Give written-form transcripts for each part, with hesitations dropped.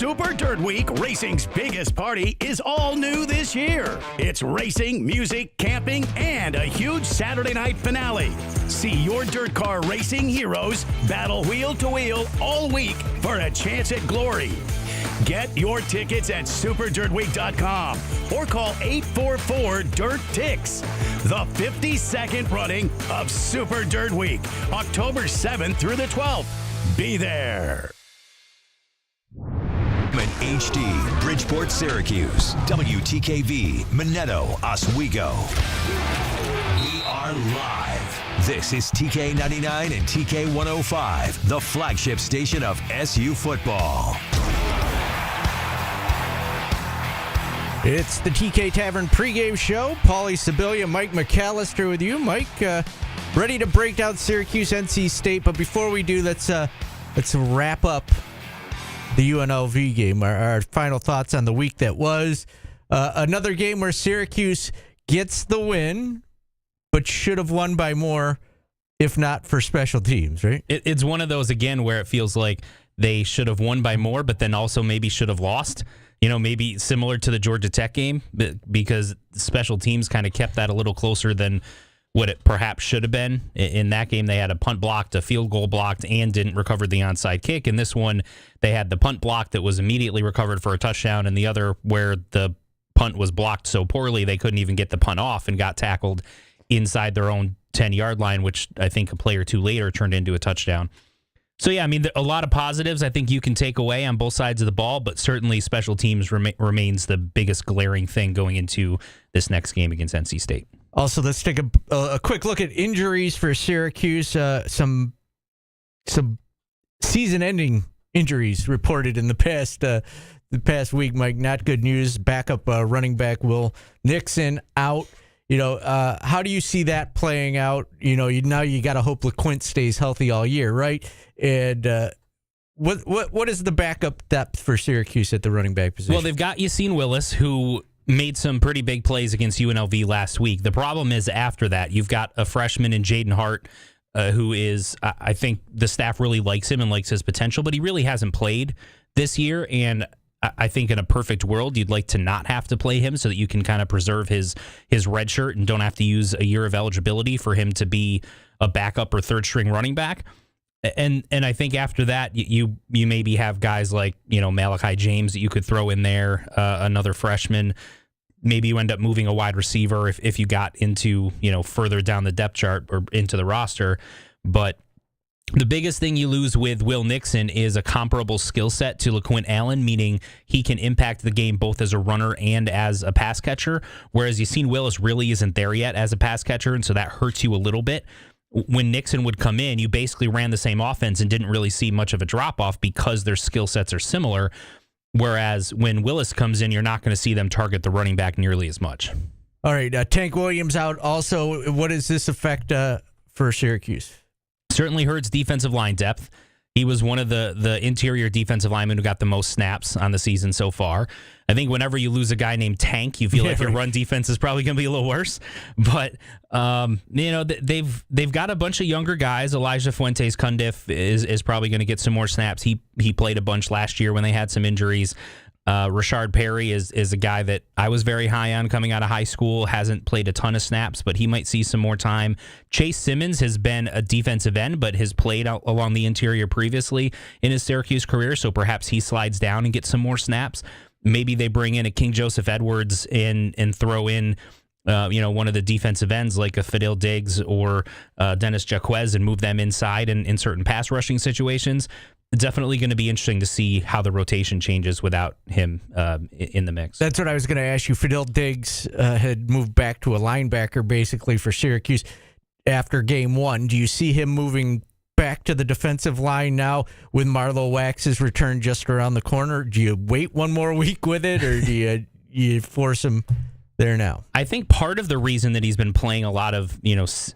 Super Dirt Week, racing's biggest party, is all new this year. It's racing, music, camping, and a huge Saturday night finale. See your dirt car racing heroes battle wheel to wheel all week for a chance at glory. Get your tickets at superdirtweek.com or call 844-DIRT-TICKS. The 52nd running of Super Dirt Week, October 7th through the 12th. Be there. HD, Bridgeport, Syracuse, WTKV, Minetto, Oswego. We are live. This is TK 99 and TK 105, the flagship station of SU football. It's the TK Tavern pregame show. Paulie, Scibilia, Mike McAllister with you. Mike, ready to break down Syracuse, NC State. But before we do, let's wrap up the UNLV game. Our final thoughts on the week that was. Another game where Syracuse gets the win, but should have won by more, if not for special teams, right? It's one of those, again, where it feels like they should have won by more, but then also maybe should have lost. You know, maybe similar to the Georgia Tech game, because special teams kind of kept that a little closer than what it perhaps should have been. In that game, they had a punt blocked, a field goal blocked, and didn't recover the onside kick. In this one, they had the punt blocked that was immediately recovered for a touchdown, and the other where the punt was blocked so poorly they couldn't even get the punt off and got tackled inside their own 10-yard line, which I think a play or two later turned into a touchdown. So, yeah, I mean, a lot of positives I think you can take away on both sides of the ball, but certainly special teams remains the biggest glaring thing going into this next game against NC State. Also, let's take a quick look at injuries for Syracuse. Some season-ending injuries reported in the past week, Mike. Not good news. Backup running back Will Nixon out. You know, how do you see that playing out? You know, now you got to hope LeQuint stays healthy all year, right? And what is the backup depth for Syracuse at the running back position? Well, they've got Yassine Willis, who made some pretty big plays against UNLV last week. The problem is after that, you've got a freshman in Jaden Hart, who is, I think the staff really likes him and likes his potential, but he really hasn't played this year. And I think in a perfect world, you'd like to not have to play him so that you can kind of preserve his red shirt and don't have to use a year of eligibility for him to be a backup or third string running back. And I think after that, you maybe have guys like, you know, Malachi James that you could throw in there, another freshman. Maybe you end up moving a wide receiver if you got into, you know, further down the depth chart or into the roster. But the biggest thing you lose with Will Nixon is a comparable skill set to LeQuint Allen, meaning he can impact the game both as a runner and as a pass catcher, whereas Yassine Willis really isn't there yet as a pass catcher, and so that hurts you a little bit. When Nixon would come in, you basically ran the same offense and didn't really see much of a drop-off because their skill sets are similar, whereas when Willis comes in, you're not going to see them target the running back nearly as much. All right, Tank Williams out also. What does this affect for Syracuse? Certainly hurts defensive line depth. He was one of the interior defensive linemen who got the most snaps on the season so far. I think whenever you lose a guy named Tank, you feel like your run defense is probably going to be a little worse. But you know, they've got a bunch of younger guys. Elijah Fuentes-Cundiff is probably going to get some more snaps. He played a bunch last year when they had some injuries. Rashard Perry is a guy that I was very high on coming out of high school, hasn't played a ton of snaps, but he might see some more time. Chase Simmons has been a defensive end, but has played out along the interior previously in his Syracuse career, so perhaps he slides down and gets some more snaps. Maybe they bring in a King Joseph Edwards and throw in one of the defensive ends like a Fidel Diggs or Dennis Jaquez and move them inside in certain pass rushing situations. Definitely going to be interesting to see how the rotation changes without him in the mix. That's what I was going to ask you. Fidel Diggs had moved back to a linebacker basically for Syracuse after game one. Do you see him moving back to the defensive line now with Marlo Wax's return just around the corner? Do you wait one more week with it, or do you force him there now? I think part of the reason that he's been playing a lot of,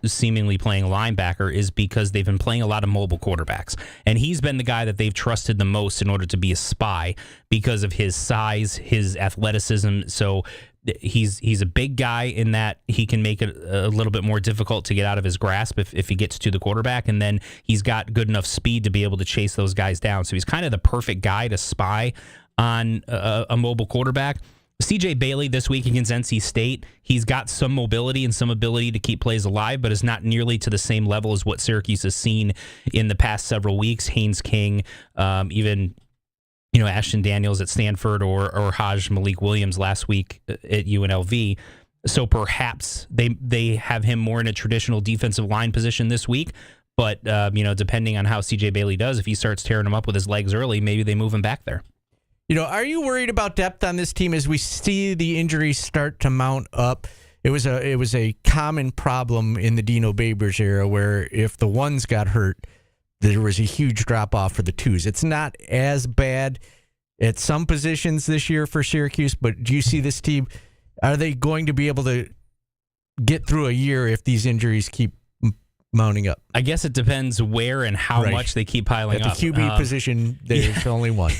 seemingly playing linebacker is because they've been playing a lot of mobile quarterbacks. And he's been the guy that they've trusted the most in order to be a spy because of his size, his athleticism. So he's a big guy in that he can make it a little bit more difficult to get out of his grasp if he gets to the quarterback. And then he's got good enough speed to be able to chase those guys down. So he's kind of the perfect guy to spy on a mobile quarterback. CJ Bailey this week against NC State, he's got some mobility and some ability to keep plays alive, but is not nearly to the same level as what Syracuse has seen in the past several weeks. Haynes King, even Ashton Daniels at Stanford or Haj Malik Williams last week at UNLV. So perhaps they have him more in a traditional defensive line position this week. But, depending on how CJ Bailey does, if he starts tearing him up with his legs early, maybe they move him back there. Are you worried about depth on this team as we see the injuries start to mount up? It was a common problem in the Dino Babers era where if the ones got hurt, there was a huge drop-off for the twos. It's not as bad at some positions this year for Syracuse, but do you see this team, are they going to be able to get through a year if these injuries keep mounting up? I guess it depends where and how much they keep piling up. At the QB position, there's only one.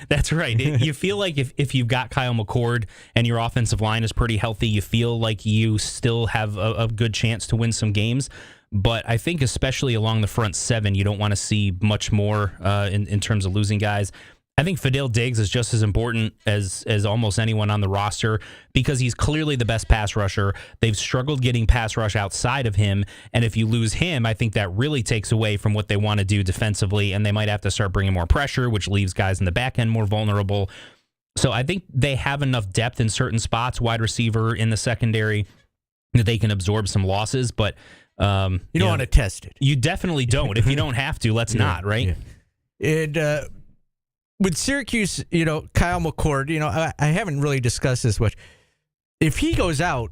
That's right. You feel like if you've got Kyle McCord and your offensive line is pretty healthy, you feel like you still have a good chance to win some games. But I think especially along the front seven, you don't want to see much more in terms of losing guys. I think Fadil Diggs is just as important as almost anyone on the roster because he's clearly the best pass rusher. They've struggled getting pass rush outside of him, and if you lose him, I think that really takes away from what they want to do defensively, and they might have to start bringing more pressure, which leaves guys in the back end more vulnerable. So I think they have enough depth in certain spots, wide receiver in the secondary, that they can absorb some losses, but you don't want to test it. You definitely don't. If you don't have to, let's not, right? Yeah. With Syracuse, Kyle McCord, I haven't really discussed this much. If he goes out,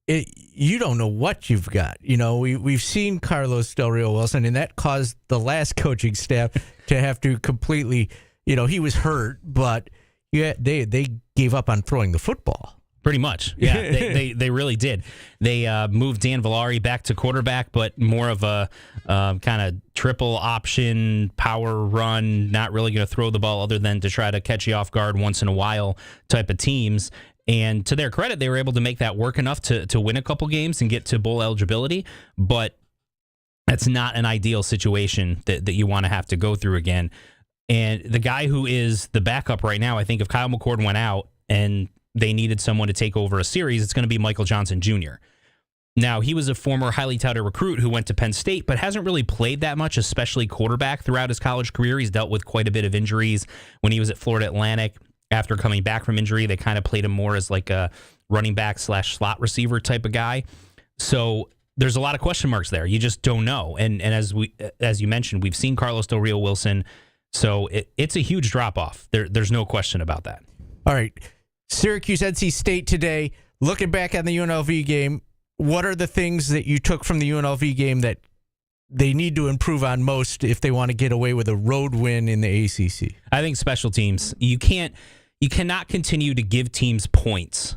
you don't know what you've got. We've seen Carlos Del Rio Wilson, and that caused the last coaching staff to have to completely, he was hurt, but they gave up on throwing the football. Pretty much. Yeah, they really did. They moved Dan Villari back to quarterback, but more of a kind of triple option power run, not really going to throw the ball other than to try to catch you off guard once in a while type of teams. And to their credit, they were able to make that work enough to win a couple games and get to bowl eligibility. But that's not an ideal situation that you want to have to go through again. And the guy who is the backup right now, I think if Kyle McCord went out and they needed someone to take over a series, it's going to be Michael Johnson Jr. Now, he was a former highly touted recruit who went to Penn State, but hasn't really played that much, especially quarterback, throughout his college career. He's dealt with quite a bit of injuries. When he was at Florida Atlantic, after coming back from injury, they kind of played him more as like a running back / slot receiver type of guy. So there's a lot of question marks there. You just don't know. And as you mentioned, we've seen Carlos Del Rio Wilson, so it's a huge drop-off. There's no question about that. All right. Syracuse, NC State today. Looking back on the UNLV game, what are the things that you took from the UNLV game that they need to improve on most if they want to get away with a road win in the ACC? I think special teams. You cannot continue to give teams points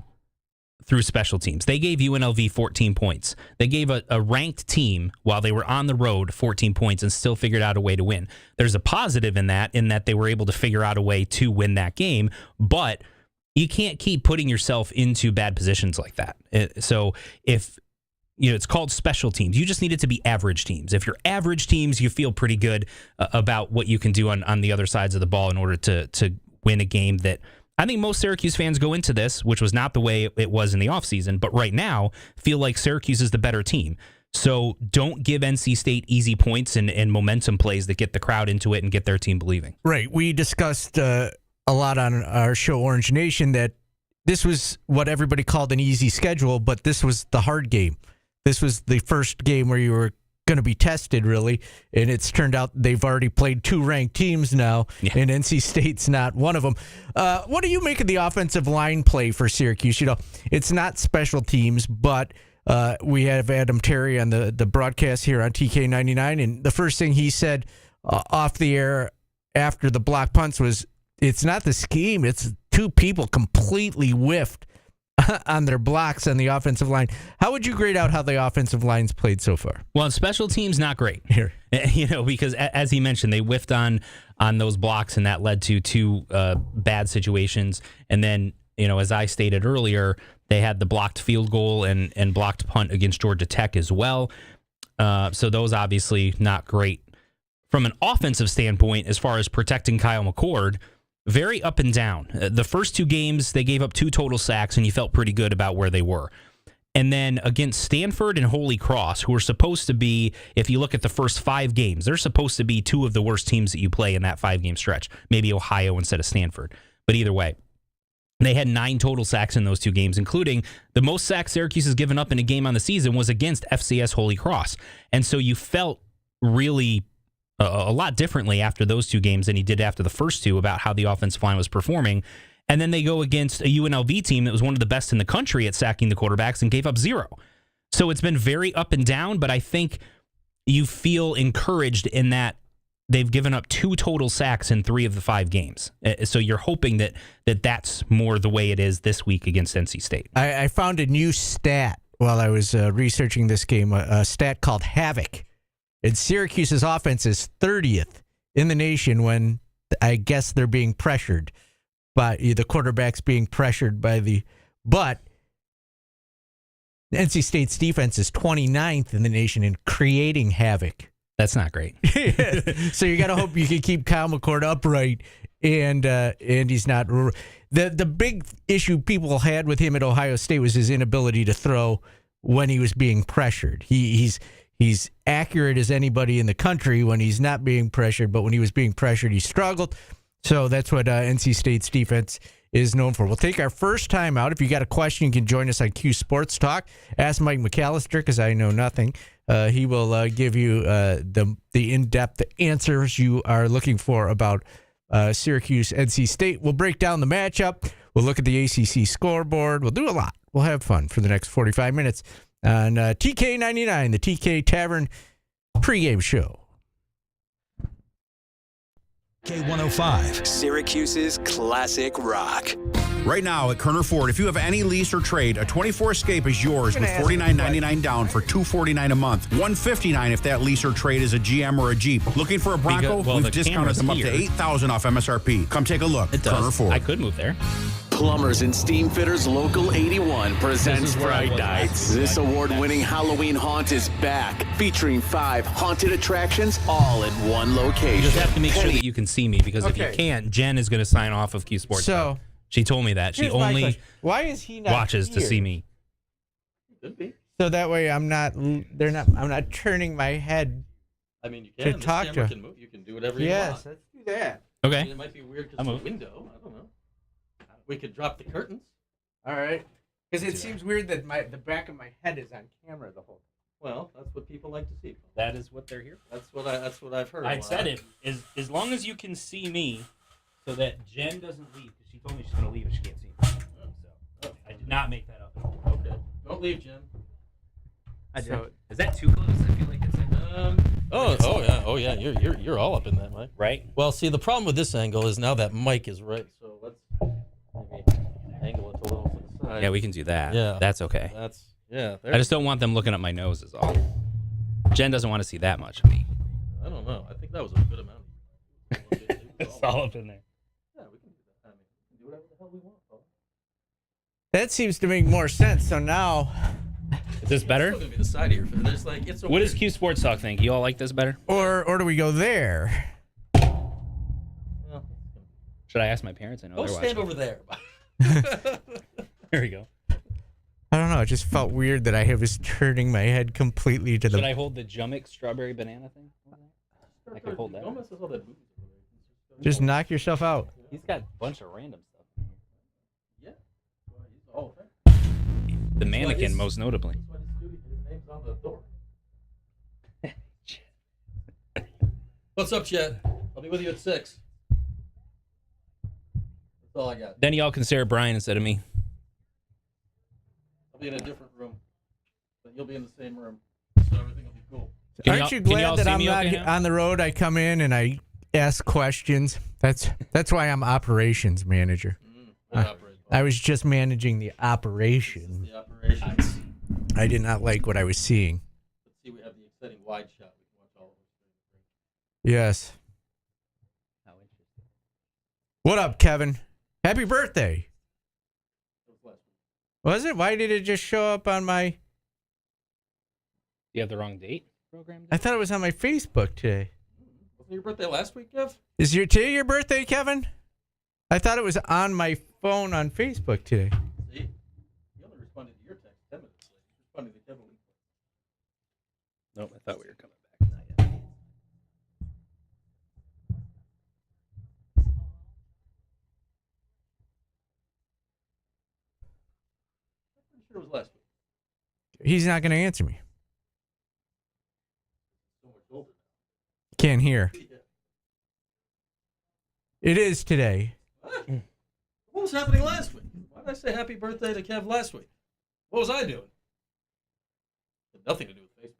through special teams. They gave UNLV 14 points. They gave a ranked team while they were on the road 14 points and still figured out a way to win. There's a positive in that they were able to figure out a way to win that game, but you can't keep putting yourself into bad positions like that. So if it's called special teams, you just need it to be average teams. If you're average teams, you feel pretty good about what you can do on the other sides of the ball in order to win a game that I think most Syracuse fans go into this, which was not the way it was in the offseason, but right now feel like Syracuse is the better team. So don't give NC State easy points and momentum plays that get the crowd into it and get their team believing. Right. We discussed a lot on our show Orange Nation that this was what everybody called an easy schedule, but this was the hard game. This was the first game where you were going to be tested, really, and it's turned out they've already played two ranked teams now, and NC State's not one of them. What do you make of the offensive line play for Syracuse? It's not special teams, but we have Adam Terry on the broadcast here on TK99, and the first thing he said off the air after the block punts was, it's not the scheme. It's two people completely whiffed on their blocks on the offensive line. How would you grade out how the offensive line's played so far? Well, special teams, not great. Here. Because as he mentioned, they whiffed on those blocks, and that led to two bad situations. And then, as I stated earlier, they had the blocked field goal and blocked punt against Georgia Tech as well. So those obviously not great. From an offensive standpoint, as far as protecting Kyle McCord, very up and down. The first 2 games, they gave up 2 total sacks, and you felt pretty good about where they were. And then against Stanford and Holy Cross, who are supposed to be, if you look at the first 5 games, they're supposed to be 2 of the worst teams that you play in that 5-game stretch. Maybe Ohio instead of Stanford. But either way, they had 9 total sacks in those 2 games, including the most sacks Syracuse has given up in a game on the season was against FCS Holy Cross. And so you felt really a lot differently after those 2 games than you did after the first 2 about how the offensive line was performing. And then they go against a UNLV team that was one of the best in the country at sacking the quarterbacks and gave up 0. So it's been very up and down, but I think you feel encouraged in that they've given up 2 total sacks in 3 of the 5 games. So you're hoping that's more the way it is this week against NC State. I found a new stat while I was researching this game, a stat called Havoc. And Syracuse's offense is 30th in the nation when I guess they're being pressured. But the quarterback's being pressured but NC State's defense is 29th in the nation in creating havoc. That's not great. So you got to hope you can keep Kyle McCord upright, and he's not. The big issue people had with him at Ohio State was his inability to throw when he was being pressured. He's accurate as anybody in the country when he's not being pressured, but when he was being pressured, he struggled. So that's what NC State's defense is known for. We'll take our first time out. If you got a question, you can join us on Q Sports Talk. Ask Mike McAllister, because I know nothing. He will give you the in-depth answers you are looking for about Syracuse, NC State. We'll break down the matchup. We'll look at the ACC scoreboard. We'll do a lot. We'll have fun for the next 45 minutes on TK99, the TK Tavern pregame show. K105, Syracuse's classic rock. Right now at Kerner Ford, if you have any lease or trade, a 24 Escape is yours with $49.99 down for $249 a month. $159 if that lease or trade is a GM or a Jeep. Looking for a Bronco? We've discounted them up to $8,000 off MSRP. Come take a look. It does. Kerner Ford. I could move there. Plumbers and Steam Fitters Local 81 presents Fright Nights. This award-winning Halloween haunt is back, featuring 5 haunted attractions all in one location. You just have to make sure that you can see me, because if you can't, Jen is going to sign off of Q Sports. So she told me that. She only why is he not watches here? to see me. Could be. So that way I'm not turning my head. I mean, you can. To talk camera to. can move. You can do whatever you Yes, want. let's do that. I Okay. mean, it might be weird because it's a window. I don't know. We could drop the curtains. All right. Because it seems weird that the back of my head is on camera the whole time. Well, that's what people like to see. That is what they're here for. That's what I've heard. I said it. As long as you can see me, so that Jen doesn't leave, because she told me she's going to leave if she can't see me. So I did not make that up at all. Okay. Don't leave, Jim. I did. Is that too close? I feel like it's Oh yeah. You're all up in that, Mike. right. Well, see, the problem with this angle is now that mic is right. So let's maybe angle it a little to the side. Yeah, we can do that. Yeah. That's okay. There. I just don't want them looking up my nose is all. Jen doesn't want to see that much of me. I don't know. I think that was a good amount. It's all up in there. Yeah, we can do that. I mean, we can do whatever the hell we want. Paul. That seems to make more sense. So now, Is this better? It's still gonna be the side here. There's like it's. What does Q Sports Talk think? You all like this better? or do we go there? Well, Should I ask my parents? I know go they're stand watching. over there. There we go. I don't know. It just felt weird that I was turning my head completely to the. Should I hold the Jummick strawberry banana thing? I could hold that. Don't mess with all that booze over there. Just knock yourself out. He's got a bunch of random stuff in here. Yeah. Well, he's all okay. The mannequin, his- most notably. That's why his name's on the door. What's up, Chet? I'll be with you at 6. That's all I got. Then y'all can stare at Brian instead of me. I'll be in a different room, but you'll be in the same room, so everything will be cool. Aren't you glad that I'm not on the road? I come in and I ask questions. That's why I'm operations manager. I was just managing the operation. The operations. I did not like what I was seeing. Let's see, we have the exciting wide shot. We can watch all of this. Yes. How interesting. What up, Kevin? Happy birthday. That was last week. Was it? Why did it just show up on my... You have the wrong date programmed? I thought it was on my Facebook today. Wasn't your birthday last week, Kev? Is today your birthday, Kevin? I thought it was on my phone on Facebook today. See? You only responded to your text 10 minutes later. You responded to Kevin. Nope, I thought we were coming back. Not yet. I'm pretty sure it was last week. He's not going to answer me. So much older. Can't hear. Yeah. It is today. What? What was happening last week? Why did I say happy birthday to Kev last week? What was I doing? Had nothing to do with Facebook.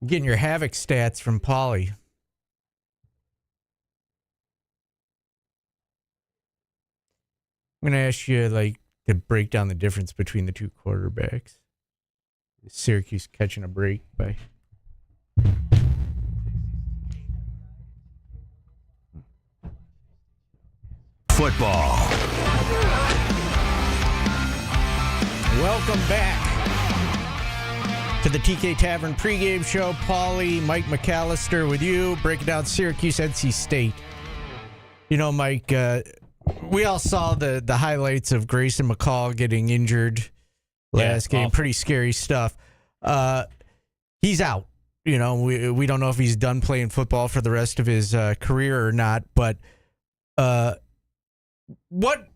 Getting your Havoc stats from Paulie. I'm going to ask you, to break down the difference between the two quarterbacks. Syracuse catching a break by... Football. Welcome back to the TK Tavern pregame show. Paulie, Mike McAllister with you, breaking down Syracuse, NC State. You know, Mike, we all saw the highlights of Grayson McCall getting injured last game. Awful. Pretty scary stuff. He's out. You know, we don't know if he's done playing football for the rest of his career or not. But what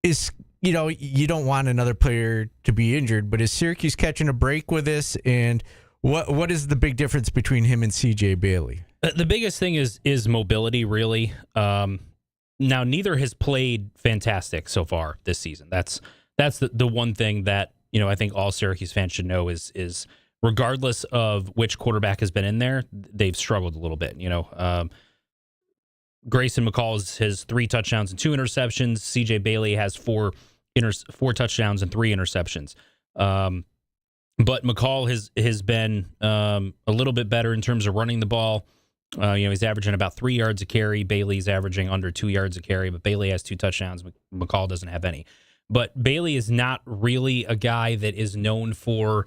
is, you don't want another player to be injured, but is Syracuse catching a break with this? And what is the big difference between him and CJ Bailey? The biggest thing is mobility, really. Now, neither has played fantastic so far this season. That's the one thing that I think all Syracuse fans should know is regardless of which quarterback has been in there, they've struggled a little bit. Grayson McCall has 3 touchdowns and 2 interceptions. CJ Bailey has 4 touchdowns and 3 interceptions. But McCall has been a little bit better in terms of running the ball. He's averaging about 3 yards a carry. Bailey's averaging under 2 yards a carry, but Bailey has 2 touchdowns. McCall doesn't have any. But Bailey is not really a guy that is known for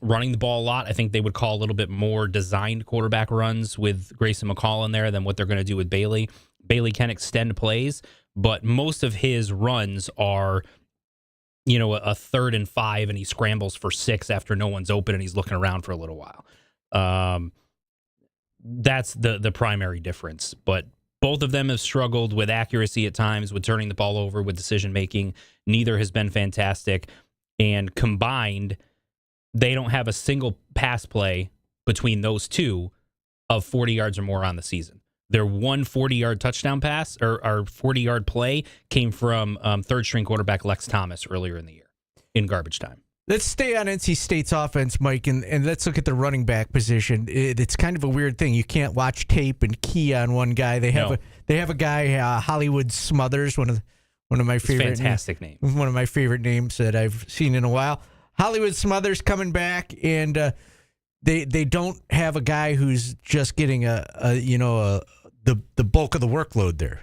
running the ball a lot. I think they would call a little bit more designed quarterback runs with Grayson McCall in there than what they're going to do with Bailey. Bailey can extend plays, but most of his runs are, a 3rd and 5, and he scrambles for 6 after no one's open and he's looking around for a little while. That's the primary difference. But both of them have struggled with accuracy at times, with turning the ball over, with decision making. Neither has been fantastic. And combined, they don't have a single pass play between those two of 40 yards or more on the season. Their one 40-yard touchdown pass or 40-yard play came from third-string quarterback Lex Thomas earlier in the year in garbage time. Let's stay on NC State's offense, Mike, and let's look at the running back position. It's kind of a weird thing. You can't watch tape and key on one guy. They have a guy, Hollywood Smothers, one of my favorite. Fantastic name. One of my favorite names that I've seen in a while. Hollywood Smothers coming back, and they don't have a guy who's just getting the bulk of the workload there.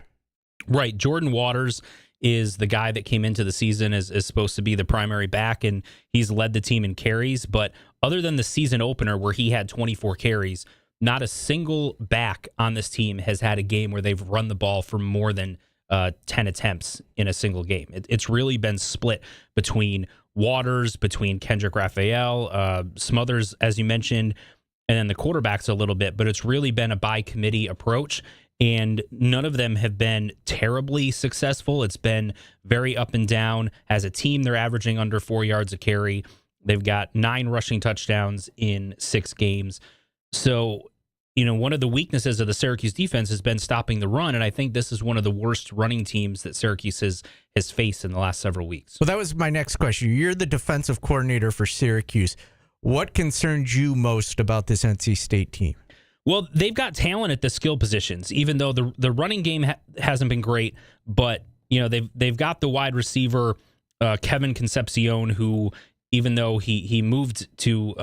Right. Jordan Waters is the guy that came into the season as supposed to be the primary back, and he's led the team in carries. But other than the season opener where he had 24 carries, not a single back on this team has had a game where they've run the ball for more than 10 attempts in a single game. It's really been split between Waters, between Kendrick Raphael, Smothers, as you mentioned, and then the quarterbacks a little bit. But it's really been a by committee approach, and none of them have been terribly successful. It's been very up and down. As a team, they're averaging under 4 yards a carry. They've got 9 rushing touchdowns in 6 games. So, one of the weaknesses of the Syracuse defense has been stopping the run, and I think this is one of the worst running teams that Syracuse has faced in the last several weeks. Well, that was my next question. You're the defensive coordinator for Syracuse. What concerns you most about this NC State team? Well, they've got talent at the skill positions, even though the running game hasn't been great. But they've got the wide receiver Kevin Concepcion, who, even though he moved to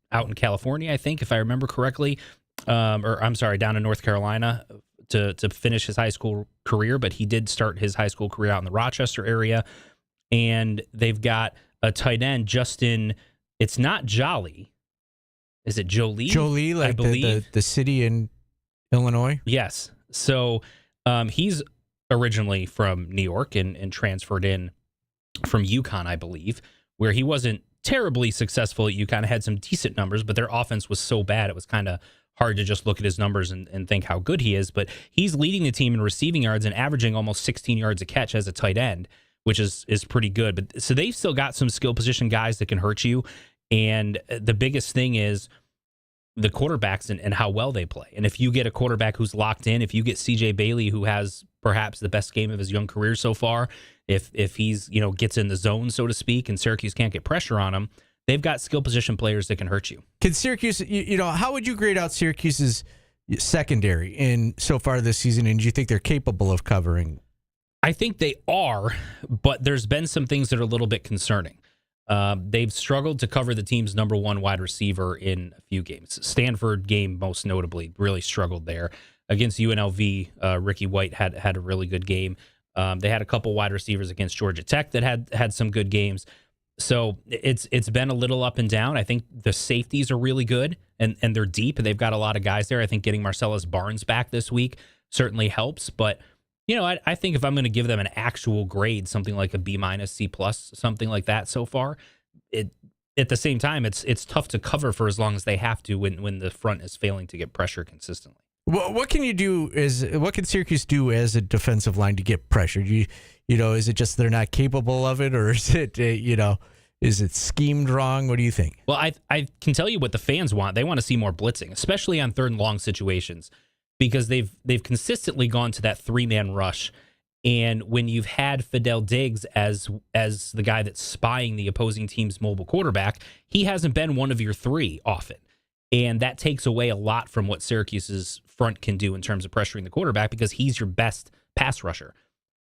out in California, I think, if I remember correctly, down in North Carolina to finish his high school career, but he did start his high school career out in the Rochester area. And they've got a tight end, Justin. It's not Jolly. Is it Jolie? Jolie, like I believe. The city in Illinois? Yes. So he's originally from New York and transferred in from UConn, I believe, where he wasn't terribly successful at UConn. Had some decent numbers, but their offense was so bad it was kind of hard to just look at his numbers and think how good he is. But he's leading the team in receiving yards and averaging almost 16 yards a catch as a tight end, which is pretty good. But so they've still got some skill position guys that can hurt you. And the biggest thing is the quarterbacks and how well they play. And if you get a quarterback who's locked in, if you get CJ Bailey, who has perhaps the best game of his young career so far, if he's, gets in the zone, so to speak, and Syracuse can't get pressure on him, they've got skill position players that can hurt you. Can Syracuse, how would you grade out Syracuse's secondary in so far this season? And do you think they're capable of covering? I think they are, but there's been some things that are a little bit concerning. They've struggled to cover the team's number one wide receiver in a few games. Stanford game, most notably, really struggled there. Against UNLV, Ricky White had a really good game. They had a couple wide receivers against Georgia Tech that had some good games. So it's been a little up and down. I think the safeties are really good, and they're deep, and they've got a lot of guys there. I think getting Marcellus Barnes back this week certainly helps. But, I think if I'm going to give them an actual grade, something like a B-, C+, something like that so far, at the same time, it's tough to cover for as long as they have to when the front is failing to get pressure consistently. Well, what can you do? What can Syracuse do as a defensive line to get pressure? Is it just they're not capable of it, or is it is it schemed wrong? What do you think? Well, I can tell you what the fans want. They want to see more blitzing, especially on third and long situations, because they've consistently gone to that 3-man rush. And when you've had Fidel Diggs as the guy that's spying the opposing team's mobile quarterback, he hasn't been one of your three often. And that takes away a lot from what Syracuse's front can do in terms of pressuring the quarterback, because he's your best pass rusher.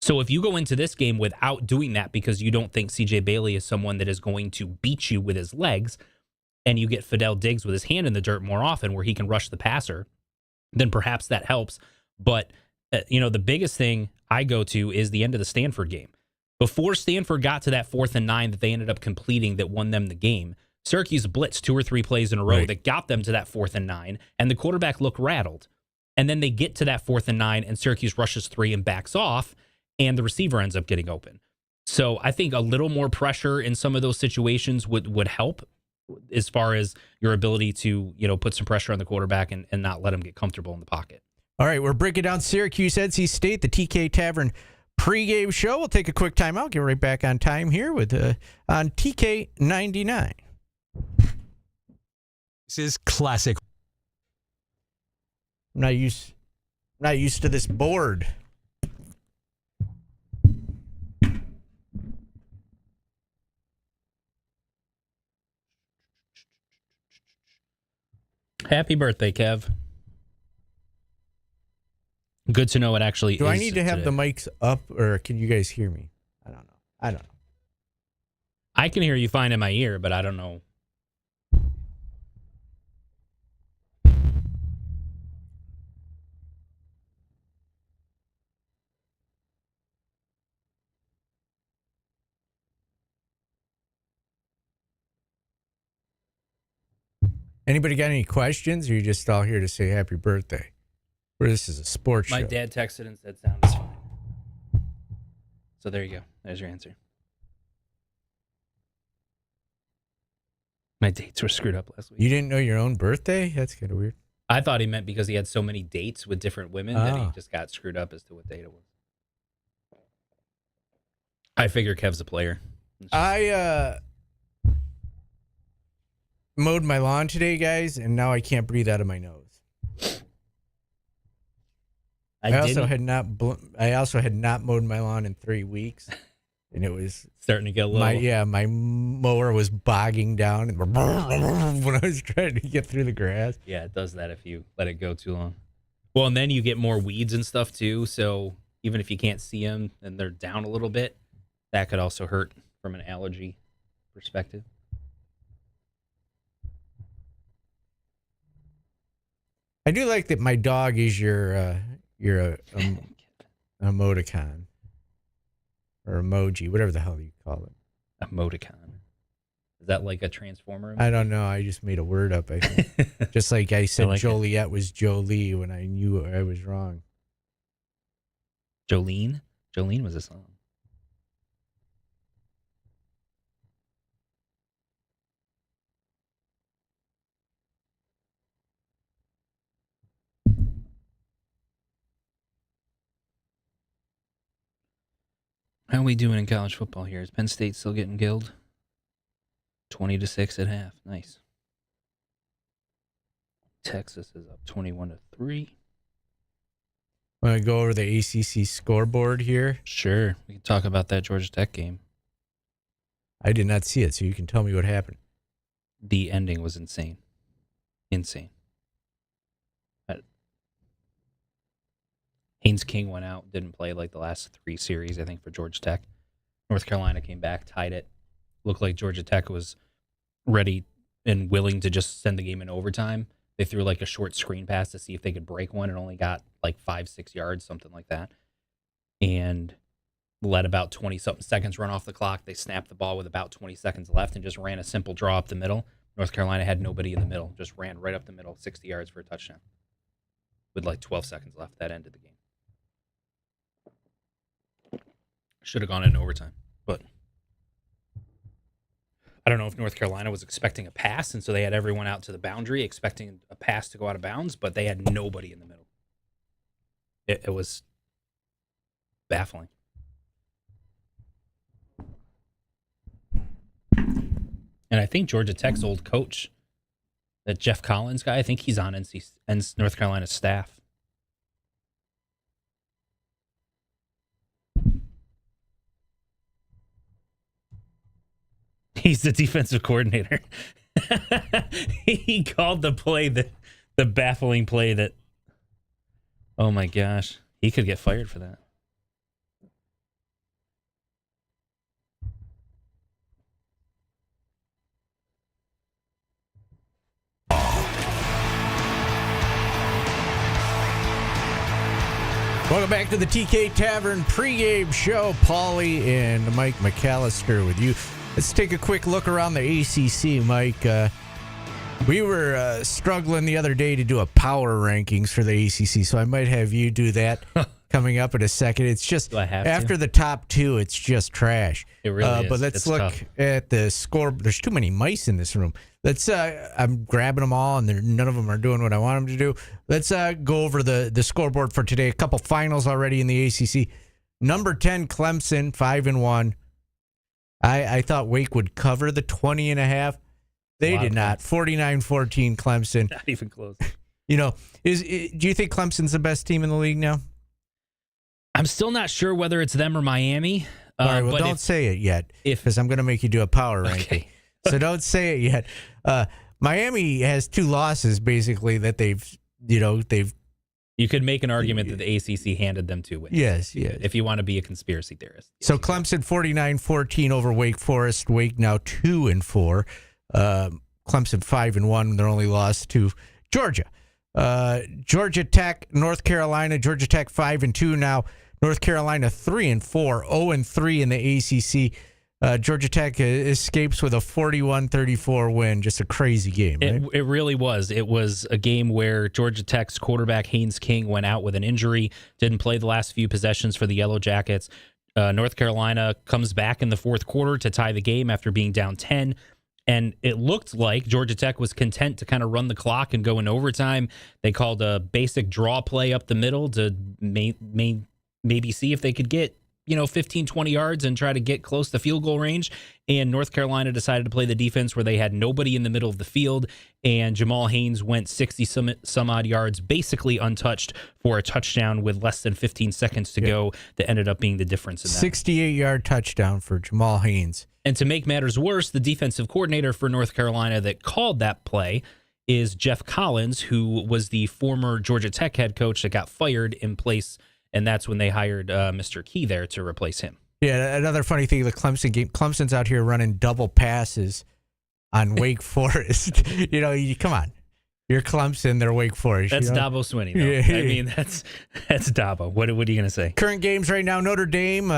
So if you go into this game without doing that because you don't think CJ Bailey is someone that is going to beat you with his legs, and you get Fidel Diggs with his hand in the dirt more often where he can rush the passer, then perhaps that helps. But, the biggest thing I go to is the end of the Stanford game. Before Stanford got to that 4th and 9 that they ended up completing that won them the game, Syracuse blitzed 2 or 3 plays in a row that got them to that 4th and 9, and the quarterback looked rattled. And then they get to that 4th and 9, and Syracuse rushes 3 and backs off, and the receiver ends up getting open. So I think a little more pressure in some of those situations would help as far as your ability to, put some pressure on the quarterback and not let him get comfortable in the pocket. All right, we're breaking down Syracuse, NC State, the TK Tavern pregame show. We'll take a quick timeout, get right back on time here with on TK 99. This is classic. I'm not used to this board. Happy birthday, Kev. Good to know it actually Do is. I need to have today. the mics up, or can you guys hear me? I don't know. I can hear you fine in my ear, but I don't know. Anybody got any questions, or are you just all here to say happy birthday? Or this is a sports show? My dad texted and said sound is fine. So there you go. There's your answer. My dates were screwed up last week. You didn't know your own birthday? That's kind of weird. I thought he meant because he had so many dates with different women that he just got screwed up as to what date it was. I figure Kev's a player. I mowed my lawn today, guys, and now I can't breathe out of my nose. I also had not mowed my lawn in 3 weeks, and it was starting to get a little. My mower was bogging down and when I was trying to get through the grass. Yeah, it does that if you let it go too long. Well, and then you get more weeds and stuff too. So even if you can't see them and they're down a little bit, that could also hurt from an allergy perspective. I do like that my dog is your You're an emoticon or emoji, whatever the hell you call it. Emoticon. Is that like a transformer? I don't know. I just made a word up, I think. Just like I said Joliet was Jolie when I knew I was wrong. Jolene? Jolene was a song. How are we doing in college football here? Is Penn State still getting gilled? 20-6 at half. Nice. Texas is up 21-3. Want to go over the ACC scoreboard here? Sure. We can talk about that Georgia Tech game. I did not see it, so you can tell me what happened. The ending was insane. Insane. Haynes King went out, didn't play like the last 3 series, I think, for Georgia Tech. North Carolina came back, tied it. Looked like Georgia Tech was ready and willing to just send the game in overtime. They threw like a short screen pass to see if they could break one and only got like 5-6 yards, something like that. And let about 20-something seconds run off the clock. They snapped the ball with about 20 seconds left and just ran a simple draw up the middle. North Carolina had nobody in the middle, just ran right up the middle, 60 yards for a touchdown. With like 12 seconds left, that ended the game. Should have gone into overtime, but I don't know if North Carolina was expecting a pass, and so they had everyone out to the boundary expecting a pass to go out of bounds, but they had nobody in the middle. It was baffling. And I think Georgia Tech's old coach, that Jeff Collins guy, I think he's on North Carolina's staff. He's the defensive coordinator. He called the play, the baffling play that, oh my gosh, he could get fired for that. Welcome back to the TK Tavern pregame show. Paulie and Mike McAllister with you. Let's take a quick look around the ACC, Mike. We were struggling the other day to do a power rankings for the ACC, so I might have you do that coming up in a second. It's just after the top 2, it's just trash. It really is. But let's look at the score. There's too many mice in this room. Let's. I'm grabbing them all, and none of them are doing what I want them to do. Let's go over the scoreboard for today. A couple finals already in the ACC. Number 10, Clemson, 5-1. I thought Wake would cover the 20.5. They did not. 49-14 Clemson. Not even close. You know, do you think Clemson's the best team in the league now? I'm still not sure whether it's them or Miami. All right, well, don't say it yet, because I'm going to make you do a power ranking. So don't say it yet. Miami has 2 losses, basically, that they've. You could make an argument that the ACC handed them 2 wins. Yes. If you want to be a conspiracy theorist. Yes, so Clemson 49-14 over Wake Forest. Wake now 2-4. Clemson 5-1. Their only loss to Georgia. Georgia Tech, North Carolina. Georgia Tech 5-2 now. North Carolina 3-4. 0-3 in the ACC. Georgia Tech escapes with a 41-34 win. Just a crazy game, right? It really was. It was a game where Georgia Tech's quarterback, Haynes King, went out with an injury, didn't play the last few possessions for the Yellow Jackets. North Carolina comes back in the fourth quarter to tie the game after being down 10. And it looked like Georgia Tech was content to kind of run the clock and go in overtime. They called a basic draw play up the middle to maybe see if they could get 15, 20 yards and try to get close to field goal range. And North Carolina decided to play the defense where they had nobody in the middle of the field. And Jamal Haynes went 60 some odd yards, basically untouched, for a touchdown with less than 15 seconds to go. That ended up being the difference in that. 68-yard touchdown for Jamal Haynes. And to make matters worse, the defensive coordinator for North Carolina that called that play is Jeff Collins, who was the former Georgia Tech head coach that got fired in place. And that's when they hired Mr. Key there to replace him. Yeah, another funny thing, the Clemson game. Clemson's out here running double passes on Wake Forest. Come on. You're Clemson, they're Wake Forest. That's Dabo Swinney, though. Yeah. I mean, that's Dabo. What are you going to say? Current games right now, Notre Dame,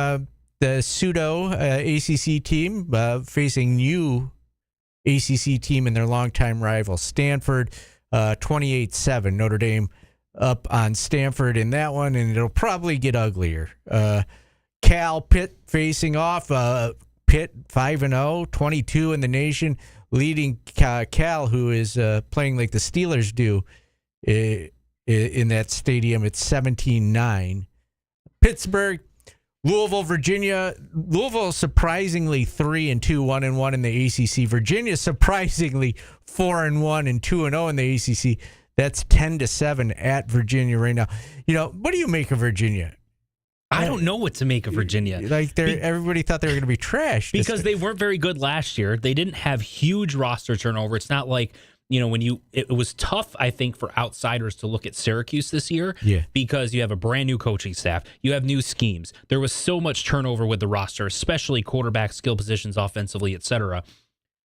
the pseudo ACC team, facing new ACC team and their longtime rival, Stanford, 28-7. Notre Dame up on Stanford in that one, and it'll probably get uglier. Cal, Pitt facing off. Pitt 5-0, 22 in the nation, leading Cal, who is playing like the Steelers do in that stadium. It's 17-9. Pittsburgh, Louisville, Virginia. Louisville surprisingly 3-2, 1-1 in the ACC. Virginia surprisingly 4-1 and 2-0 in the ACC. That's 10-7 at Virginia right now. What do you make of Virginia? I don't know what to make of Virginia. Like everybody thought they were going to be trashed because they weren't very good last year. They didn't have huge roster turnover. It's not like it was tough, I think, for outsiders to look at Syracuse this year. Yeah. Because you have a brand new coaching staff, you have new schemes. There was so much turnover with the roster, especially quarterback, skill positions, offensively, etc.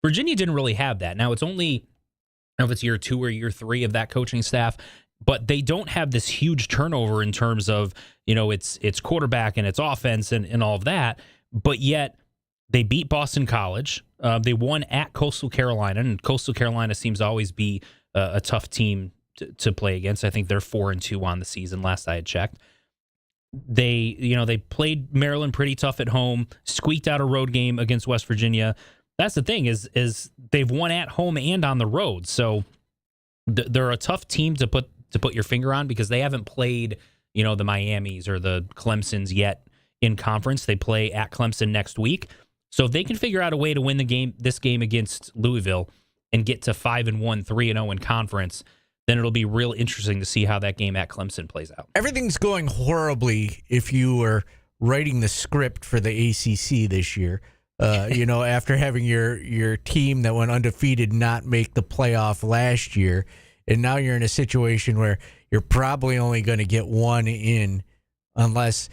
Virginia didn't really have that. Now it's only, I don't know if it's year 2 or year 3 of that coaching staff. But they don't have this huge turnover in terms of, it's quarterback and it's offense and all of that. But yet they beat Boston College. They won at Coastal Carolina, and Coastal Carolina seems to always be a tough team to play against. I think they're 4-2 on the season, last I had checked. They played Maryland pretty tough at home, squeaked out a road game against West Virginia. That's the thing is they've won at home and on the road. So they're a tough team to put your finger on because they haven't played, the Miamis or the Clemsons yet in conference. They play at Clemson next week. So if they can figure out a way to win this game against Louisville and get to 5-1, 3-0 in conference, then it'll be real interesting to see how that game at Clemson plays out. Everything's going horribly if you were writing the script for the ACC this year. After having your team that went undefeated not make the playoff last year. And now you're in a situation where you're probably only going to get one in unless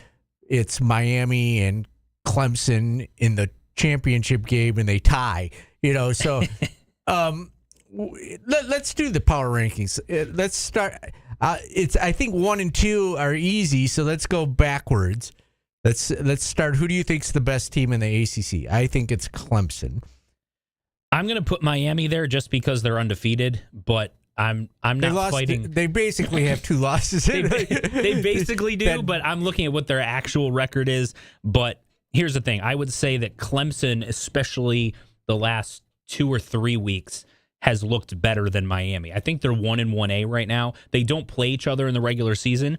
it's Miami and Clemson in the championship game and they tie. So let's do the power rankings. Let's start. I think 1 and 2 are easy, so let's go backwards. Let's start. Who do you think's the best team in the ACC? I think it's Clemson. I'm going to put Miami there just because they're undefeated, but I'm not fighting. They basically have 2 losses. They basically do, but I'm looking at what their actual record is. But here's the thing. I would say that Clemson, especially the last 2 or 3 weeks, has looked better than Miami. I think they're 1-1A right now. They don't play each other in the regular season.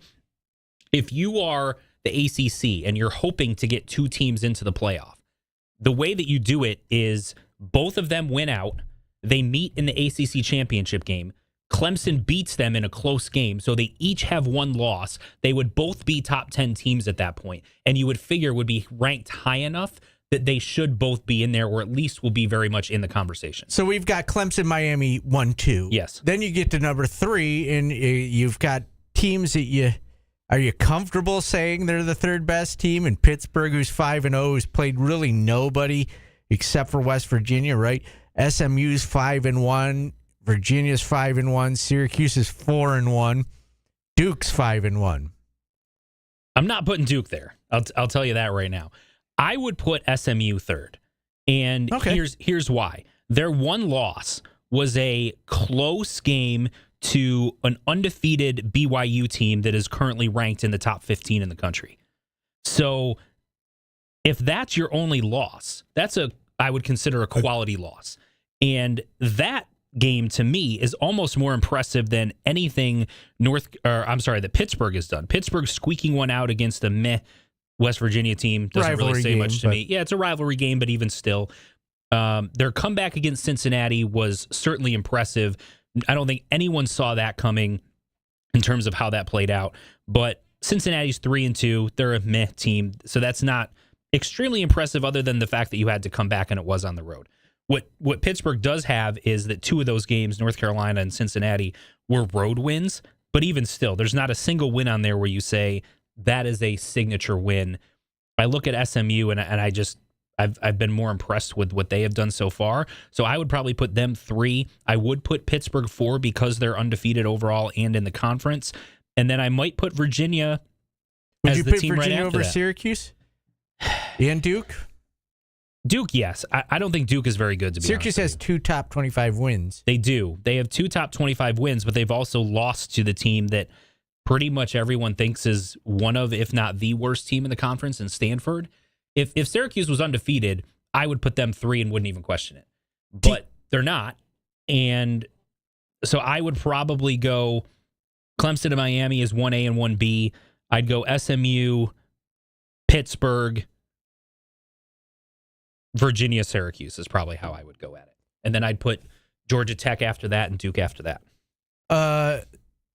If you are the ACC and you're hoping to get 2 teams into the playoff, the way that you do it is both of them win out. They meet in the ACC championship game. Clemson beats them in a close game, so they each have 1 loss. They would both be top 10 teams at that point, and you would figure would be ranked high enough that they should both be in there, or at least will be very much in the conversation. So we've got Clemson, Miami, 1-2. Yes. Then you get to number 3, and you've got teams that are you comfortable saying they're the 3rd best team? And Pittsburgh, who's 5-0, who's played really nobody except for West Virginia, right? SMU's 5-1. Virginia's 5-1. Syracuse is 4-1. Duke's 5-1. I'm not putting Duke there. I'll tell you that right now. I would put SMU 3rd. And here's why. Their 1 loss was a close game to an undefeated BYU team that is currently ranked in the top 15 in the country. So if that's your only loss, I would consider a quality loss. And that game to me is almost more impressive than anything that Pittsburgh has done. Pittsburgh squeaking one out against a meh West Virginia team doesn't rivalry really say game, much to me. Yeah, it's a rivalry game, but even still, their comeback against Cincinnati was certainly impressive. I don't think anyone saw that coming in terms of how that played out. But Cincinnati's 3-2. They're a meh team, so that's not extremely impressive other than the fact that you had to come back and it was on the road. What Pittsburgh does have is that 2 of those games, North Carolina and Cincinnati, were road wins. But even still, there's not a single win on there where you say that is a signature win. I look at SMU and I've been more impressed with what they have done so far. So I would probably put them 3. I would put Pittsburgh 4 because they're undefeated overall and in the conference. And then I might put Virginia as the team right after that. Would you pick Virginia over Syracuse and Duke? Duke, yes. I don't think Duke is very good, to be honest. Syracuse has 2 top 25 wins. They do. They have 2 top 25 wins, but they've also lost to the team that pretty much everyone thinks is one of, if not the worst team in the conference, in Stanford. If Syracuse was undefeated, I would put them 3 and wouldn't even question it. But they're not. And so I would probably go Clemson and Miami is 1A and 1B. I'd go SMU, Pittsburgh, Virginia, Syracuse is probably how I would go at it. And then I'd put Georgia Tech after that and Duke after that.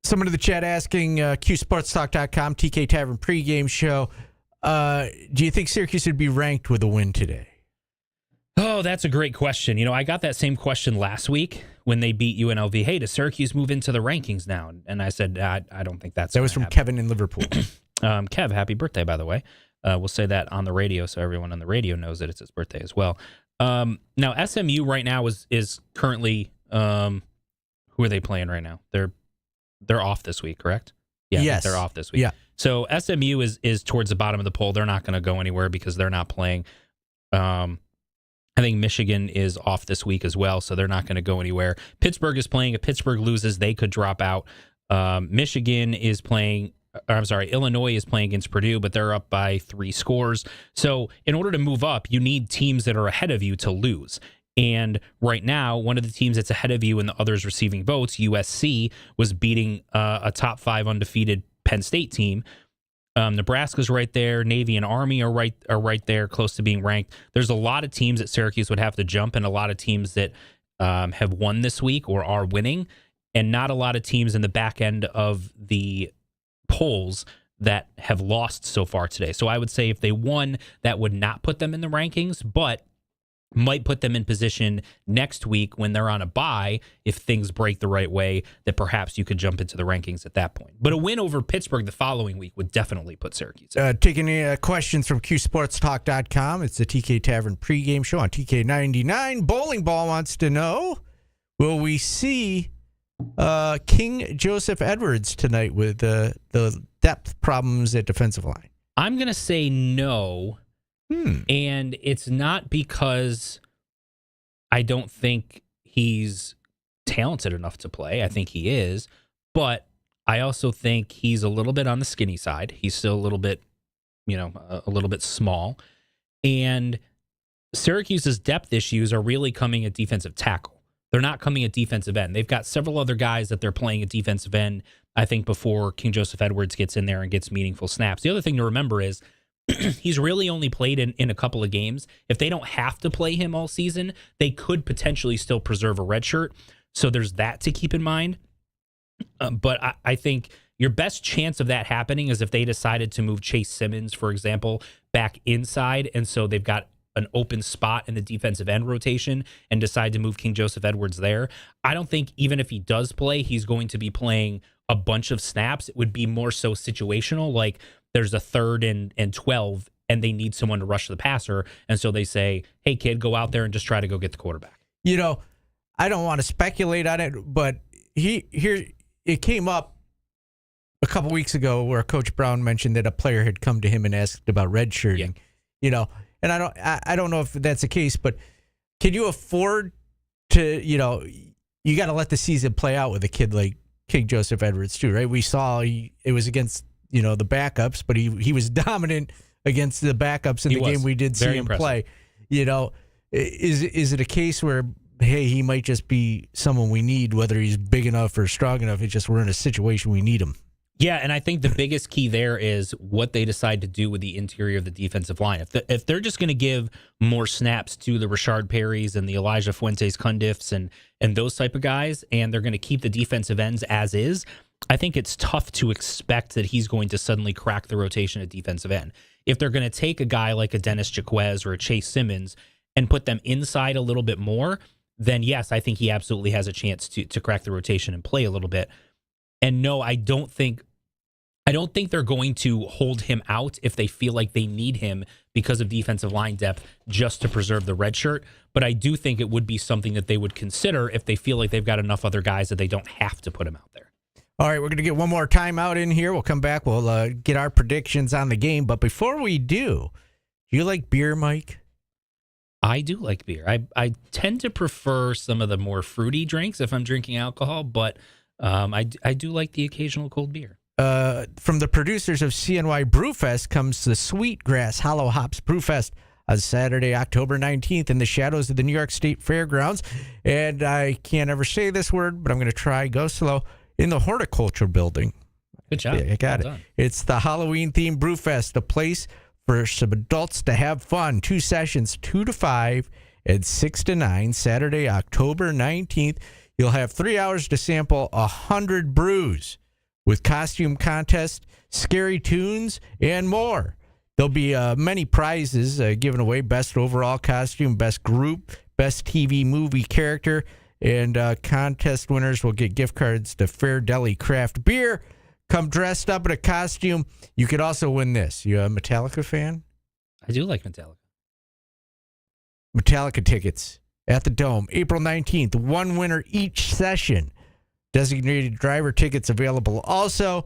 Someone in the chat asking, QSportsTalk.com, TK Tavern pregame show. Do you think Syracuse would be ranked with a win today? Oh, that's a great question. You know, I got that same question last week when they beat UNLV. Hey, does Syracuse move into the rankings now? And I said, I don't think that's that was from happen. Kevin in Liverpool. Kev, happy birthday, by the way. We'll say that on the radio so everyone on the radio knows that it's his birthday as well. Now, SMU right now is currently who are they playing right now? They're off this week, correct? Yeah, yes. They're off this week. Yeah. So SMU is towards the bottom of the poll. They're not going to go anywhere because they're not playing. I think Michigan is off this week as well, so they're not going to go anywhere. Pittsburgh is playing. If Pittsburgh loses, they could drop out. Michigan is playing. Illinois is playing against Purdue, but they're up by 3 scores. So in order to move up, you need teams that are ahead of you to lose. And right now, one of the teams that's ahead of you and the others receiving votes, USC, was beating a top 5 undefeated Penn State team. Nebraska's right there. Navy and Army are right there, close to being ranked. There's a lot of teams that Syracuse would have to jump, and a lot of teams that have won this week or are winning, and not a lot of teams in the back end of the polls that have lost so far today. So I would say if they won, that would not put them in the rankings, but might put them in position next week when they're on a bye, if things break the right way, that perhaps you could jump into the rankings at that point. But a win over Pittsburgh the following week would definitely put Syracuse in. Taking questions from QSportsTalk.com. It's the TK Tavern pregame show on TK99. Bowling Ball wants to know, will we see King Joseph Edwards tonight with the depth problems at defensive line? I'm going to say no. And it's not because I don't think he's talented enough to play. I think he is. But I also think he's a little bit on the skinny side. He's still a little bit, a little bit small. And Syracuse's depth issues are really coming at defensive tackle. They're not coming at defensive end. They've got several other guys that they're playing at defensive end, I think, before King Joseph Edwards gets in there and gets meaningful snaps. The other thing to remember is he's really only played in a couple of games. If they don't have to play him all season, they could potentially still preserve a red shirt. So there's that to keep in mind. But I think your best chance of that happening is if they decided to move Chase Simmons, for example, back inside. And so they've got an open spot in the defensive end rotation and decide to move King Joseph Edwards there. I don't think even if he does play, he's going to be playing a bunch of snaps. It would be more so situational, like there's a 3rd and 12 and they need someone to rush the passer. And so they say, hey, kid, go out there and just try to go get the quarterback. I don't want to speculate on it, but it came up a couple weeks ago where Coach Brown mentioned that a player had come to him and asked about redshirting, and I don't know if that's the case, but can you afford to, you got to let the season play out with a kid like King Joseph Edwards too, right? We saw it was against, the backups, but he was dominant against the backups in the game we did see him play. Is it a case where, hey, he might just be someone we need, whether he's big enough or strong enough? It's just we're in a situation we need him. Yeah, and I think the biggest key there is what they decide to do with the interior of the defensive line. If they're just going to give more snaps to the Rashard Perrys and the Elijah Fuentes Cundiffs and those type of guys, and they're going to keep the defensive ends as is, I think it's tough to expect that he's going to suddenly crack the rotation at defensive end. If they're going to take a guy like a Dennis Jaquez or a Chase Simmons and put them inside a little bit more, then yes, I think he absolutely has a chance to crack the rotation and play a little bit. And no, I don't think I don't think they're going to hold him out if they feel like they need him because of defensive line depth just to preserve the red shirt. But I do think it would be something that they would consider if they feel like they've got enough other guys that they don't have to put him out there. All right, we're going to get one more timeout in here. We'll come back. We'll get our predictions on the game. But before we do you like beer, Mike? I do like beer. I tend to prefer some of the more fruity drinks if I'm drinking alcohol, but I do like the occasional cold beer. From the producers of CNY Brewfest comes the Sweetgrass Hollow Hops Brewfest on Saturday, October 19th in the shadows of the New York State Fairgrounds. And I can't ever say this word, but I'm going to try. Go slow. In the Horticulture Building. Good job. Yeah, I got it. Done. It's the Halloween-themed Brewfest, a place for some adults to have fun. 2 sessions, 2 to 5 and 6 to 9, Saturday, October 19th. You'll have 3 hours to sample 100 brews with costume contest, scary tunes, and more. There'll be many prizes given away: best overall costume, best group, best TV movie character, and contest winners will get gift cards to Fair Deli Craft Beer. Come dressed up in a costume. You could also win this. You a Metallica fan? I do like Metallica. Metallica tickets at the Dome, April 19th. One winner each session. Designated driver tickets available. Also,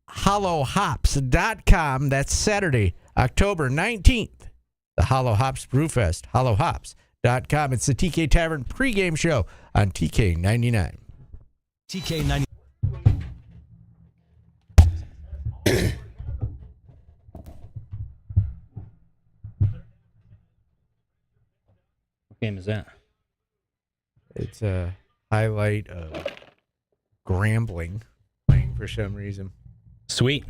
hollowhops.com. That's Saturday, October 19th. The Hollow Hops Brewfest, hollowhops.com. It's the TK Tavern pregame show on TK99. TK90. What game is that? It's a highlight of Grambling playing for some reason. Sweet.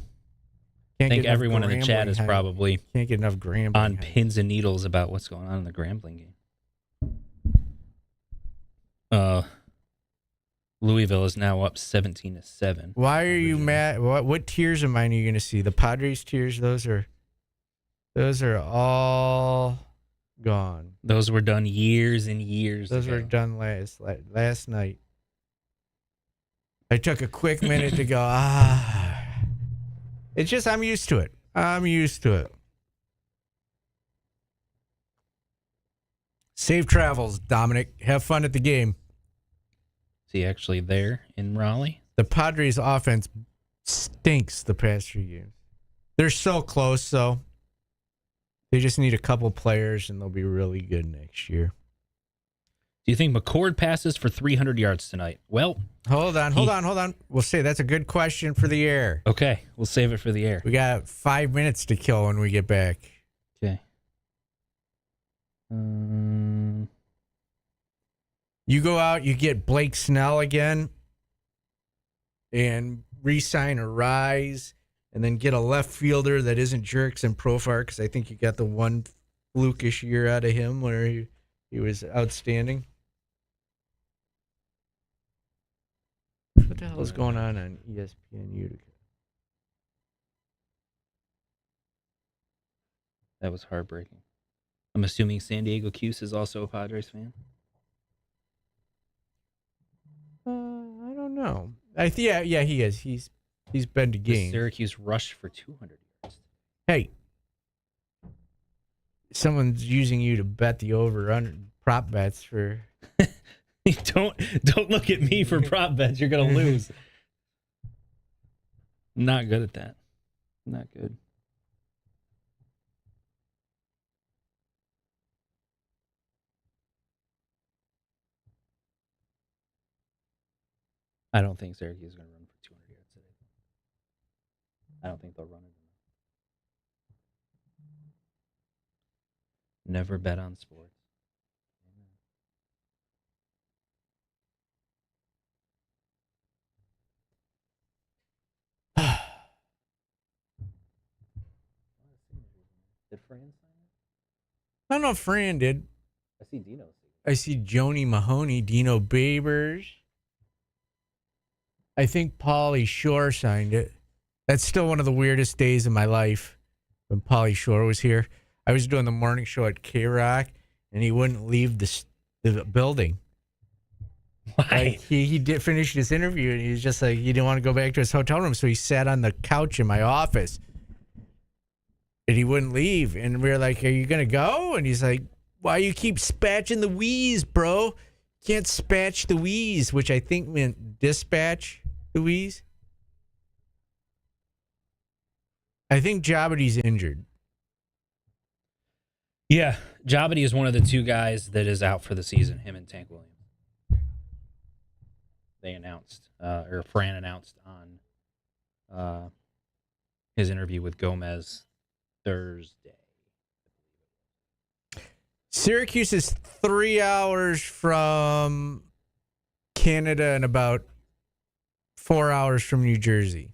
I think everyone in the chat is probably can't get enough Grambling on pins and needles about what's going on in the Grambling game. Louisville is now up 17-7. Why are you mad? What tiers of mine are you going to see? The Padres tiers? Those are all gone. Those were done years and years Those ago. were done last night. I took a quick minute to go, It's just I'm used to it. Safe travels, Dominic. Have fun at the game. Is he actually there in Raleigh? The Padres' offense stinks the past few games. They're so close, though. They just need a couple players, and they'll be really good next year. Do you think McCord passes for 300 yards tonight? Well, hold on. We'll say that's a good question for the air. Okay, we'll save it for the air. We got 5 minutes to kill when we get back. Okay. You go out, you get Blake Snell again, and re-sign a Rise, and then get a left fielder that isn't Jerks and Profar, because I think you got the one flukish year out of him where he was outstanding. What the hell is going on ESPN Utica? That was heartbreaking. I'm assuming San Diego Cuse is also a Padres fan. I don't know. Yeah, he is. He's been to games. Syracuse rushed for 200 yards. Hey, someone's using you to bet the over on prop bets for. Don't look at me for prop bets. You're gonna lose. Not good at that. Not good. I don't think Syracuse is going to run for 200 yards today. I don't think they'll run it. Never bet on sports. Did Fran sign it? I don't know if Fran did. I see Dino. I see Joni Mahoney, Dino Babers. I think Paulie Shore signed it. That's still one of the weirdest days of my life when Paulie Shore was here. I was doing the morning show at K-Rock, and he wouldn't leave the building. Why? Like he did finish his interview, and he was just like, he didn't want to go back to his hotel room, so he sat on the couch in my office, and he wouldn't leave. And we were like, "Are you gonna go?" And he's like, "Why you keep spatching the wheeze, bro? Can't spatch the wheeze," which I think meant dispatch the wheeze. I think Jabody's injured. Yeah, Jabody is one of the two guys that is out for the season, him and Tank Williams. They announced, or Fran announced on his interview with Gomez Thursday. Syracuse is 3 hours from Canada and about 4 hours from New Jersey.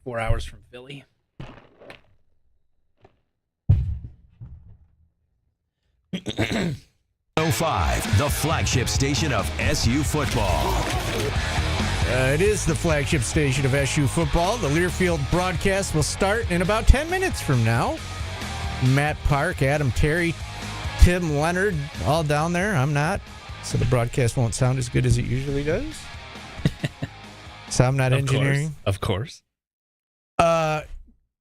Four hours from Philly. .05, the flagship station of SU football. It is the flagship station of SU football. The Learfield broadcast will start in about 10 minutes from now. Matt Park, Adam Terry, Tim Leonard, all down there. I'm not, so the broadcast won't sound as good as it usually does. So I'm not engineering. Of course.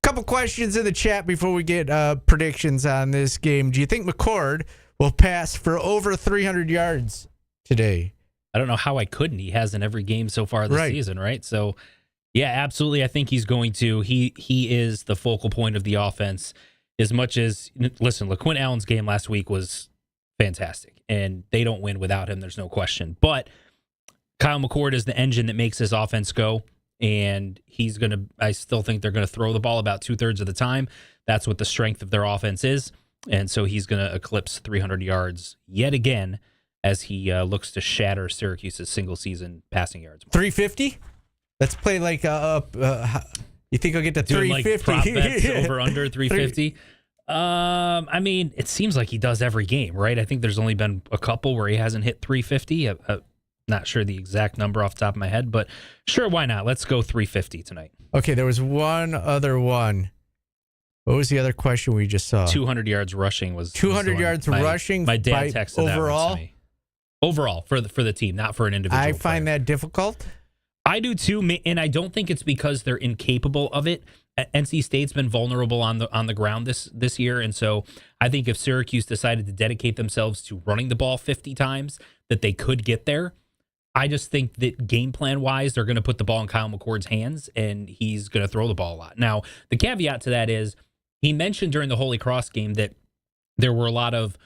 Couple questions in the chat before we get predictions on this game. Do you think McCord will pass for over 300 yards today? I don't know how I couldn't. He has in every game so far this season, right? So, yeah, absolutely. I think he's going to. He is the focal point of the offense. As much as, listen, LaQuint Allen's game last week was fantastic, and they don't win without him. There's no question. But Kyle McCord is the engine that makes this offense go. And he's going to, I still think they're going to throw the ball about 2/3 of the time. That's what the strength of their offense is. And so he's going to eclipse 300 yards yet again as he looks to shatter Syracuse's single season passing yards. 350? Let's play like, you think I'll get to 350? Like prop bets over under 350? I mean, it seems like he does every game, right? I think there's only been a couple where he hasn't hit 350. Not sure the exact number off the top of my head, but sure, why not? Let's go 350 tonight. Okay, there was one other one. What was the other question we just saw? 200 yards rushing was 200 yards rushing. My dad texted overall? that one to me. Overall for the team, not for an individual. I find that difficult. I do too, and I don't think it's because they're incapable of it. NC State's been vulnerable on the ground this year, and so I think if Syracuse decided to dedicate themselves to running the ball 50 times, that they could get there. I just think that game plan wise, they're going to put the ball in Kyle McCord's hands, and he's going to throw the ball a lot. Now, the caveat to that is he mentioned during the Holy Cross game that there were a lot of,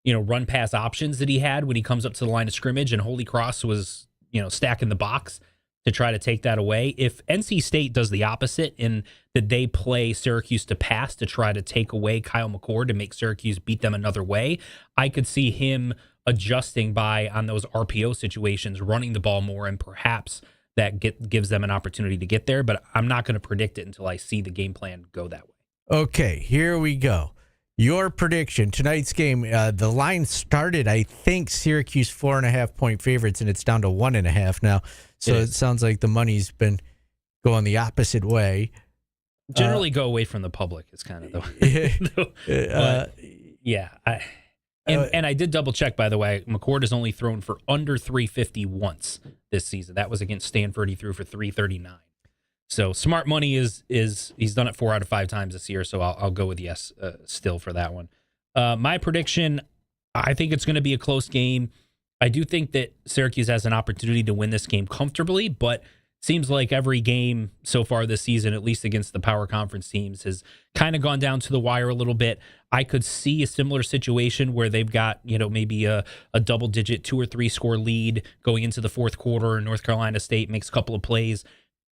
run pass options that he had when he comes up to the line of scrimmage, and Holy Cross was, stacking the box to try to take that away. If NC State does the opposite in that they play Syracuse to pass to try to take away Kyle McCord to make Syracuse beat them another way, I could see him adjusting on those RPO situations, running the ball more, and perhaps that gives them an opportunity to get there. But I'm not going to predict it until I see the game plan go that way. Okay, here we go. Your prediction, tonight's game, the line started, I think, Syracuse 4.5-point favorites, and it's down to 1.5 now. So it sounds like the money's been going the opposite way. Generally go away from the public is kind of the yeah. And I did double check, by the way. McCord has only thrown for under 350 once this season. That was against Stanford. He threw for 339. So smart money is he's done it 4 out of 5 times this year. So I'll go with yes still for that one. My prediction, I think it's going to be a close game. I do think that Syracuse has an opportunity to win this game comfortably, but seems like every game so far this season, at least against the power conference teams, has kind of gone down to the wire a little bit. I could see a similar situation where they've got, maybe a double-digit 2 or 3 score lead going into the fourth quarter, and North Carolina State makes a couple of plays,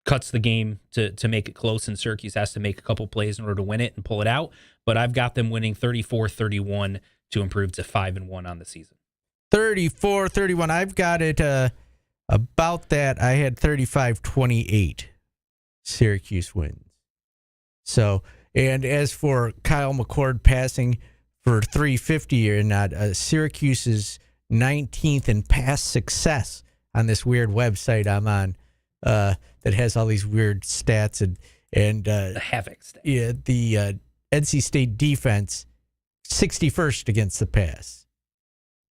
cuts the game to make it close, and Syracuse has to make a couple plays in order to win it and pull it out. But I've got them winning 34-31 to improve to 5-1 on the season. 34-31. I've got it about that. I had 35-28. Syracuse wins. So, and as for Kyle McCord passing for 350 or not, Syracuse is 19th in pass success on this weird website I'm on that has all these weird stats and the Havoc stats. Yeah, the NC State defense 61st against the pass.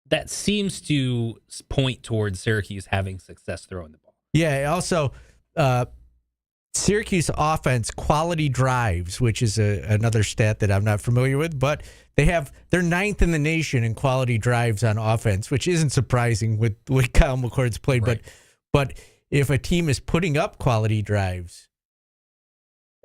That seems to point towards Syracuse having success throwing the ball. Yeah, also, Syracuse offense quality drives, which is another stat that I'm not familiar with, but they're ninth in the nation in quality drives on offense, which isn't surprising with what Kyle McCord's played. Right. But if a team is putting up quality drives,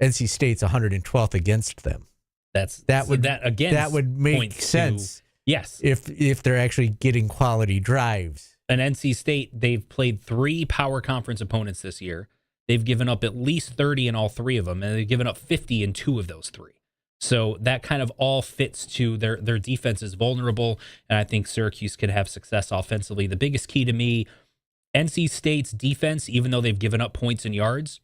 NC State's 112th against them. That would make sense. Yes, if they're actually getting quality drives. And NC State, they've played 3 power conference opponents this year. They've given up at least 30 in all 3 of them, and they've given up 50 in 2 of those 3. So that kind of all fits to their defense is vulnerable, and I think Syracuse could have success offensively. The biggest key to me, NC State's defense, even though they've given up points and yards,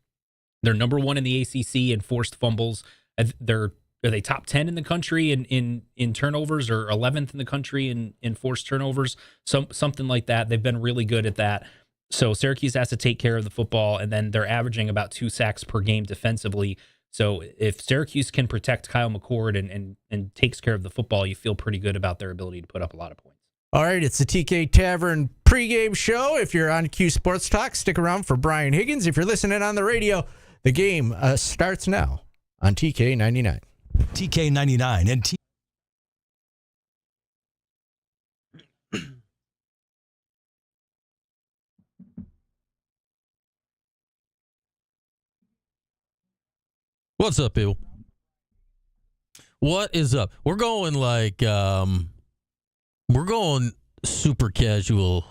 they're number 1 in the ACC in forced fumbles. Are they top 10 in the country in turnovers, or 11th in the country in forced turnovers? Something like that. They've been really good at that. So Syracuse has to take care of the football, and then they're averaging about 2 sacks per game defensively. So if Syracuse can protect Kyle McCord and takes care of the football, you feel pretty good about their ability to put up a lot of points. All right, it's the TK Tavern pregame show. If you're on Q Sports Talk, stick around for Brian Higgins. If you're listening on the radio, the game starts now on TK 99. TK 99 and What's up, people? What is up? We're going super casual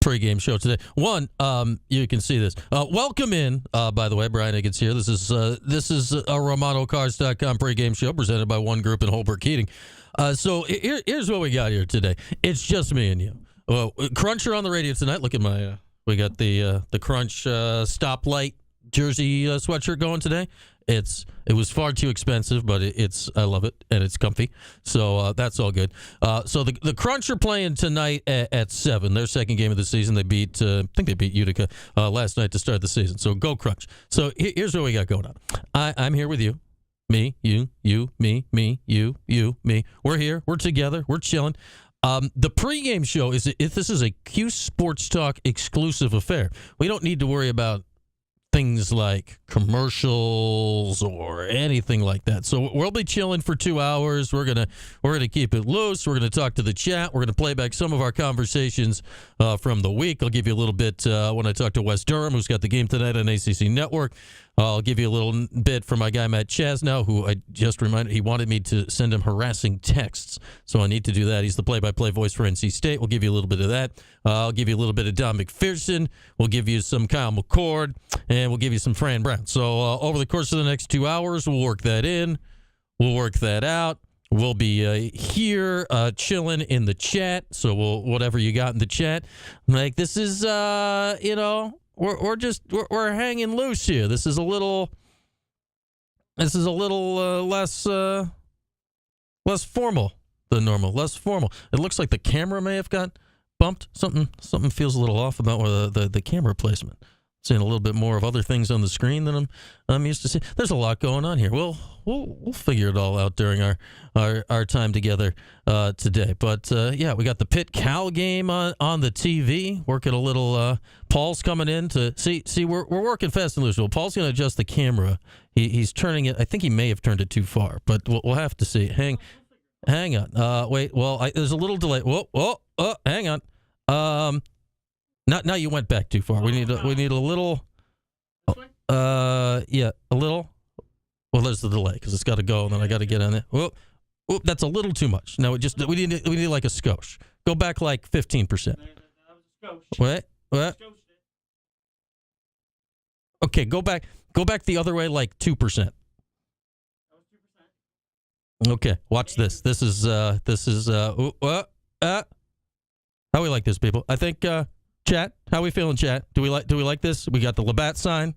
pregame show today. One, you can see this. Welcome in, by the way, Brian Higgins here. This is a RomanoCars.com pregame show presented by One Group and Holbrook Heating. So here's what we got here today. It's just me and you. Well, Cruncher on the radio tonight. Look at my, we got the Crunch stoplight jersey sweatshirt going today. It was far too expensive, but I love it, and it's comfy. So that's all good. So the Crunch are playing tonight at 7. Their second game of the season. They beat, I think they beat Utica last night to start the season. So go Crunch. So here's what we got going on. I'm here with you. Me, you, me, you, me. We're here. We're together. We're chilling. The pregame show this is a Q Sports Talk exclusive affair. We don't need to worry about things like commercials or anything like that. So we'll be chilling for 2 hours. We're gonna keep it loose. We're gonna talk to the chat. We're gonna play back some of our conversations from the week. I'll give you a little bit when I talk to Wes Durham, who's got the game tonight on ACC Network. I'll give you a little bit from my guy Matt Chazanow, who I just reminded he wanted me to send him harassing texts, so I need to do that. He's the play-by-play voice for NC State. We'll give you a little bit of that. I'll give you a little bit of Don McPherson. We'll give you some Kyle McCord, and we'll give you some Fran Brown. So over the course of the next 2 hours, we'll work that in. We'll work that out. We'll be here chilling in the chat. So whatever you got in the chat, like this is We're hanging loose here. This is a little less formal than normal. Less formal. It looks like the camera may have got bumped. Something feels a little off about the camera placement. Seeing a little bit more of other things on the screen than I'm used to seeing. There's a lot going on here. We'll figure it all out during our time together today. But yeah, we got the Pitt Cal game on the TV. Working a little. Paul's coming in to see. We're working fast and loose. Well, Paul's going to adjust the camera. He's turning it. I think he may have turned it too far, but we'll have to see. Hang on. Wait. Well, there's a little delay. Whoa. Hang on. Now you went back too far. We need a little. Yeah, a little. Well, there's the delay because it's got to go, and then I got to get on it. Whoop, that's a little too much. No, we need like a skosh. Go back like 15%. What? Okay, go back the other way like 2%. Okay, watch this. This is how we like this, people. I think. Chat, how we feeling, chat? Do we like this? We got the Labatt sign.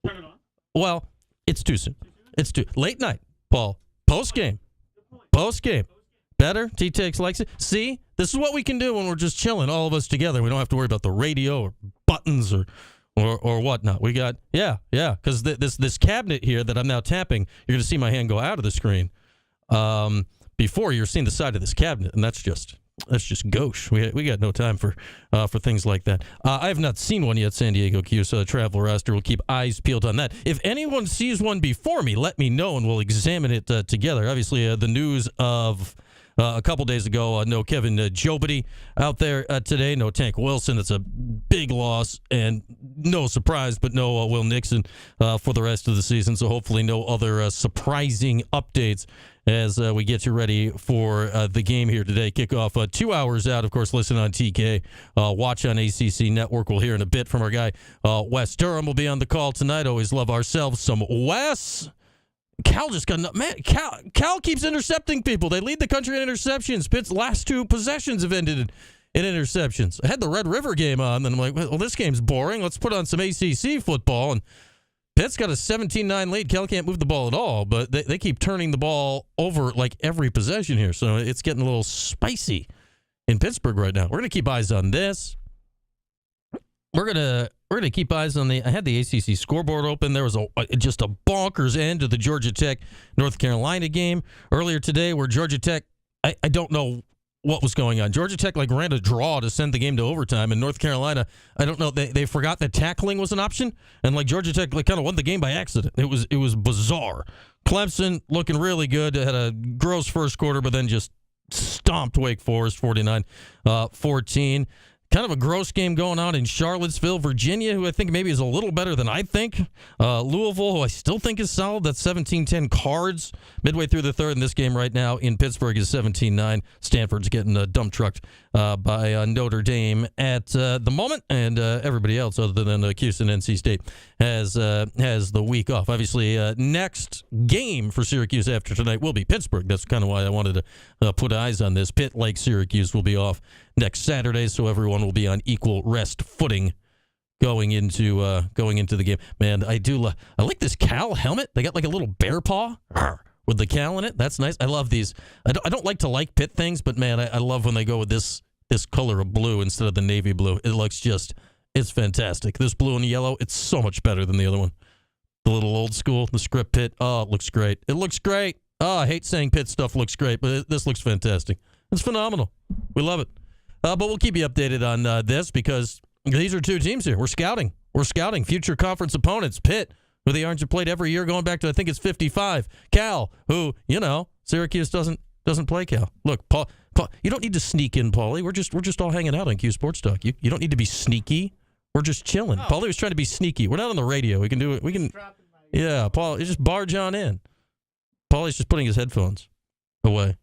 Turn it on. Well, it's too soon. It's too late night, Paul. Post game. Better. T-Takes likes it. See, this is what we can do when we're just chilling, all of us together. We don't have to worry about the radio or buttons or whatnot. We got because this cabinet here that I'm now tapping, you're gonna see my hand go out of the screen. before, you're seeing the side of this cabinet, and that's just gauche. We got no time for things like that. I have not seen one yet, San Diego Q, so the travel roster will keep eyes peeled on that. If anyone sees one before me, let me know, and we'll examine it together. Obviously, the news of a couple days ago, no Kevin Jobity out there today, no Tank Wilson. That's a big loss, and no surprise, but no Will Nixon for the rest of the season, so hopefully no other surprising updates as we get you ready for the game here today. Kickoff 2 hours out. Of course, listen on TK. Watch on ACC Network. We'll hear in a bit from our guy, Wes Durham will be on the call tonight. Always love ourselves some Wes. Cal just got... Man, Cal keeps intercepting people. They lead the country in interceptions. Pitt's last 2 possessions have ended in interceptions. I had the Red River game on, and I'm like, well, this game's boring. Let's put on some ACC football, and Pitt's got a 17-9 lead. Cal can't move the ball at all, but they keep turning the ball over like every possession here, so it's getting a little spicy in Pittsburgh right now. We're going to keep eyes on this. We're gonna keep eyes on I had the ACC scoreboard open. There was just a bonkers end to the Georgia Tech North Carolina game earlier today, where Georgia Tech, I don't know what was going on. Georgia Tech ran a draw to send the game to overtime, and North Carolina, I don't know, they forgot that tackling was an option, and Georgia Tech kind of won the game by accident. It was bizarre. Clemson looking really good, had a gross first quarter, but then just stomped Wake Forest 49-14. Kind of a gross game going on in Charlottesville, Virginia, who I think maybe is a little better than I think. Louisville, who I still think is solid. That's 17-10 Cards midway through the third. And this game right now in Pittsburgh is 17-9. Stanford's getting dump trucked by Notre Dame at the moment. And everybody else other than Houston, NC State has the week off. Obviously, next game for Syracuse after tonight will be Pittsburgh. That's kind of why I wanted to put eyes on this. Pitt, like Syracuse, will be off next Saturday, so everyone will be on equal rest footing going into the game. Man, I like this Cal helmet. They got like a little bear paw with the Cal in it. That's nice. I love these. I don't like to like Pitt things, but man, I love when they go with this color of blue instead of the navy blue. It looks it's fantastic. This blue and yellow, it's so much better than the other one. The little old school, the script Pitt. Oh, it looks great. It looks great. Oh, I hate saying Pitt stuff looks great, but this looks fantastic. It's phenomenal. We love it. But we'll keep you updated on this because these are 2 teams here. We're scouting future conference opponents. Pitt, who the Orange have played every year going back to, I think it's 55. Cal, who, Syracuse doesn't play Cal. Look, Paul, you don't need to sneak in, Paulie. We're just all hanging out on Q Sports Talk. You don't need to be sneaky. We're just chilling. Paulie was trying to be sneaky. We're not on the radio. We can do it. We can. Yeah, Paul, you just barge on in. Paulie's just putting his headphones away.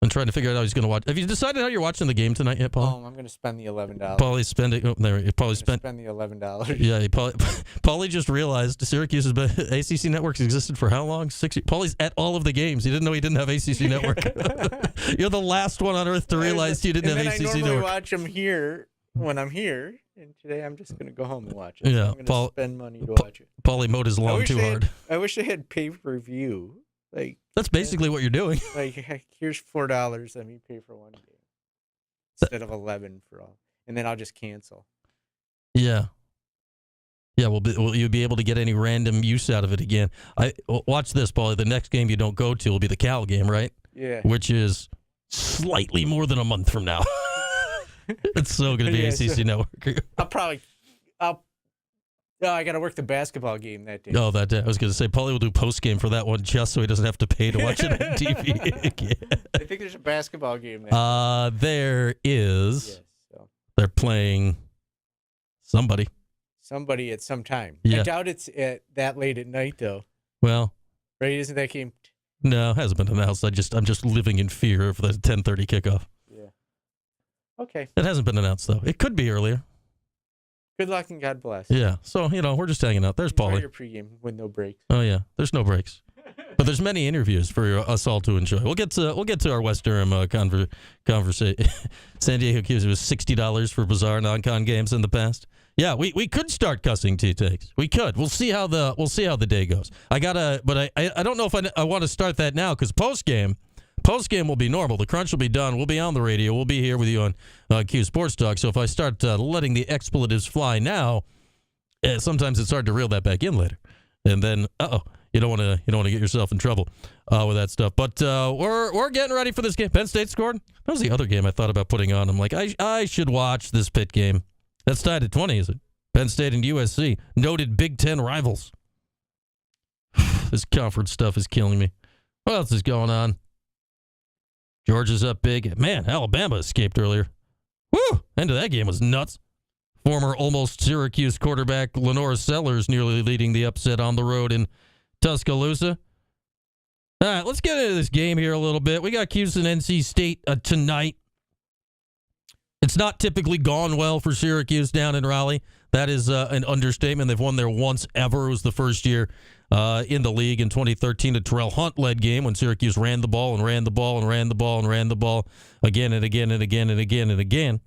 And trying to figure out how he's going to watch. Have you decided how you're watching the game tonight yet, Paul? I'm going to spend the $11. Paulie's spending. Oh, there. Paulie spent. Spend the $11. Yeah, Paulie just realized Syracuse has been ACC Network's existed for how long? 6 years. Paulie's at all of the games. He didn't know he didn't have ACC Network. You're the last one on earth to realize you didn't have ACC Network. I normally watch them here when I'm here, and today I'm just going to go home and watch it. Yeah, I'm going to spend money to watch it. Paulie mowed his lawn too hard. I wish they had pay-per-view. That's basically what you're doing. Here's $4. Let me pay for one game instead of 11 for all, and then I'll just cancel. Yeah. Will you be able to get any random use out of it again? Watch this, Paulie. The next game you don't go to will be the Cal game, right? Yeah. Which is slightly more than a month from now. It's so going to be ACC Network. I got to work the basketball game that day. Oh, that day. I was going to say, Paulie will do post-game for that one just so he doesn't have to pay to watch it on TV again. I think there's a basketball game that day. There is. Yes, so. They're playing somebody. Somebody at some time. Yeah. I doubt it's that late at night, though. Well. Right? Isn't that game? No, it hasn't been announced. I'm just living in fear of the 10:30 kickoff. Yeah. Okay. It hasn't been announced, though. It could be earlier. Good luck and God bless. Yeah. So, we're just hanging out. There's Paulie. Your pregame with no breaks. Oh, yeah. There's no breaks. But there's many interviews for us all to enjoy. We'll get to our Wes Durham conversation. San Diego Q was $60 for bizarre non-con games in the past. Yeah, we could start cussing T-takes. We could. We'll see how the day goes. I don't know if I want to start that now because post game will be normal. The crunch will be done. We'll be on the radio. We'll be here with you on Q Sports Talk. So if I start letting the expletives fly now, sometimes it's hard to reel that back in later. And then, you don't want to get yourself in trouble with that stuff. But we're getting ready for this game. Penn State scored. That was the other game I thought about putting on. I'm like, I should watch this Pitt game. That's tied at 20, is it? Penn State and USC, noted Big Ten rivals. This conference stuff is killing me. What else is going on? Georgia's up big. Man, Alabama escaped earlier. Woo! End of that game was nuts. Former almost Syracuse quarterback Lenore Sellers nearly leading the upset on the road in Tuscaloosa. All right, let's get into this game here a little bit. We got Cuse and NC State tonight. It's not typically gone well for Syracuse down in Raleigh. That is an understatement. They've won there once ever. It was the first year in the league in 2013, a Terrell Hunt-led game when Syracuse ran the ball and ran the ball and ran the ball and ran the ball again and again and again and again and again.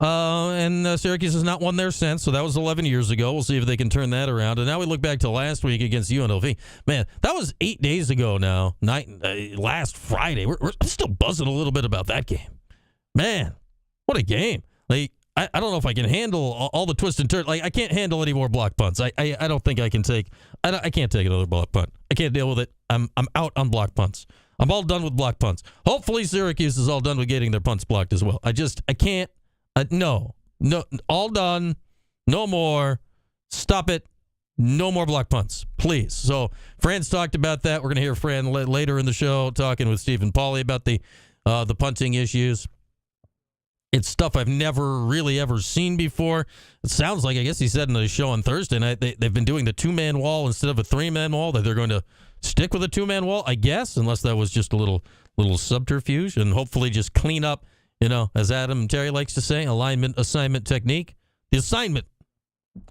And Syracuse has not won there since, so that was 11 years ago. We'll see if they can turn that around. And now we look back to last week against UNLV. Man, that was 8 days ago now, last Friday. We're still buzzing a little bit about that game. Man, what a game. Like, I don't know if I can handle all the twists and turns. Like, I can't handle any more block punts. I don't think I can take. I can't take another block punt. I can't deal with it. I'm out on block punts. I'm all done with block punts. Hopefully Syracuse is all done with getting their punts blocked as well. I can't. No, all done. No more. Stop it. No more block punts, please. So Fran's talked about that. We're going to hear Fran later in the show talking with Stephen Paulie about the punting issues. It's stuff I've never really ever seen before. It sounds like, I guess he said in the show on Thursday night, they've been doing the two-man wall instead of a three-man wall, that they're going to stick with a two-man wall, I guess, unless that was just a little subterfuge, and hopefully just clean up, as Adam Terry likes to say, alignment, assignment, technique. The assignment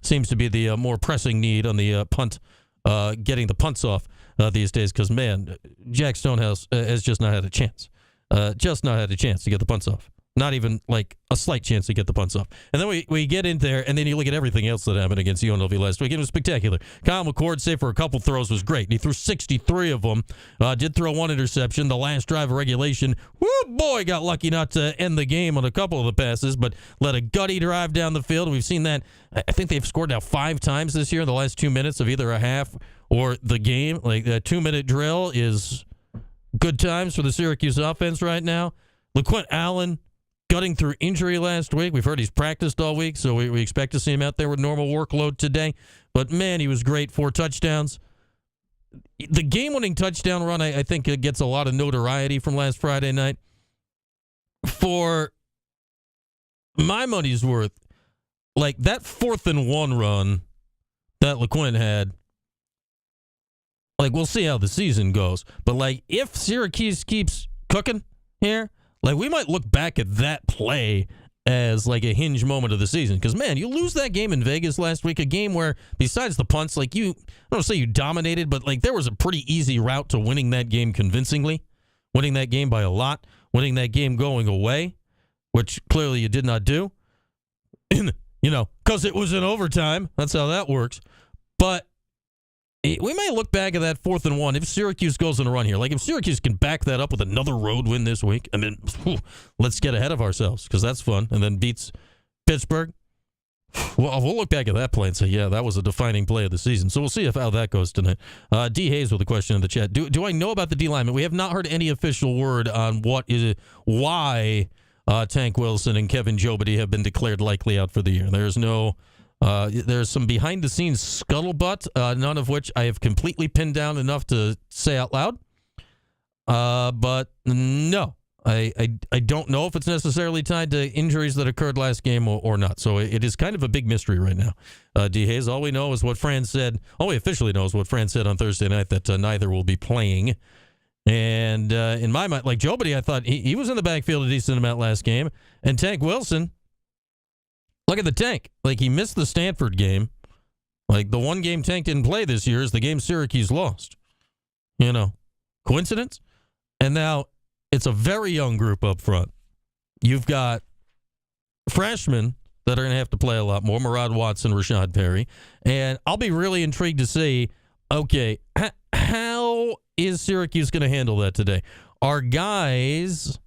seems to be the more pressing need on the punt, getting the punts off these days, because, man, Jack Stonehouse has just not had a chance. Just not had a chance to get the punts off. Not even like a slight chance to get the punts off. And then we get in there, and then you look at everything else that happened against UNLV last week. It was spectacular. Kyle McCord, save for a couple throws, was great. And he threw 63 of them. Did throw one interception. The last drive of regulation, whoo, boy, got lucky not to end the game on a couple of the passes, but let a gutty drive down the field. And we've seen that. I think they've scored now 5 times this year in the last 2 minutes of either a half or the game. Like, that 2-minute drill is good times for the Syracuse offense right now. LaQuint Allen, gutting through injury last week. We've heard he's practiced all week, so we expect to see him out there with normal workload today. But, man, he was great. 4 touchdowns. The game-winning touchdown run, I think, gets a lot of notoriety from last Friday night. For my money's worth, like, that 4th and 1 run that LaQuint had, like, we'll see how the season goes. But, like, if Syracuse keeps cooking here, like, we might look back at that play as, like, a hinge moment of the season. Because, man, you lose that game in Vegas last week, a game where, besides the punts, like, I don't say you dominated, but, like, there was a pretty easy route to winning that game convincingly, winning that game by a lot, winning that game going away, which clearly you did not do, because it was in overtime. That's how that works. But we may look back at that 4th and 1 if Syracuse goes on a run here. Like, if Syracuse can back that up with another road win this week, and then let's get ahead of ourselves, because that's fun, and then beats Pittsburgh. Well, we'll look back at that play and say, yeah, that was a defining play of the season. So we'll see how that goes tonight. D. Hayes with a question in the chat. Do I know about the D lineman? We have not heard any official word on why Tank Wilson and Kevin Jobity have been declared likely out for the year. There's no... there's some behind-the-scenes scuttlebutt, none of which I have completely pinned down enough to say out loud. But no, I don't know if it's necessarily tied to injuries that occurred last game or not. So it is kind of a big mystery right now. D. Hayes, all we know is what Fran said. All we officially know is what Fran said on Thursday night, that neither will be playing. And in my mind, like Jobity, I thought he was in the backfield a decent amount last game. And Tank Wilson, look at the Tank. Like, he missed the Stanford game. Like, the one game Tank didn't play this year is the game Syracuse lost. Coincidence? And now it's a very young group up front. You've got freshmen that are going to have to play a lot more, Murad Watson, Rashad Perry. And I'll be really intrigued to see, okay, how is Syracuse going to handle that today? Are guys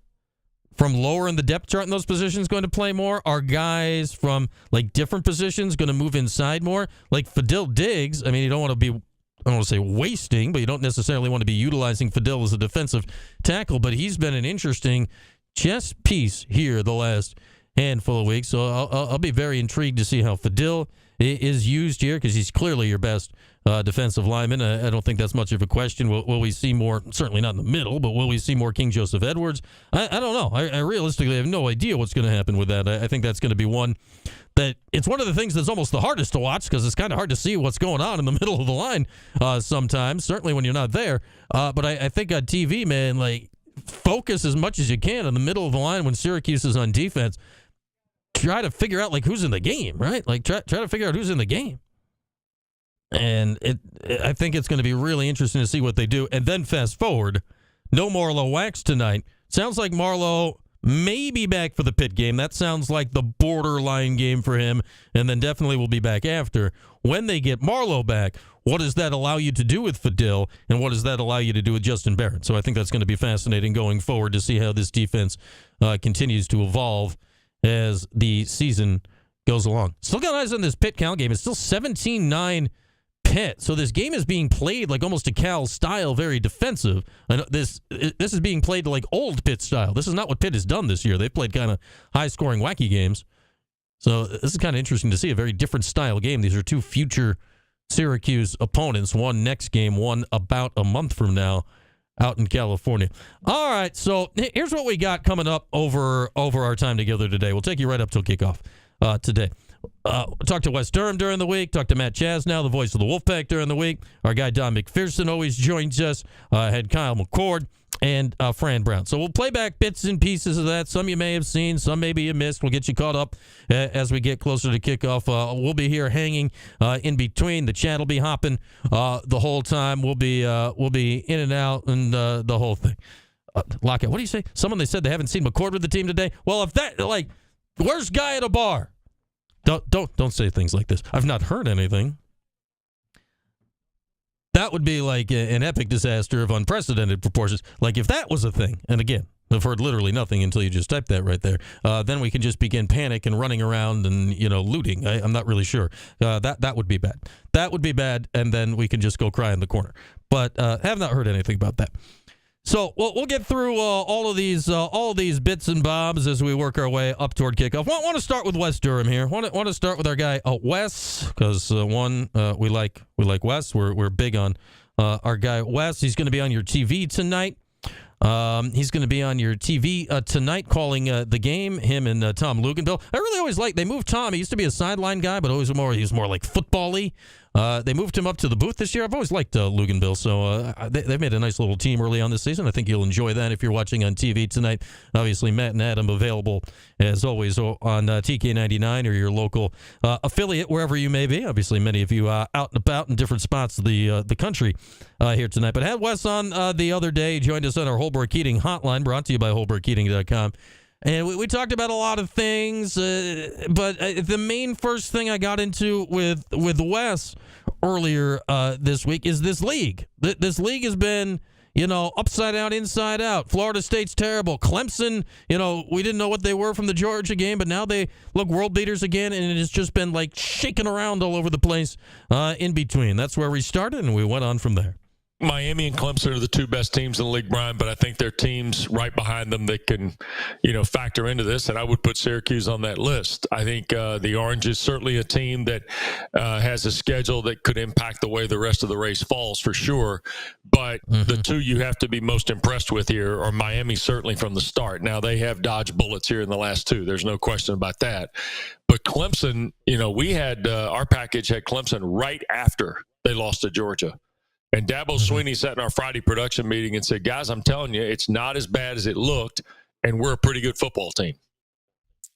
from lower in the depth chart in those positions going to play more? Are guys from, like, different positions going to move inside more? Like Fadil Diggs, I mean, you don't want to be I don't want to say wasting, but you don't necessarily want to be utilizing Fidel as a defensive tackle. But he's been an interesting chess piece here the last handful of weeks. So I'll be very intrigued to see how Fidel is used here, because he's clearly your best defensive lineman. I don't think that's much of a question. Will we see more? Certainly not in the middle, but will we see more King Joseph Edwards? I don't know. I realistically have no idea what's going to happen with that. I think that's going to be one that it's one of the things that's almost the hardest to watch, because it's kind of hard to see what's going on in the middle of the line sometimes, certainly when you're not there. But I think on TV, man, like, focus as much as you can in the middle of the line when Syracuse is on defense. Try to figure out, like, who's in the game, right? Like, try to figure out who's in the game. And I think it's going to be really interesting to see what they do. And then fast forward, no Marlowe Wax tonight. Sounds like Marlowe may be back for the Pitt game. That sounds like the borderline game for him, and then definitely will be back after. When they get Marlowe back, what does that allow you to do with Fidel, and what does that allow you to do with Justin Barrett? So I think that's going to be fascinating going forward to see how this defense continues to evolve as the season goes along. Still got eyes on this Pitt Cal game. It's still 17-9 Pitt. So this game is being played like almost a Cal style, very defensive. And this is being played like old Pitt style. This is not what Pitt has done this year. They've played kind of high-scoring, wacky games. So this is kind of interesting to see, a very different style game. These are two future Syracuse opponents, one next game, one about a month from now, out in California. All right, so here's what we got coming up over our time together today. We'll take you right up till kickoff today. Talk to Wes Durham during the week. Talk to Matt Chazanow, the voice of the Wolfpack, during the week. Our guy Don McPherson always joins us. Had Kyle McCord and Fran Brown. So we'll play back bits and pieces of that. Some you may have seen, some maybe you missed. We'll get you caught up as we get closer to kickoff. We'll be here hanging in between. The chat will be hopping the whole time. We'll be in and out and the whole thing. Lockout. What do you say? Someone, they said they haven't seen McCord with the team today. Well, if that, like, where's guy at a bar? Don't say things like this. I've not heard anything. That would be like an epic disaster of unprecedented proportions. Like if that was a thing, and again, I've heard literally nothing until you just type that right there, then we can just begin panic and running around and, looting. I'm not really sure. That would be bad. That would be bad, and then we can just go cry in the corner. But have not heard anything about that. So we'll get through all of these bits and bobs as we work our way up toward kickoff. Want to start with Wes Durham here. Want to start with our guy Wes, because we like Wes. We're big on our guy Wes. He's going to be on your TV tonight. He's going to be on your TV tonight calling the game, him and Tom Luganville. I really always liked, they moved Tom. He used to be a sideline guy, but he was more like football-y. They moved him up to the booth this year. I've always liked Luganville, so they've made a nice little team early on this season. I think you'll enjoy that if you're watching on TV tonight. Obviously, Matt and Adam available, as always, on TK99 or your local affiliate, wherever you may be. Obviously, many of you out and about in different spots of the country here tonight. But had Wes on the other day. He joined us on our Holbrook Heating hotline, brought to you by HolbrookHeating.com. And we talked about a lot of things, but the main first thing I got into with Wes earlier this week is this league. This league has been, upside down, inside out. Florida State's terrible. Clemson, we didn't know what they were from the Georgia game, but now they look world beaters again, and it has just been like shaking around all over the place in between. That's where we started, and we went on from there. Miami and Clemson are the two best teams in the league, Brian, but I think there are teams right behind them that can, factor into this, and I would put Syracuse on that list. I think the Orange is certainly a team that has a schedule that could impact the way the rest of the race falls for sure, but the two you have to be most impressed with here are Miami, certainly from the start. Now, they have dodged bullets here in the last two. There's no question about that. But Clemson, we had our package had Clemson right after they lost to Georgia. And Dabo Swinney sat in our Friday production meeting and said, guys, I'm telling you, it's not as bad as it looked, and we're a pretty good football team.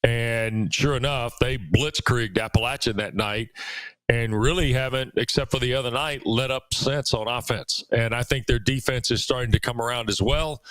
And sure enough, they blitzkrieged Appalachian that night and really haven't, except for the other night, let up since on offense. And I think their defense is starting to come around as well.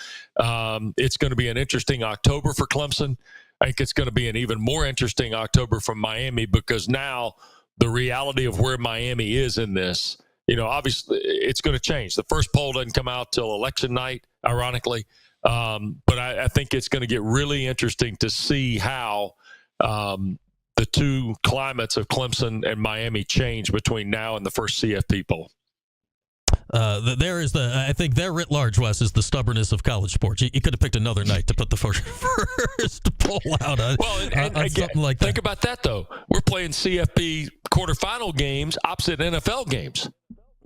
It's going to be an interesting October for Clemson. I think it's going to be an even more interesting October for Miami, because now the reality of where Miami is in this, obviously it's going to change. The first poll doesn't come out till election night, ironically. But I think it's going to get really interesting to see how the two climates of Clemson and Miami change between now and the first CFP poll. there is I think there writ large, Wes, is the stubbornness of college sports. You could have picked another night to put the first poll out on, and on again, something like that. Think about that, though. We're playing CFP quarterfinal games opposite NFL games.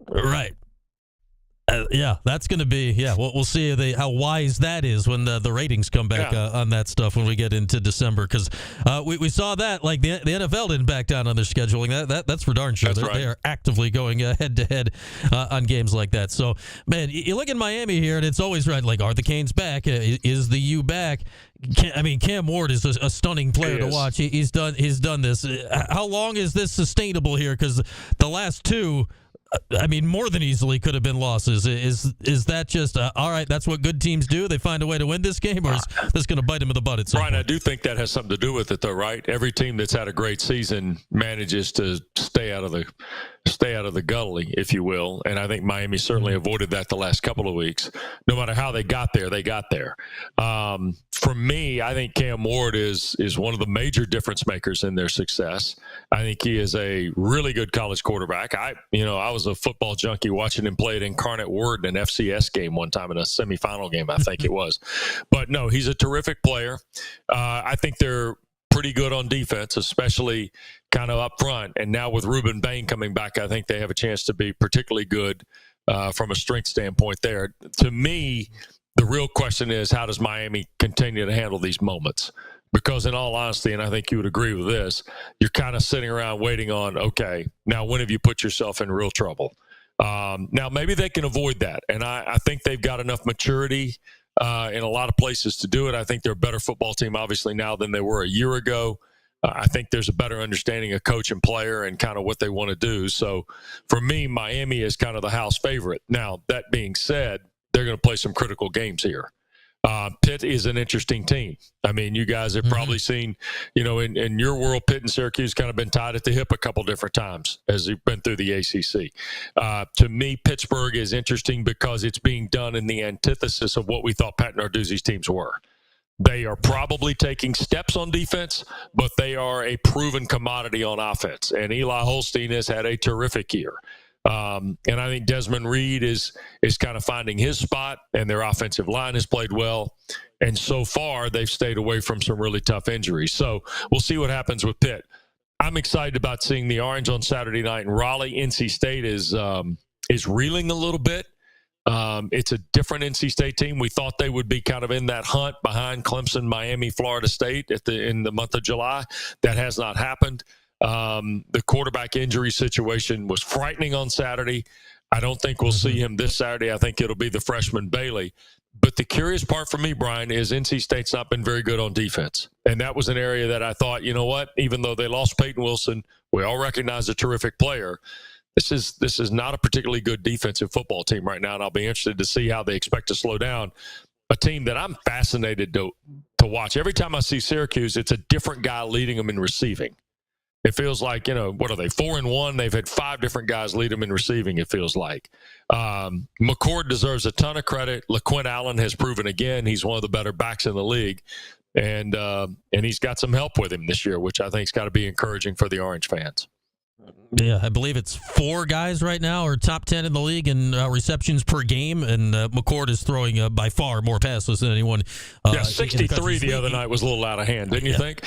Right. Yeah, that's going to be, we'll see how wise that is when the ratings come back on that stuff when we get into December, because we saw that, like, the NFL didn't back down on their scheduling. That's for darn sure. They are actively going head-to-head on games like that. So, man, you look at Miami here, and it's always right, like, are the Canes back? Is the U back? Cam Ward is a stunning player to watch. He's done this. How long is this sustainable here? Because the last two, more than easily could have been losses. Is that just, all right, that's what good teams do? They find a way to win this game, or is this going to bite them in the butt at some point? Brian, I do think that has something to do with it, though, right? Every team that's had a great season manages to stay out of the gully, if you will. And I think Miami certainly avoided that the last couple of weeks. No matter how they got there, they got there. For me, I think Cam Ward is one of the major difference makers in their success. I think he is a really good college quarterback. I was a football junkie watching him play at Incarnate Word in an FCS game one time, in a semifinal game, I think it was. But no, he's a terrific player. I think they're pretty good on defense, especially kind of up front. And now with Reuben Bain coming back, I think they have a chance to be particularly good from a strength standpoint there. To me, the real question is, how does Miami continue to handle these moments? Because in all honesty, and I think you would agree with this, you're kind of sitting around waiting on, okay, now when have you put yourself in real trouble? Now, maybe they can avoid that. And I think they've got enough maturity in a lot of places to do it. I think they're a better football team, obviously, now than they were a year ago. I think there's a better understanding of coach and player and kind of what they want to do. So for me, Miami is kind of the house favorite. Now, that being said, they're going to play some critical games here. Pitt is an interesting team. You guys have probably seen, in your world, Pitt and Syracuse kind of been tied at the hip a couple different times as you've been through the ACC. To me, Pittsburgh is interesting because it's being done in the antithesis of what we thought Pat Narduzzi's teams were. They are probably taking steps on defense, but they are a proven commodity on offense. And Eli Holstein has had a terrific year. And I think Desmond Reed is kind of finding his spot, and their offensive line has played well. And so far, they've stayed away from some really tough injuries. So we'll see what happens with Pitt. I'm excited about seeing the Orange on Saturday night in Raleigh. NC State is reeling a little bit. It's a different NC State team. We thought they would be kind of in that hunt behind Clemson, Miami, Florida State in the month of July. That has not happened. The quarterback injury situation was frightening on Saturday. I don't think we'll see him this Saturday. I think it'll be the freshman Bailey. But the curious part for me, Brian, is NC State's not been very good on defense. And that was an area that I thought, you know what, even though they lost Peyton Wilson, we all recognize a terrific player. This is not a particularly good defensive football team right now, and I'll be interested to see how they expect to slow down a team that I'm fascinated to watch. Every time I see Syracuse, it's a different guy leading them in receiving. It feels like, what are they, 4-1? They've had 5 different guys lead them in receiving, it feels like. McCord deserves a ton of credit. LaQuint Allen has proven again he's one of the better backs in the league. And he's got some help with him this year, which I think has got to be encouraging for the Orange fans. Yeah, I believe it's 4 guys right now are top 10 in the league in receptions per game, and McCord is throwing by far more passes than anyone. 63 the other night was a little out of hand, didn't you think?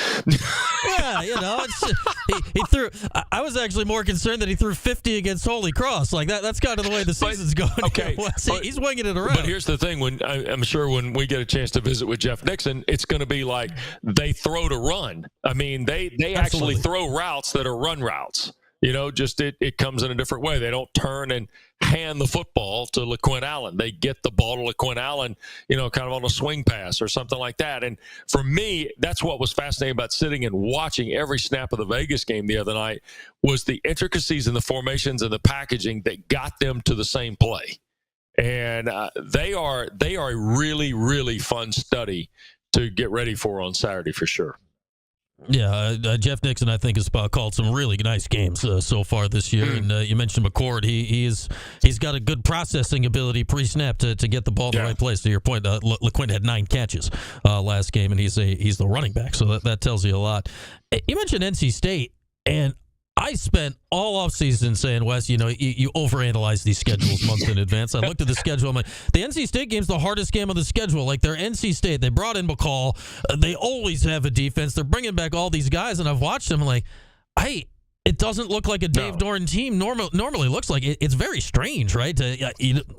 Yeah, he threw. I was actually more concerned that he threw 50 against Holy Cross. Like that's kind of the way the season's going. Okay, he's winging it around. But here's the thing: I'm sure when we get a chance to visit with Jeff Nixon, it's going to be like they throw to run. They actually throw routes that are run routes. Just it comes in a different way. They don't turn and hand the football to LaQuint Allen. They get the ball to LaQuint Allen, kind of on a swing pass or something like that. And for me, that's what was fascinating about sitting and watching every snap of the Vegas game the other night was the intricacies in the formations and the packaging that got them to the same play. And they are a really, really fun study to get ready for on Saturday for sure. Yeah, Jeff Nixon, I think, has called some really nice games so far this year. And you mentioned McCord. He's got a good processing ability pre-snap to get the ball in the right place. To your point, LaQuint had 9 catches last game, and he's the running back, so that tells you a lot. You mentioned NC State, and I spent all offseason saying, Wes, you overanalyze these schedules months in advance. I looked at the schedule. I'm like, the NC State game's the hardest game of the schedule. Like, they're NC State. They brought in McCall. They always have a defense. They're bringing back all these guys, and I've watched them. I'm like, it doesn't look like a Dave Doran team normally looks like. It's very strange, right?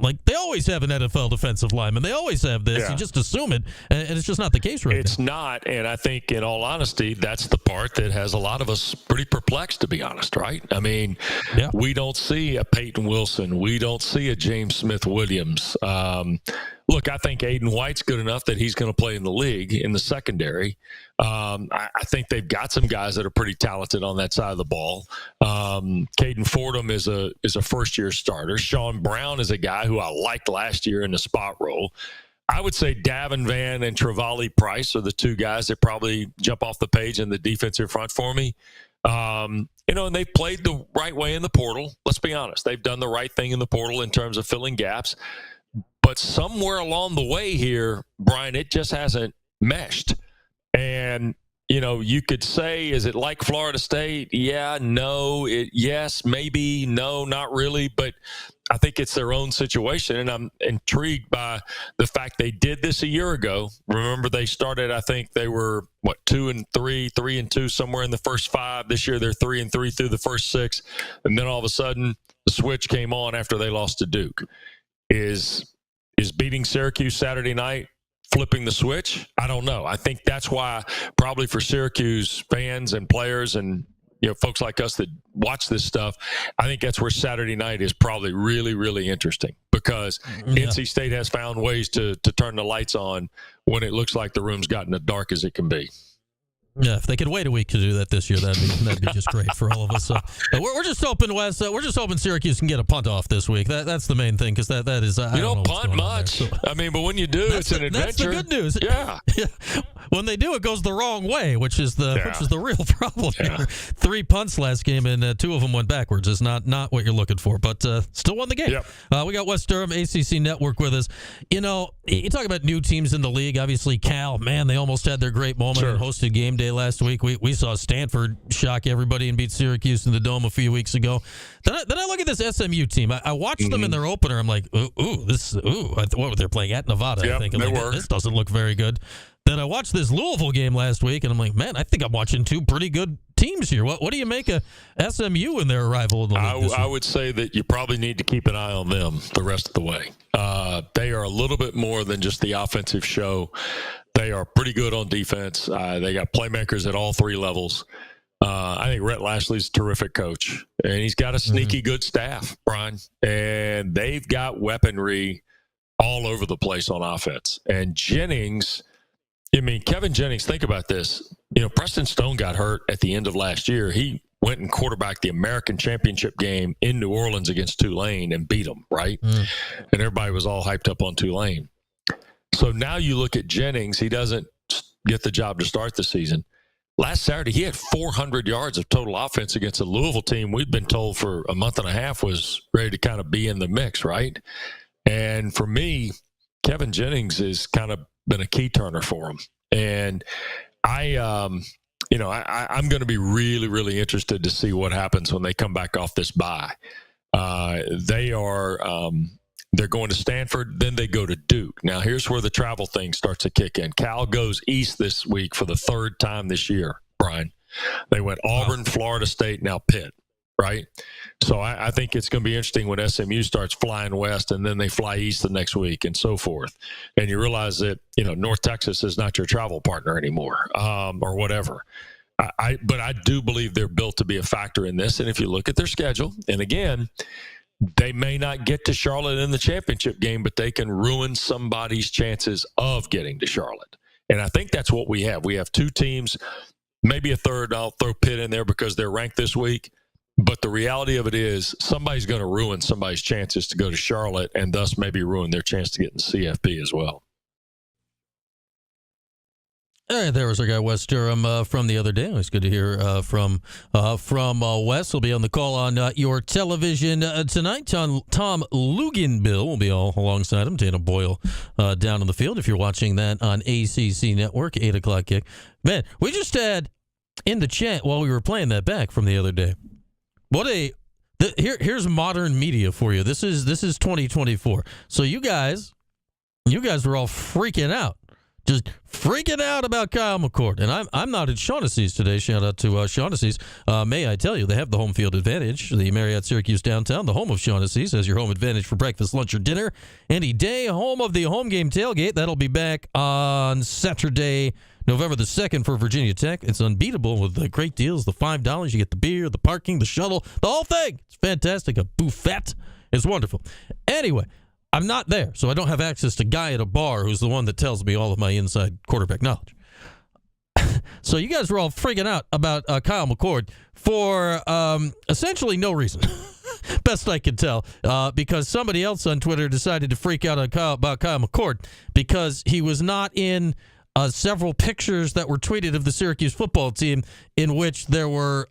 Like, they always have an NFL defensive lineman. They always have this. Yeah. You just assume it, and it's just not the case right now. It's not, and I think, in all honesty, that's the part that has a lot of us pretty perplexed, to be honest, right? I mean, we don't see a Peyton Wilson. We don't see a James Smith-Williams. Look, I think Aiden White's good enough that he's going to play in the league in the secondary. I think they've got some guys that are pretty talented on that side of the ball. Caden Fordham is a first-year starter. Sean Brown is a guy who I liked last year in the spot role. I would say Davin Van and Travali Price are the two guys that probably jump off the page in the defensive front for me. And they've played the right way in the portal. Let's be honest. They've done the right thing in the portal in terms of filling gaps. But somewhere along the way here, Brian, it just hasn't meshed. And, you could say, is it like Florida State? Yeah, no, yes, maybe, no, not really. But I think it's their own situation. And I'm intrigued by the fact they did this a year ago. Remember, they started, I think they were, 2-3, 3-2, somewhere in the first 5. This year, they're 3-3 through the first 6. And then all of a sudden, the switch came on after they lost to Duke. Is beating Syracuse Saturday night flipping the switch? I don't know. I think that's why probably for Syracuse fans and players and folks like us that watch this stuff, I think that's where Saturday night is probably really, really interesting because NC State has found ways to turn the lights on when it looks like the room's gotten as dark as it can be. Yeah, if they could wait a week to do that this year, that'd be just great for all of us. So, we're just hoping, Wes. We're just hoping Syracuse can get a punt off this week. That's the main thing because that is. You don't punt much. There, so. I mean, but when you do, it's an adventure. That's the good news. Yeah. When they do, it goes the wrong way, which is the real problem here. 3 punts last game, and 2 of them went backwards. It's not what you're looking for, but still won the game. Yep. We got Wes Durham, ACC Network, with us. You talk about new teams in the league. Obviously, Cal, man, they almost had their great moment and hosted game day last week. We saw Stanford shock everybody and beat Syracuse in the Dome a few weeks ago. Then I look at this SMU team. I watched them in their opener. I'm like, what they're playing at Nevada, I think. I'm like, this doesn't look very good. Then I watched this Louisville game last week, and I'm like, man, I think I'm watching 2 pretty good teams here. What do you make of SMU in their arrival in the league? I would say that you probably need to keep an eye on them the rest of the way. They are a little bit more than just the offensive show. They are pretty good on defense. They got playmakers at all 3 levels. I think Rhett Lashley's a terrific coach, and he's got a sneaky good staff, Brian. And they've got weaponry all over the place on offense. And Jennings, Kevin Jennings, think about this. Preston Stone got hurt at the end of last year. He went and quarterbacked the American Championship game in New Orleans against Tulane and beat them, right? And everybody was all hyped up on Tulane. So now you look at Jennings. He doesn't get the job to start the season. Last Saturday, he had 400 yards of total offense against a Louisville team we've been told for a month and a half was ready to kind of be in the mix, right? And for me, Kevin Jennings has kind of been a key turner for him. And I'm going to be really, really interested to see what happens when they come back off this bye. They're going to Stanford, then they go to Duke. Now, here's where the travel thing starts to kick in. Cal goes east this week for the 3rd time this year, Brian. They went Auburn, Florida State, now Pitt, right? So I think it's going to be interesting when SMU starts flying west and then they fly east the next week and so forth. And you realize that, North Texas is not your travel partner anymore or whatever. But I do believe they're built to be a factor in this. And if you look at their schedule, and again, they may not get to Charlotte in the championship game, but they can ruin somebody's chances of getting to Charlotte. And I think that's what we have. We have 2 teams, maybe a third. I'll throw Pitt in there because they're ranked this week. But the reality of it is somebody's going to ruin somebody's chances to go to Charlotte and thus maybe ruin their chance to get in CFP as well. All right, there was our guy Wes Durham from the other day. It was good to hear from Wes. He'll be on the call on your television tonight. Tom Luginbill will be all alongside him. Dana Boyle down on the field. If you're watching that on ACC Network, 8:00 kick. Man, we just had in the chat while we were playing that back from the other day. Here's modern media for you. This is 2024. So you guys were all freaking out. Just freaking out about Kyle McCord. And I'm not at Shaughnessy's today. Shout out to Shaughnessy's. May I tell you, they have the home field advantage. The Marriott Syracuse downtown, the home of Shaughnessy's, has your home advantage for breakfast, lunch, or dinner. Any day, home of the home game tailgate. That'll be back on Saturday, November the 2nd for Virginia Tech. It's unbeatable with the great deals. The $5, you get the beer, the parking, the shuttle, the whole thing. It's fantastic. A buffet. It's wonderful. Anyway, I'm not there, so I don't have access to Guy at a bar who's the one that tells me all of my inside quarterback knowledge. So you guys were all freaking out about Kyle McCord for essentially no reason, best I could tell, because somebody else on Twitter decided to freak out about Kyle McCord because he was not in several pictures that were tweeted of the Syracuse football team in which there were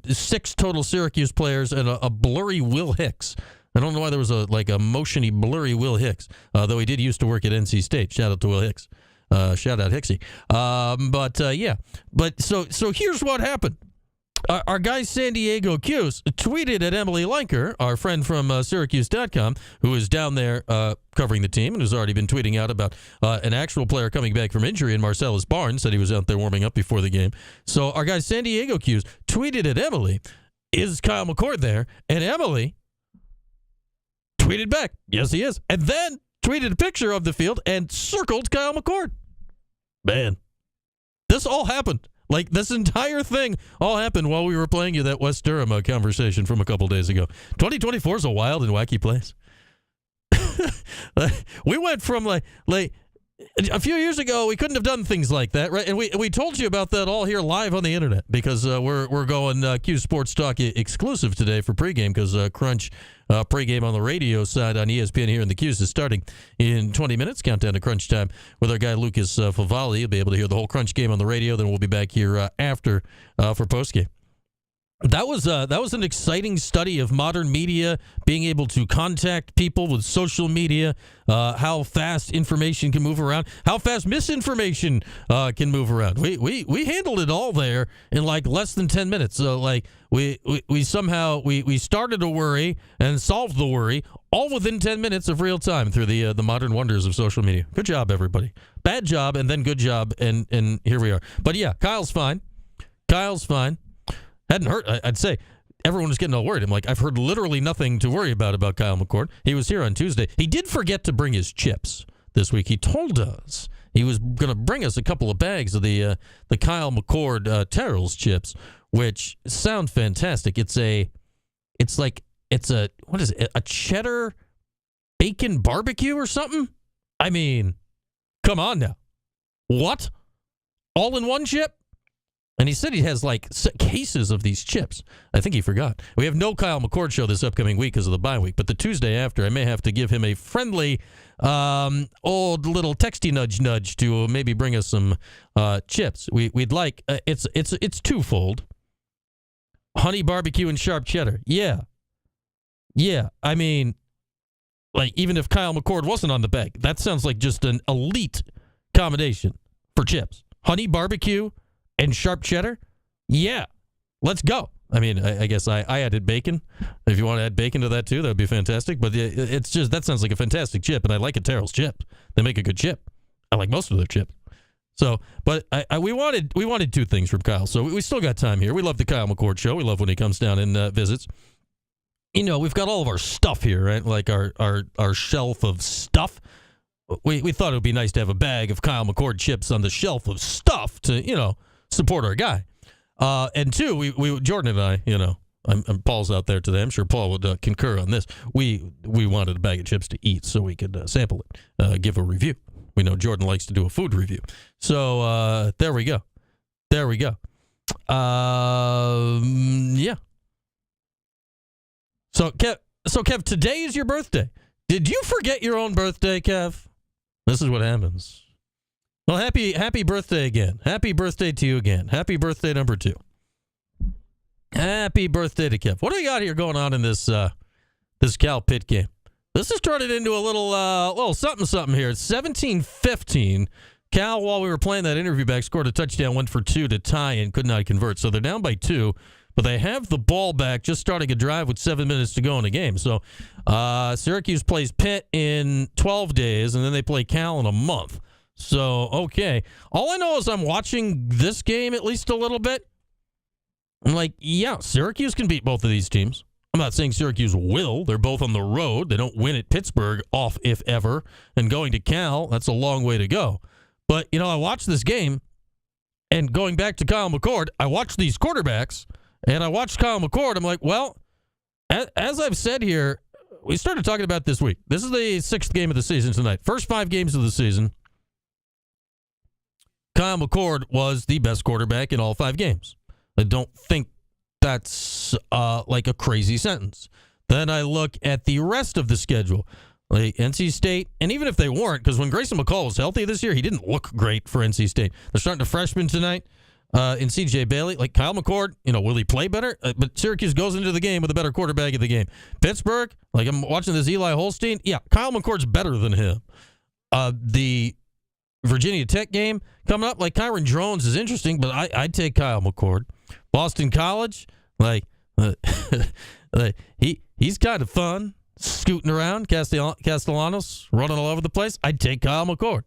6 total Syracuse players and a blurry Will Hicks. I don't know why there was a motiony, blurry Will Hicks, though he did used to work at NC State. Shout out to Will Hicks. Shout out Hicksy. But so here's what happened. Our guy San Diego Cuse tweeted at Emily Lenker, our friend from Syracuse.com, who is down there covering the team and who's already been tweeting out about an actual player coming back from injury, and Marcellus Barnes said he was out there warming up before the game. So our guy San Diego Cuse tweeted at Emily, is Kyle McCord there? And Emily tweeted back, yes, he is. And then tweeted a picture of the field and circled Kyle McCord. Man, this all happened. Like, this entire thing all happened while we were playing you that Wes Durham conversation from a couple days ago. 2024 is a wild and wacky place. We went from like a few years ago, we couldn't have done things like that, right? And we told you about that all here live on the internet because we're going Q Sports Talk exclusive today for pregame because Crunch pregame on the radio side on ESPN here in the Q's is starting in 20 minutes. Countdown to crunch time with our guy Lucas Favali. You'll be able to hear the whole Crunch game on the radio. Then we'll be back here after for postgame. That was an exciting study of modern media, being able to contact people with social media, how fast information can move around, how fast misinformation can move around. We handled it all there in like less than 10 minutes. So like we somehow started a worry and solved the worry all within 10 minutes of real time through the modern wonders of social media. Good job, everybody. Bad job and then good job, and here we are. But yeah, Kyle's fine. Hadn't heard. I'd say everyone was getting all worried. I'm like, I've heard literally nothing to worry about Kyle McCord. He was here on Tuesday. He did forget to bring his chips this week. He told us he was going to bring us a couple of bags of the Kyle McCord Terrell's chips, which sound fantastic. It's a what is it? A cheddar bacon barbecue or something? I mean, come on now. What? All in one chip? And he said he has like cases of these chips. I think he forgot. We have no Kyle McCord show this upcoming week because of the bye week. But the Tuesday after, I may have to give him a friendly old little texty nudge to maybe bring us some chips. We'd like it's twofold. Honey barbecue and sharp cheddar. Yeah. I mean, like even if Kyle McCord wasn't on the bag, that sounds like just an elite combination for chips. Honey barbecue and sharp cheddar? Yeah. Let's go. I mean, I guess I added bacon. If you want to add bacon to that too, that would be fantastic. But it's just, that sounds like a fantastic chip, and I like a Terrell's chip. They make a good chip. I like most of their chips. So, but we wanted two things from Kyle. So we still got time here. We love the Kyle McCord show. We love when he comes down and visits. You know, we've got all of our stuff here, right? Like our shelf of stuff. We thought it would be nice to have a bag of Kyle McCord chips on the shelf of stuff to, support our guy. And two, we Jordan and I, I'm Paul's out there today. I'm sure Paul would concur on this. We wanted a bag of chips to eat so we could sample it, give a review. We know Jordan likes to do a food review. So there we go. Yeah. So Kev, today is your birthday. Did you forget your own birthday, Kev? This is what happens. Well, happy birthday again. Happy birthday to you again. Happy birthday number 2. Happy birthday to Kev. What do we got here going on in this Cal Pitt game? This is turning into a little something here. It's 17-15. Cal, while we were playing that interview back, scored a touchdown, went for 2 to tie and could not convert. So they're down by 2. but they have the ball back just starting a drive with 7 minutes to go in the game. So Syracuse plays Pitt in 12 days, and then they play Cal in a month. So, okay. All I know is I'm watching this game at least a little bit. I'm like, yeah, Syracuse can beat both of these teams. I'm not saying Syracuse will. They're both on the road. They don't win at Pittsburgh, off if ever. And going to Cal, that's a long way to go. But, I watched this game, and going back to Kyle McCord, I watched these quarterbacks, and I watched Kyle McCord. I'm like, well, as I've said here, we started talking about this week. This is the 6th game of the season tonight. First 5 games of the season, Kyle McCord was the best quarterback in all 5 games. I don't think that's like a crazy sentence. Then I look at the rest of the schedule, like NC State, and even if they weren't, because when Grayson McCall was healthy this year, he didn't look great for NC State. They're starting a freshman tonight in C.J. Bailey. Like Kyle McCord, will he play better? But Syracuse goes into the game with a better quarterback of the game. Pittsburgh, like I'm watching this Eli Holstein. Yeah, Kyle McCord's better than him. The Virginia Tech game coming up, like Kyron Drones is interesting, but I'd take Kyle McCord. Boston College, he's kind of fun, scooting around. Castellanos running all over the place. I'd take Kyle McCord.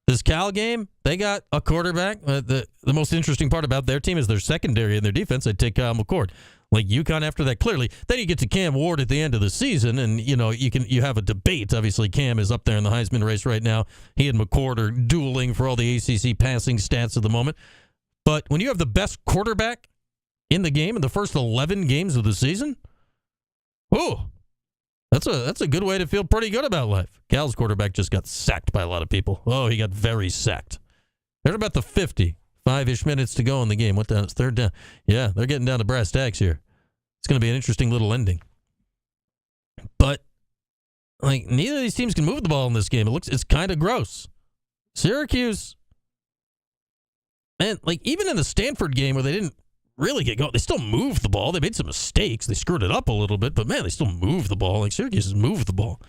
This Cal game, they got a quarterback. The most interesting part about their team is their secondary and their defense. I'd take Kyle McCord. Like UConn after that, clearly. Then you get to Cam Ward at the end of the season, and you have a debate. Obviously, Cam is up there in the Heisman race right now. He and McCord are dueling for all the ACC passing stats at the moment. But when you have the best quarterback in the game in the first 11 games of the season, ooh, that's a good way to feel pretty good about life. Cal's quarterback just got sacked by a lot of people. Oh, he got very sacked. They're at about the 50. 5-ish minutes to go in the game. What down? It's 3rd down. Yeah, they're getting down to brass tacks here. It's going to be an interesting little ending. But neither of these teams can move the ball in this game. It's kind of gross. Syracuse, man, even in the Stanford game where they didn't really get going, they still moved the ball. They made some mistakes. They screwed it up a little bit, but man, they still moved the ball. Syracuse has moved the ball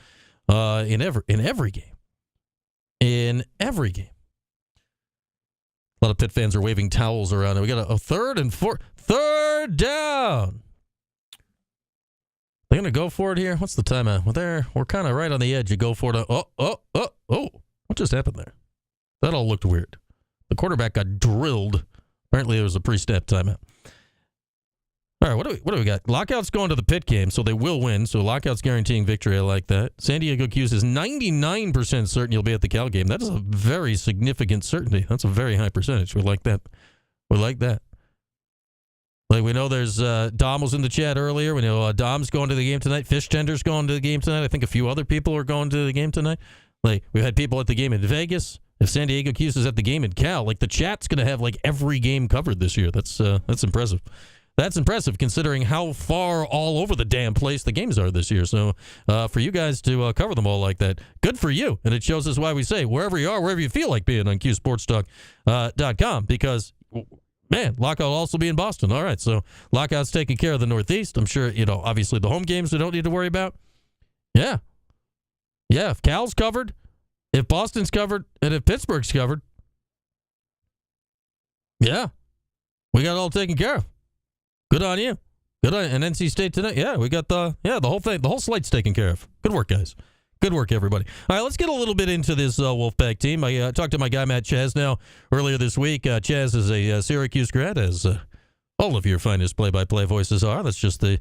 in every game. In every game. A lot of Pitt fans are waving towels around. We got a 3rd and 4. 3rd down. They're going to go for it here. What's the timeout? Well, we're kind of right on the edge. You go for it. Oh. What just happened there? That all looked weird. The quarterback got drilled. Apparently, it was a pre-snap timeout. All right, what do we got? Lockout's going to the Pitt game, so they will win. So Lockout's guaranteeing victory. I like that. San Diego Q's is 99% certain you'll be at the Cal game. That is a very significant certainty. That's a very high percentage. We like that. Like we know there's Dom was in the chat earlier. We know Dom's going to the game tonight. Fish Tender's going to the game tonight. I think a few other people are going to the game tonight. Like we've had people at the game in Vegas. If San Diego Q's is at the game in Cal, the chat's going to have every game covered this year. That's impressive. That's impressive considering how far all over the damn place the games are this year. So for you guys to cover them all like that, good for you. And it shows us why we say wherever you are, wherever you feel like being on QSportsTalk.com because, man, Lockout will also be in Boston. All right, so Lockout's taking care of the Northeast. I'm sure, obviously the home games we don't need to worry about. Yeah, if Cal's covered, if Boston's covered, and if Pittsburgh's covered, yeah, we got it all taken care of. Good on you. Good on and NC State tonight. Yeah, we got the whole thing. The whole slate's taken care of. Good work, guys. Good work, everybody. All right, let's get a little bit into this Wolfpack team. I talked to my guy, Matt Chazanow, earlier this week. Chaz is a Syracuse grad, as all of your finest play-by-play voices are. That's just the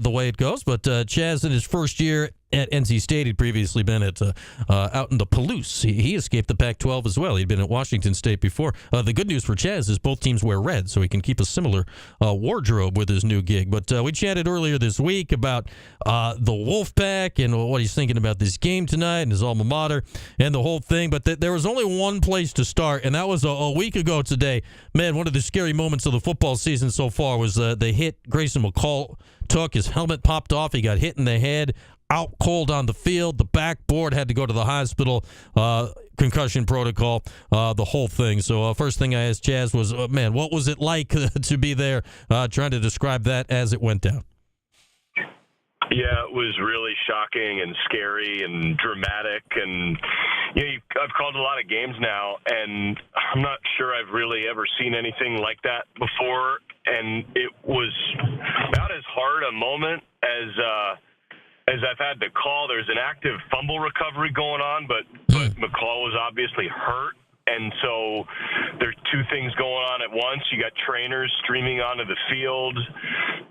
way it goes. But Chaz, in his first year at NC State, he'd previously been at out in the Palouse. He escaped the Pac-12 as well. He'd been at Washington State before. The good news for Chaz is both teams wear red, so he can keep a similar wardrobe with his new gig. But we chatted earlier this week about the Wolfpack and what he's thinking about this game tonight and his alma mater and the whole thing. But there was only one place to start, and that was a week ago today. Man, one of the scary moments of the football season so far was the hit Grayson McCall took. His helmet popped off. He got hit in the head. Out cold on the field. The backboard had to go to the hospital. Concussion protocol. The whole thing. So first thing I asked Chaz was, man, what was it like to be there? Trying to describe that as it went down. Yeah, it was really shocking and scary and dramatic. And I've called a lot of games now, and I'm not sure I've really ever seen anything like that before. and it was about as hard a moment as I've had to call. There's an active fumble recovery going on, but McCall was obviously hurt. And so there's two things going on at once. You got trainers streaming onto the field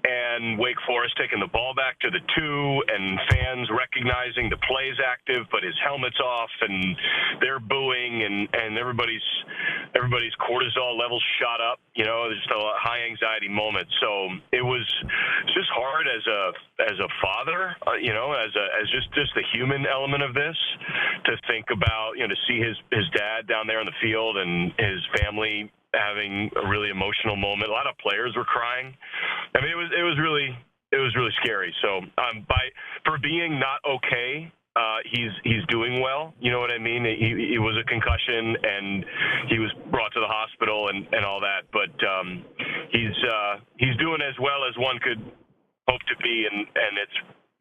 and Wake Forest taking the ball back to the 2 and fans recognizing the play's active, but his helmet's off and they're booing and everybody's cortisol levels shot up. You know, it's just a high anxiety moment. So it was just hard as a father, you know, as just the human element of this, to think about, you know, to see his dad down there on the field and his family having a really emotional moment. A lot of players were crying. I mean, it was really scary. So for being not okay, he's doing well. You know what I mean? He was a concussion and he was brought to the hospital and all that. But he's doing as well as one could hope to be, and it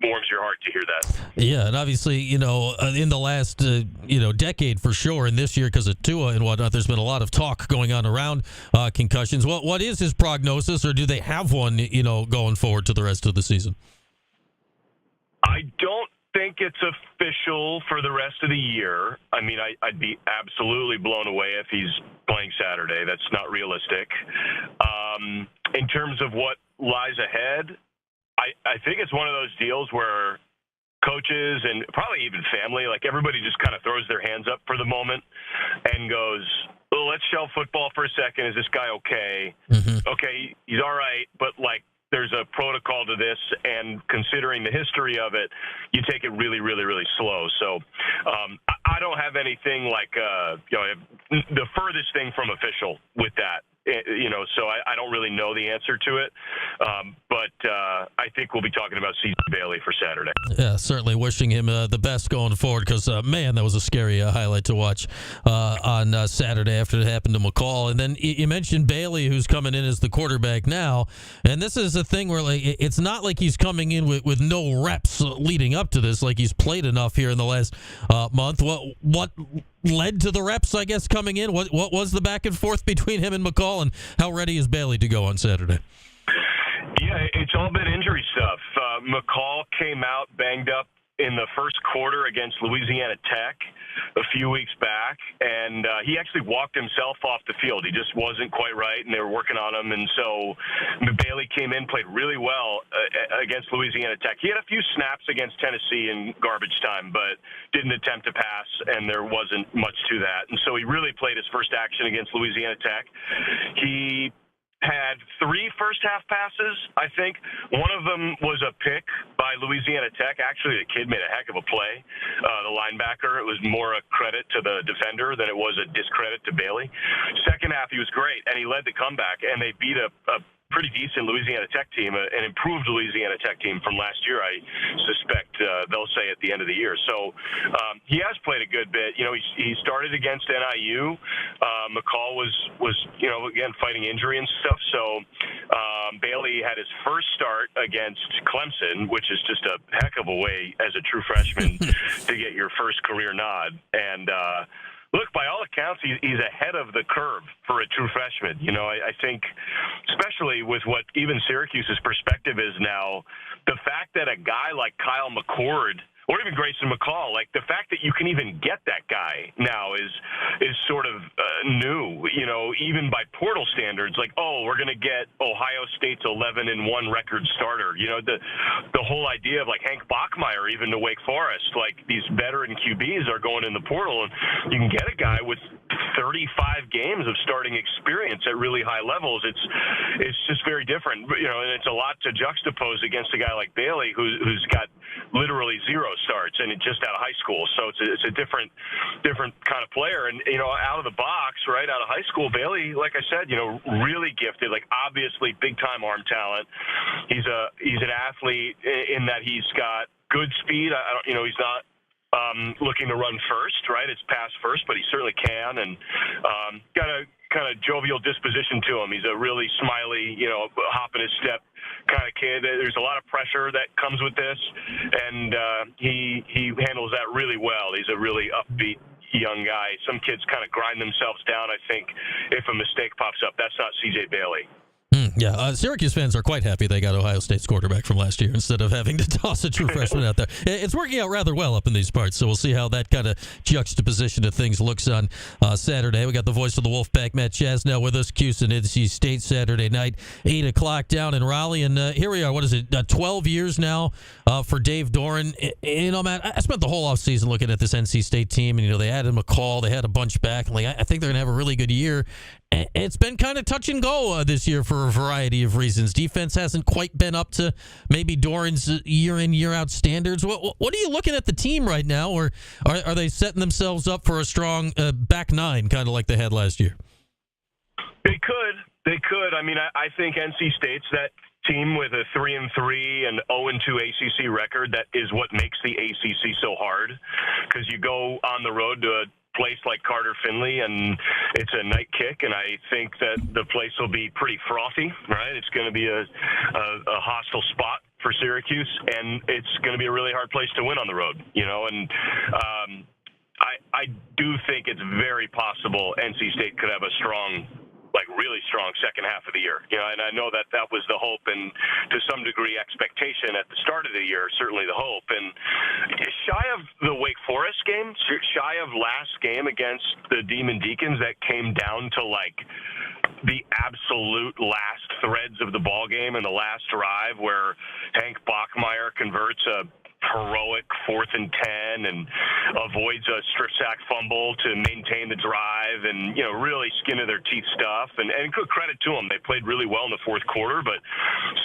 warms your heart to hear that. Yeah, and obviously, you know, in the last decade for sure, and this year because of Tua and whatnot, there's been a lot of talk going on around concussions. What is his prognosis, or do they have one, you know, going forward to the rest of the season? I don't think it's official for the rest of the year. I mean, I'd be absolutely blown away if he's playing Saturday. That's not realistic. In terms of what lies ahead, I think it's one of those deals where coaches and probably even family, like everybody just kind of throws their hands up for the moment and goes, well, let's shelve football for a second. Is this guy okay? Mm-hmm. Okay, he's all right, but like there's a protocol to this, and considering the history of it, you take it really, really, really slow. So I don't have anything like the furthest thing from official with that. You know, so I don't really know the answer to it, but I think we'll be talking about C.J. Bailey for Saturday. Yeah, certainly wishing him the best going forward, because, man, that was a scary highlight to watch on Saturday after it happened to McCall. And then you mentioned Bailey, who's coming in as the quarterback now, and this is a thing where like it's not like he's coming in with no reps leading up to this, like he's played enough here in the last month. What led to the reps, I guess, coming in? What was the back and forth between him and McCall, and how ready is Bailey to go on Saturday? Yeah, it's all been injury stuff. McCall came out banged up in the first quarter against Louisiana Tech a few weeks back, and he actually walked himself off the field. He just wasn't quite right, and they were working on him, and so Bailey came in, played really well against Louisiana Tech. He had a few snaps against Tennessee in garbage time, but didn't attempt to pass, and there wasn't much to that. And so he really played his first action against Louisiana Tech. He had 3 first-half passes, I think. One of them was a pick by Louisiana Tech. Actually, the kid made a heck of a play, the linebacker. It was more a credit to the defender than it was a discredit to Bailey. Second half, he was great, and he led the comeback, and they beat a pretty decent Louisiana Tech team, an improved Louisiana Tech team from last year, I suspect they'll say at the end of the year. So he has played a good bit. You know, he started against NIU. McCall was again, fighting injury and stuff. So Bailey had his first start against Clemson, which is just a heck of a way as a true freshman to get your first career nod. And look, by all accounts, he's ahead of the curve for a true freshman. You know, I think, especially with what even Syracuse's perspective is now, the fact that a guy like Kyle McCord or even Grayson McCall, like the fact that you can even get that guy now is sort of new, you know, even by portal standards. Like, oh, we're going to get Ohio State's 11-1 record starter. You know, the whole idea of like Hank Bachmeier even to Wake Forest, like these veteran QBs are going in the portal, and you can get a guy with 35 games of starting experience at really high levels. It's just very different, you know, and it's a lot to juxtapose against a guy like Bailey who's got literally 0 starts and just out of high school. So it's a different kind of player. And, you know, out of the box, right out of high school, Bailey, like I said, you know, really gifted, like obviously big time arm talent. He's an athlete in that he's got good speed. He's not looking to run first, right? It's pass first, but he certainly can, and got a kind of jovial disposition to him. He's a really smiley, you know, hop in his step kind of kid. There's a lot of pressure that comes with this, and he handles that really well. He's a really upbeat young guy. Some kids kind of grind themselves down, I think, if a mistake pops up. That's not C.J. Bailey. Yeah, Syracuse fans are quite happy they got Ohio State's quarterback from last year instead of having to toss a true freshman out there. It's working out rather well up in these parts, so we'll see how that kind of juxtaposition of things looks on Saturday. We got the voice of the Wolfpack, Matt Chazanow, with us. Cuse and NC State Saturday night, 8 o'clock down in Raleigh. And here we are, 12 years now for Dave Doran. Matt, I spent the whole offseason looking at this NC State team, and, they added McCall. They had a bunch back. And, I think they're going to have a really good year. It's been kind of touch and go this year for a variety of reasons. Defense hasn't quite been up to maybe Doran's year in, year out standards. What are you looking at the team right now, or are they setting themselves up for a strong back nine, kind of like they had last year? They could. I mean, I think NC State's that team with a 3-3 and 0-2 ACC record. That is what makes the ACC so hard, because you go on the road to a place like Carter Finley and it's a night kick, and I think that the place will be pretty frothy, right? It's going to be a hostile spot for Syracuse, and it's going to be a really hard place to win on the road, and I do think it's very possible NC State could have a really strong second half of the year. And I know that was the hope and to some degree expectation at the start of the year, certainly the hope. And shy of the Wake Forest game, shy of last game against the Demon Deacons that came down to the absolute last threads of the ball game and the last drive where Hank Bachmeier converts a heroic 4th and 10 and avoids a strip sack fumble to maintain the drive, and really skin of their teeth stuff, and good credit to them. They played really well in the fourth quarter, but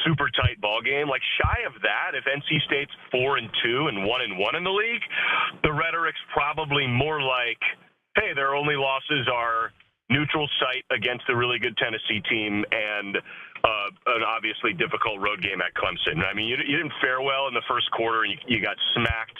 super tight ball game. Shy of that, if NC State's 4-2 and 1-1 in the league, the rhetoric's probably more like, hey, their only losses are neutral site against a really good Tennessee team and an obviously difficult road game at Clemson. I mean, you didn't fare well in the first quarter, and you got smacked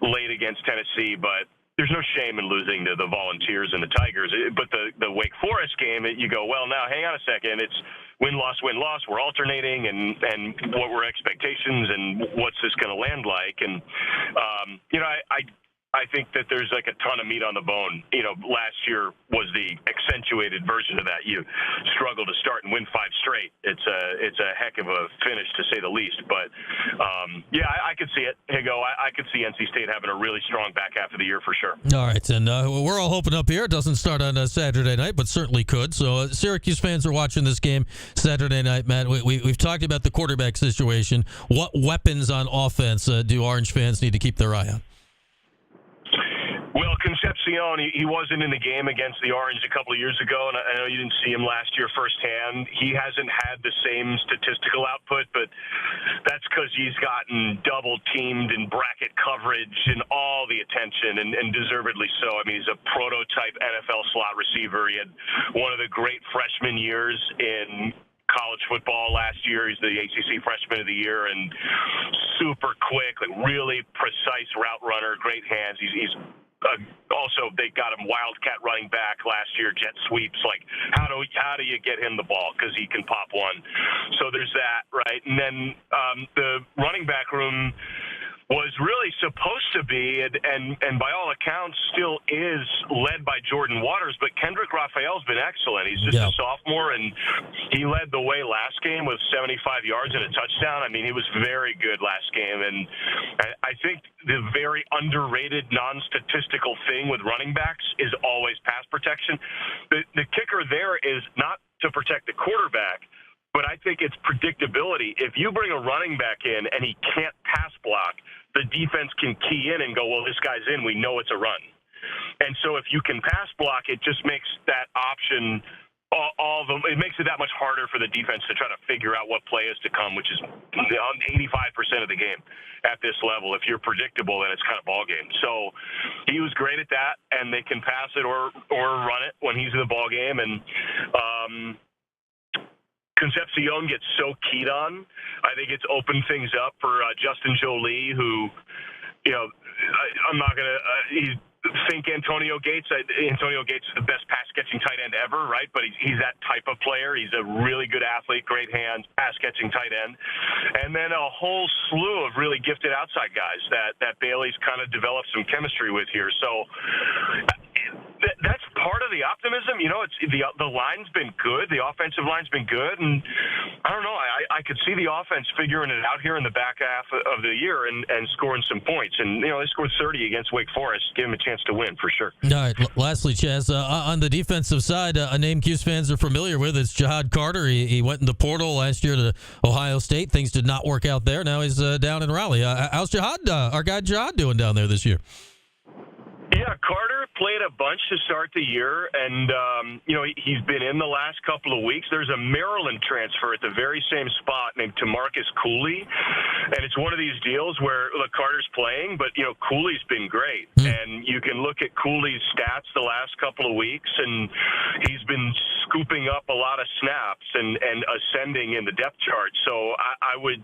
late against Tennessee, but there's no shame in losing to the Volunteers and the Tigers. But the Wake Forest game, you go, well, now hang on a second. It's win-loss, win-loss. We're alternating, and what were expectations, and what's this going to land like? And, I think that there's a ton of meat on the bone. Last year was the accentuated version of that. You struggle to start and win 5 straight. It's a heck of a finish, to say the least. But I could see it. Higo, I could see NC State having a really strong back half of the year for sure. All right, and we're all hoping up here. It doesn't start on Saturday night, but certainly could. So Syracuse fans are watching this game Saturday night, Matt. We've talked about the quarterback situation. What weapons on offense do Orange fans need to keep their eye on? Well, Concepcion, he wasn't in the game against the Orange a couple of years ago, and I know you didn't see him last year firsthand. He hasn't had the same statistical output, but that's because he's gotten double-teamed in bracket coverage and all the attention, and deservedly so. I mean, he's a prototype NFL slot receiver. He had one of the great freshman years in college football last year. He's the ACC Freshman of the Year, and super quick, really precise route runner, great hands. He's also, they got him wildcat running back last year, jet sweeps. How do you get him the ball? Because he can pop one. So there's that, right? And then the running back room was really supposed to be, and by all accounts still is, led by Jordan Waters, but Kendrick Raphael's been excellent. He's just a sophomore, and he led the way last game with 75 yards and a touchdown. I mean, he was very good last game, and I think the very underrated non-statistical thing with running backs is always pass protection. The kicker there is not to protect the quarterback, but I think it's predictability. If you bring a running back in and he can't pass block, the defense can key in and go, well, this guy's in, we know it's a run. And so if you can pass block, it just makes that option, it makes it that much harder for the defense to try to figure out what play is to come, which is 85% of the game at this level. If you're predictable, then it's kind of ball game. So he was great at that, and they can pass it or run it when he's in the ball game. And Concepcion gets so keyed on, I think it's opened things up for Justin Jolie, who, I'm not going to think Antonio Gates. Antonio Gates is the best pass-catching tight end ever, right? But he's that type of player. He's a really good athlete, great hands, pass-catching tight end. And then a whole slew of really gifted outside guys that Bailey's kind of developed some chemistry with here. So That's part of the optimism. It's the line's been good. The offensive line's been good. And I don't know. I could see the offense figuring it out here in the back half of the year and scoring some points. And, they scored 30 against Wake Forest. Give them a chance to win for sure. All right. Lastly, Chaz, on the defensive side, a name Cuse fans are familiar with is Jihad Carter. He went in the portal last year to Ohio State. Things did not work out there. Now he's down in Raleigh. How's Jihad, our guy Jihad, doing down there this year? Yeah, Carter played a bunch to start the year, and, he's been in the last couple of weeks. There's a Maryland transfer at the very same spot named Tamarcus Cooley, and it's one of these deals where, look, Carter's playing, but, Cooley's been great, and you can look at Cooley's stats the last couple of weeks, and he's been scooping up a lot of snaps and ascending in the depth chart, so I would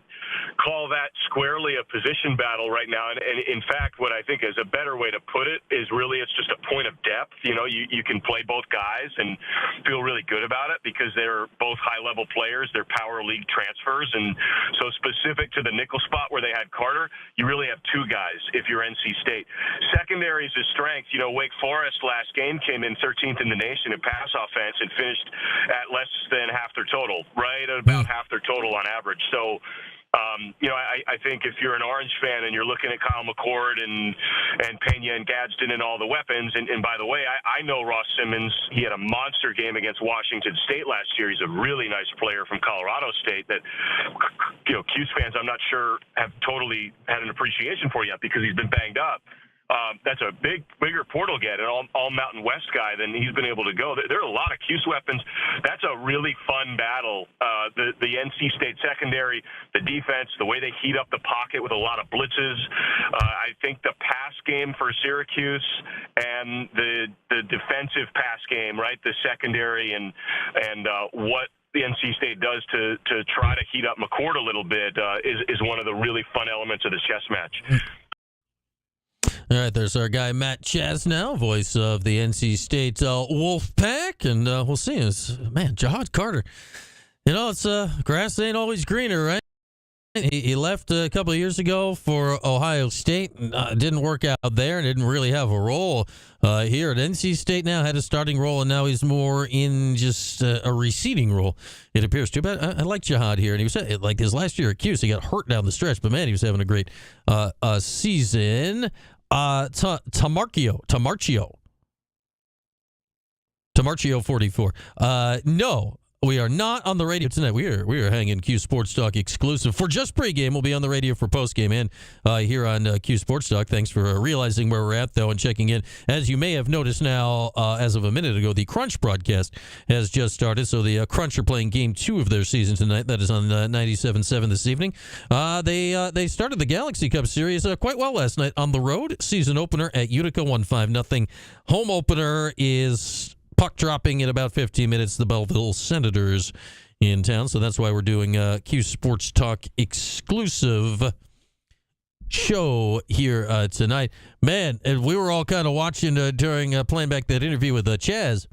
call that squarely a position battle right now, and in fact, what I think is a better way to put it is really it's just a point of depth. You can play both guys and feel really good about it because they're both high-level players. They're power league transfers. And so specific to the nickel spot where they had Carter, you really have two guys if you're NC State. Secondary is a strength. Wake Forest last game came in 13th in the nation in pass offense and finished at less than half their total, right? At about half their total on average. So, I think if you're an Orange fan and you're looking at Kyle McCord and Pena and Gadsden and all the weapons, and by the way, I know Ross Simmons. He had a monster game against Washington State last year. He's a really nice player from Colorado State that, Cuse fans, I'm not sure have totally had an appreciation for yet because he's been banged up. That's a bigger portal get, an all Mountain West guy than he's been able to go. There are a lot of Cuse weapons. That's a really fun battle. The NC State secondary, the defense, the way they heat up the pocket with a lot of blitzes. I think the pass game for Syracuse and the defensive pass game, right? The secondary and what the NC State does to try to heat up McCord a little bit is one of the really fun elements of this chess match. All right, there's our guy Matt Chazanow, voice of the NC State Wolfpack, and we'll see. Man, Jihad Carter. It's grass ain't always greener, right? He left a couple of years ago for Ohio State. Didn't work out there and didn't really have a role here at NC State now. Had a starting role, and now he's more in just a receding role, it appears to. But I like Jihad here. And he was like his last year at Cuse, he got hurt down the stretch. But, man, he was having a great season. Tamarcio 44. No. We are not on the radio tonight. We are hanging Q Sports Talk exclusive for just pregame. We'll be on the radio for postgame and here on Q Sports Talk. Thanks for realizing where we're at, though, and checking in. As you may have noticed now, as of a minute ago, the Crunch broadcast has just started. So the Crunch are playing Game 2 of their season tonight. That is on 97.7 this evening. They started the Galaxy Cup Series quite well last night on the road. Season opener at Utica, 1-5-0. Home opener is puck dropping in about 15 minutes, the Belleville Senators in town. So that's why we're doing a Q Sports Talk exclusive show here tonight. Man, and we were all kind of watching during playing back that interview with Chaz.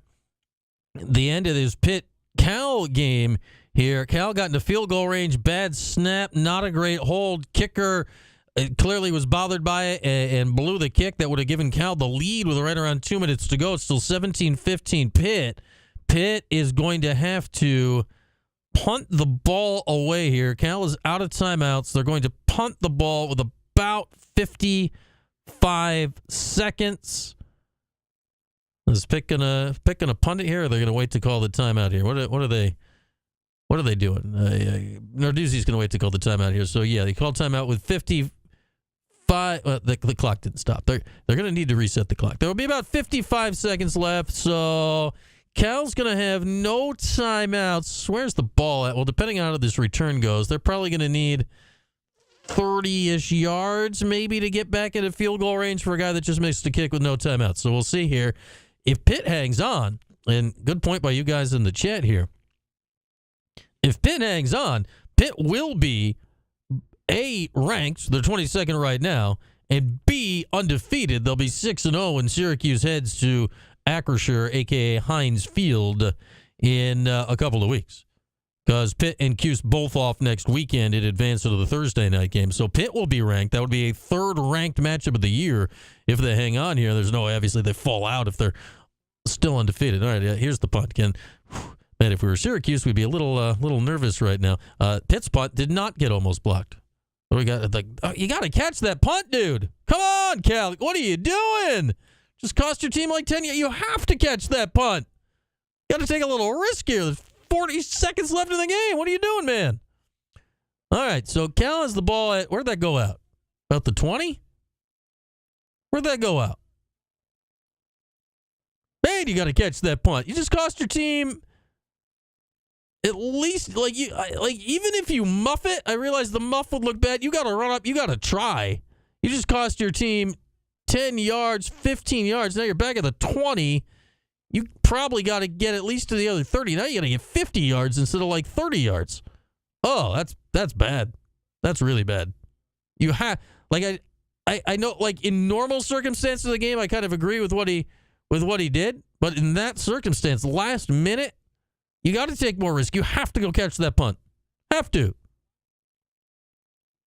The end of this Pitt-Cal game here. Cal got into field goal range, bad snap, not a great hold. Kicker clearly was bothered by it and blew the kick that would have given Cal the lead with right around 2 minutes to go. It's still 17-15 Pitt. Pitt is going to have to punt the ball away here. Cal is out of timeouts. They're going to punt the ball with about 55 seconds. Is Pitt gonna punt it here, or are they going to wait to call the timeout here? What are they doing? Narduzzi's going to wait to call the timeout here. So, yeah, they called timeout with 55. The clock didn't stop. They're going to need to reset the clock. There will be about 55 seconds left. So, Cal's going to have no timeouts. Where's the ball at? Well, depending on how this return goes, they're probably going to need 30-ish yards maybe to get back into field goal range for a guy that just makes the kick with no timeouts. So, we'll see here. If Pitt hangs on, and good point by you guys in the chat here, if Pitt hangs on, Pitt will be A, ranked, they're 22nd right now, and B, undefeated. They'll be 6-0 when Syracuse heads to Acrisure, a.k.a. Heinz Field, in a couple of weeks. because Pitt and Cuse both off next weekend in advance to the Thursday night game. So Pitt will be ranked. That would be a third-ranked matchup of the year if they hang on here. There's no, obviously, they fall out if they're still undefeated. All right, here's the punt again. Man, if we were Syracuse, we'd be a little nervous right now. Pitt's punt did not get almost blocked. We got you got to catch that punt, dude. Come on, Cal. What are you doing? Just cost your team like 10. You have to catch that punt. You got to take a little risk here. There's 40 seconds left in the game. What are you doing, man? All right, so Cal has the ball at, where'd that go out? About the 20? Where'd that go out? Man, you got to catch that punt. You just cost your team at least, even if you muff it, I realize the muff would look bad. You got to run up. You got to try. You just cost your team 10 yards, 15 yards. Now you're back at the 20. You probably got to get at least to the other 30. Now you got to get 50 yards instead of 30 yards. Oh, that's bad. That's really bad. You have I know in normal circumstances of the game I kind of agree with what he did, but in that circumstance, last minute, you got to take more risk. You have to go catch that punt. Have to.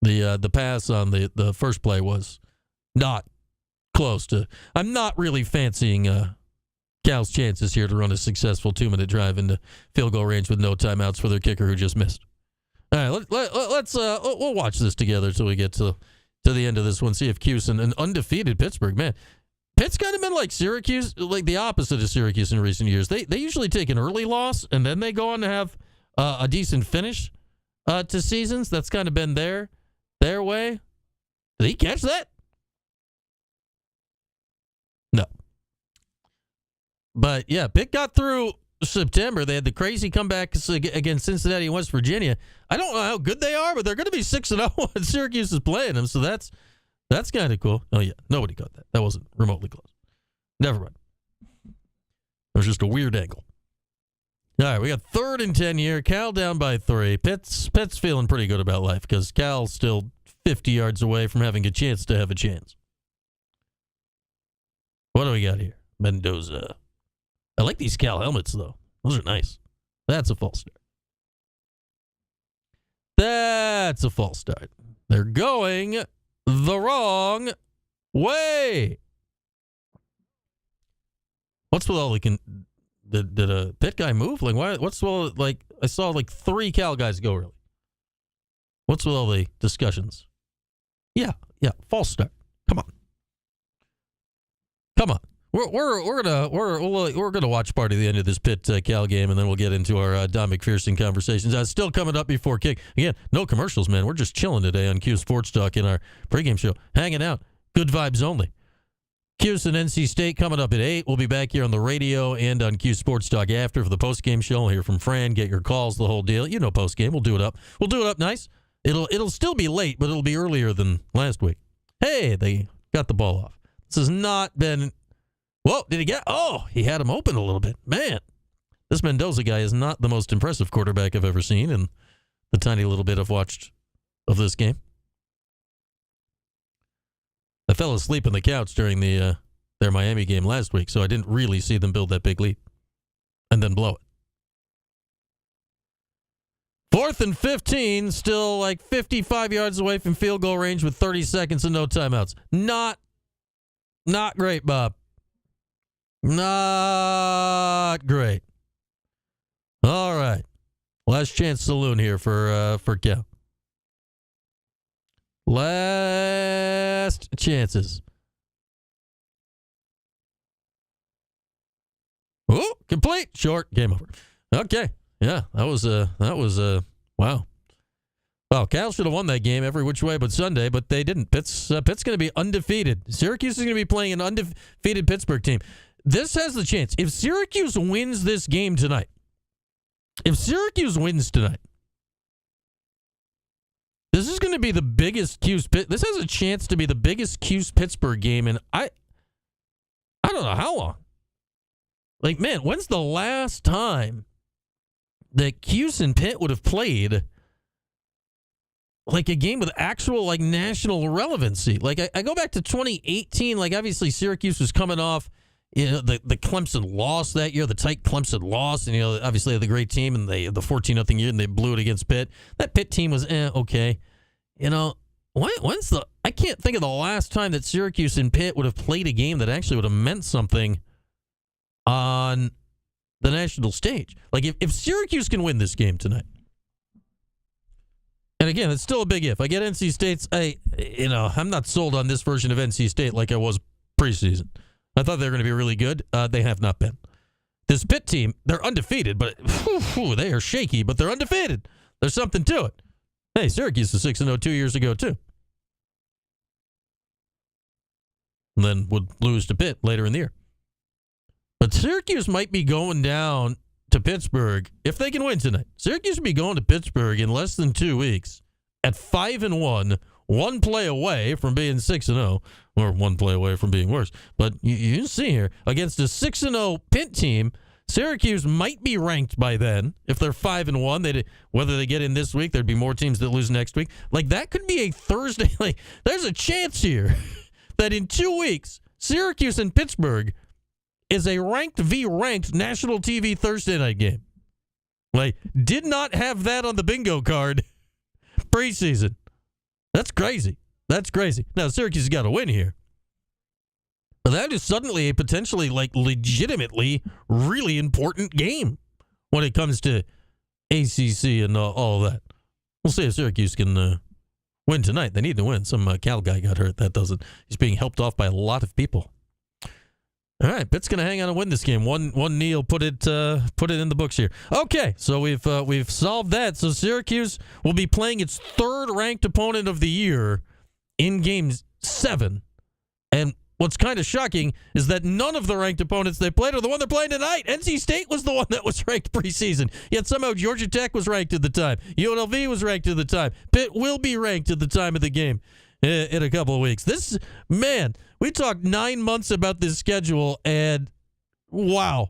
The pass on the first play was not close to. I'm not really fancying Cal's chances here to run a successful 2-minute drive into field goal range with no timeouts for their kicker who just missed. All right, let's we'll watch this together until we get to the end of this one. See if Cuse and an undefeated Pittsburgh, man. Pitt's kind of been like Syracuse, like the opposite of Syracuse in recent years. They usually take an early loss and then they go on to have a decent finish to seasons. That's kind of been their way. Did he catch that? No. But yeah, Pitt got through September. They had the crazy comebacks against Cincinnati and West Virginia. I don't know how good they are, but they're going to be 6-0 and Syracuse is playing them. So that's kind of cool. Oh, yeah. Nobody caught that. That wasn't remotely close. Never mind. It was just a weird angle. All right, we got 3rd and 10 here. Cal down by 3. Pitt's feeling pretty good about life because Cal's still 50 yards away from having a chance to have a chance. What do we got here? Mendoza. I like these Cal helmets, though. Those are nice. That's a false start. That's a false start. They're going the wrong way. What's with all did a Pitt guy move? What's with all, I saw 3 Cal guys go early. What's with all the discussions? Yeah, false start. Come on. We're gonna watch part of the end of this Pitt Cal game, and then we'll get into our Don McPherson conversations. Still coming up before kick. Again, no commercials, man. We're just chilling today on Q Sports Talk in our pregame show, hanging out. Good vibes only. Cuse and NC State coming up at 8. We'll be back here on the radio and on Q Sports Talk after for the postgame show. We'll hear from Fran, get your calls, the whole deal. You know, postgame. We'll do it up. We'll do it up nice. It'll still be late, but it'll be earlier than last week. Hey, they got the ball off. This has not been. Whoa, did he get? Oh, he had him open a little bit. Man, this Mendoza guy is not the most impressive quarterback I've ever seen in the tiny little bit I've watched of this game. I fell asleep on the couch during their Miami game last week, so I didn't really see them build that big lead and then blow it. 4th and 15, still 55 yards away from field goal range with 30 seconds and no timeouts. Not great, Bob. Not great. All right. Last chance saloon here for Cal. Last chances. Oh, complete. Short. Game over. Okay. Yeah, that was wow. Well, Cal should have won that game every which way but Sunday, but they didn't. Pitt's going to be undefeated. Syracuse is going to be playing an undefeated Pittsburgh team. This has the chance. If Syracuse wins this game tonight, this is going to be the biggest Cuse. This has a chance to be the biggest Cuse Pittsburgh game, and I don't know how long. Man, when's the last time that Cuse and Pitt would have played a game with actual national relevancy? I go back to 2018. Obviously Syracuse was coming off the Clemson loss that year, the tight Clemson loss, and obviously they had the great team and they had the 14-0 year and they blew it against Pitt. That Pitt team was okay. I can't think of the last time that Syracuse and Pitt would have played a game that actually would have meant something on the national stage. Like if Syracuse can win this game tonight, and again, it's still a big if. I get NC State's. I'm not sold on this version of NC State like I was preseason. I thought they were going to be really good. They have not been. This Pitt team, they're undefeated, but they are shaky, but they're undefeated. There's something to it. Hey, Syracuse was 6-0 2 years ago, too. And then would lose to Pitt later in the year. But Syracuse might be going down to Pittsburgh if they can win tonight. Syracuse will be going to Pittsburgh in less than 2 weeks at 5-1, one play away from being 6-0, or one play away from being worse. But you see here, against a 6-0 Pitt team, Syracuse might be ranked by then. If they're 5-1, whether they get in this week, there'd be more teams that lose next week. Like, that could be a Thursday. Like, there's a chance here that in 2 weeks, Syracuse and Pittsburgh is a ranked v. ranked national TV Thursday night game. Like, did not have that on the bingo card preseason. That's crazy. That's crazy. Now, Syracuse has got to win here. But that is suddenly a potentially, legitimately really important game when it comes to ACC and all of that. We'll see if Syracuse can win tonight. They need to win. Some Cal guy got hurt. That doesn't. He's being helped off by a lot of people. All right, Pitt's going to hang on and win this game. One knee will put it in the books here. Okay, so we've solved that. So Syracuse will be playing its third ranked opponent of the year in Game 7. And what's kind of shocking is that none of the ranked opponents they played are the one they're playing tonight. NC State was the one that was ranked preseason. Yet somehow Georgia Tech was ranked at the time. UNLV was ranked at the time. Pitt will be ranked at the time of the game in a couple of weeks. We talked 9 months about this schedule, and wow,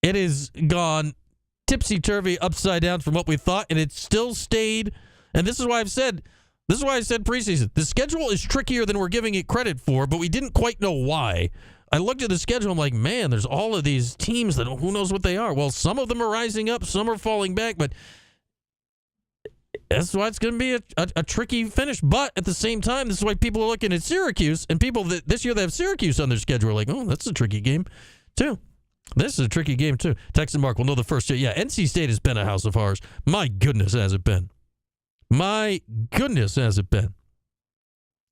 it has gone tipsy-turvy, upside down from what we thought, and it still stayed. And this is why I said preseason. The schedule is trickier than we're giving it credit for, but we didn't quite know why. I looked at the schedule, I'm like, man, there's all of these teams that who knows what they are. Well, some of them are rising up, some are falling back, but that's why it's going to be a tricky finish. But at the same time, this is why people are looking at Syracuse, and people that this year they have Syracuse on their schedule are like, oh, that's a tricky game, too. This is a tricky game, too. Texan Mark will know the first year. Yeah, NC State has been a house of horrors. My goodness, has it been. My goodness, has it been.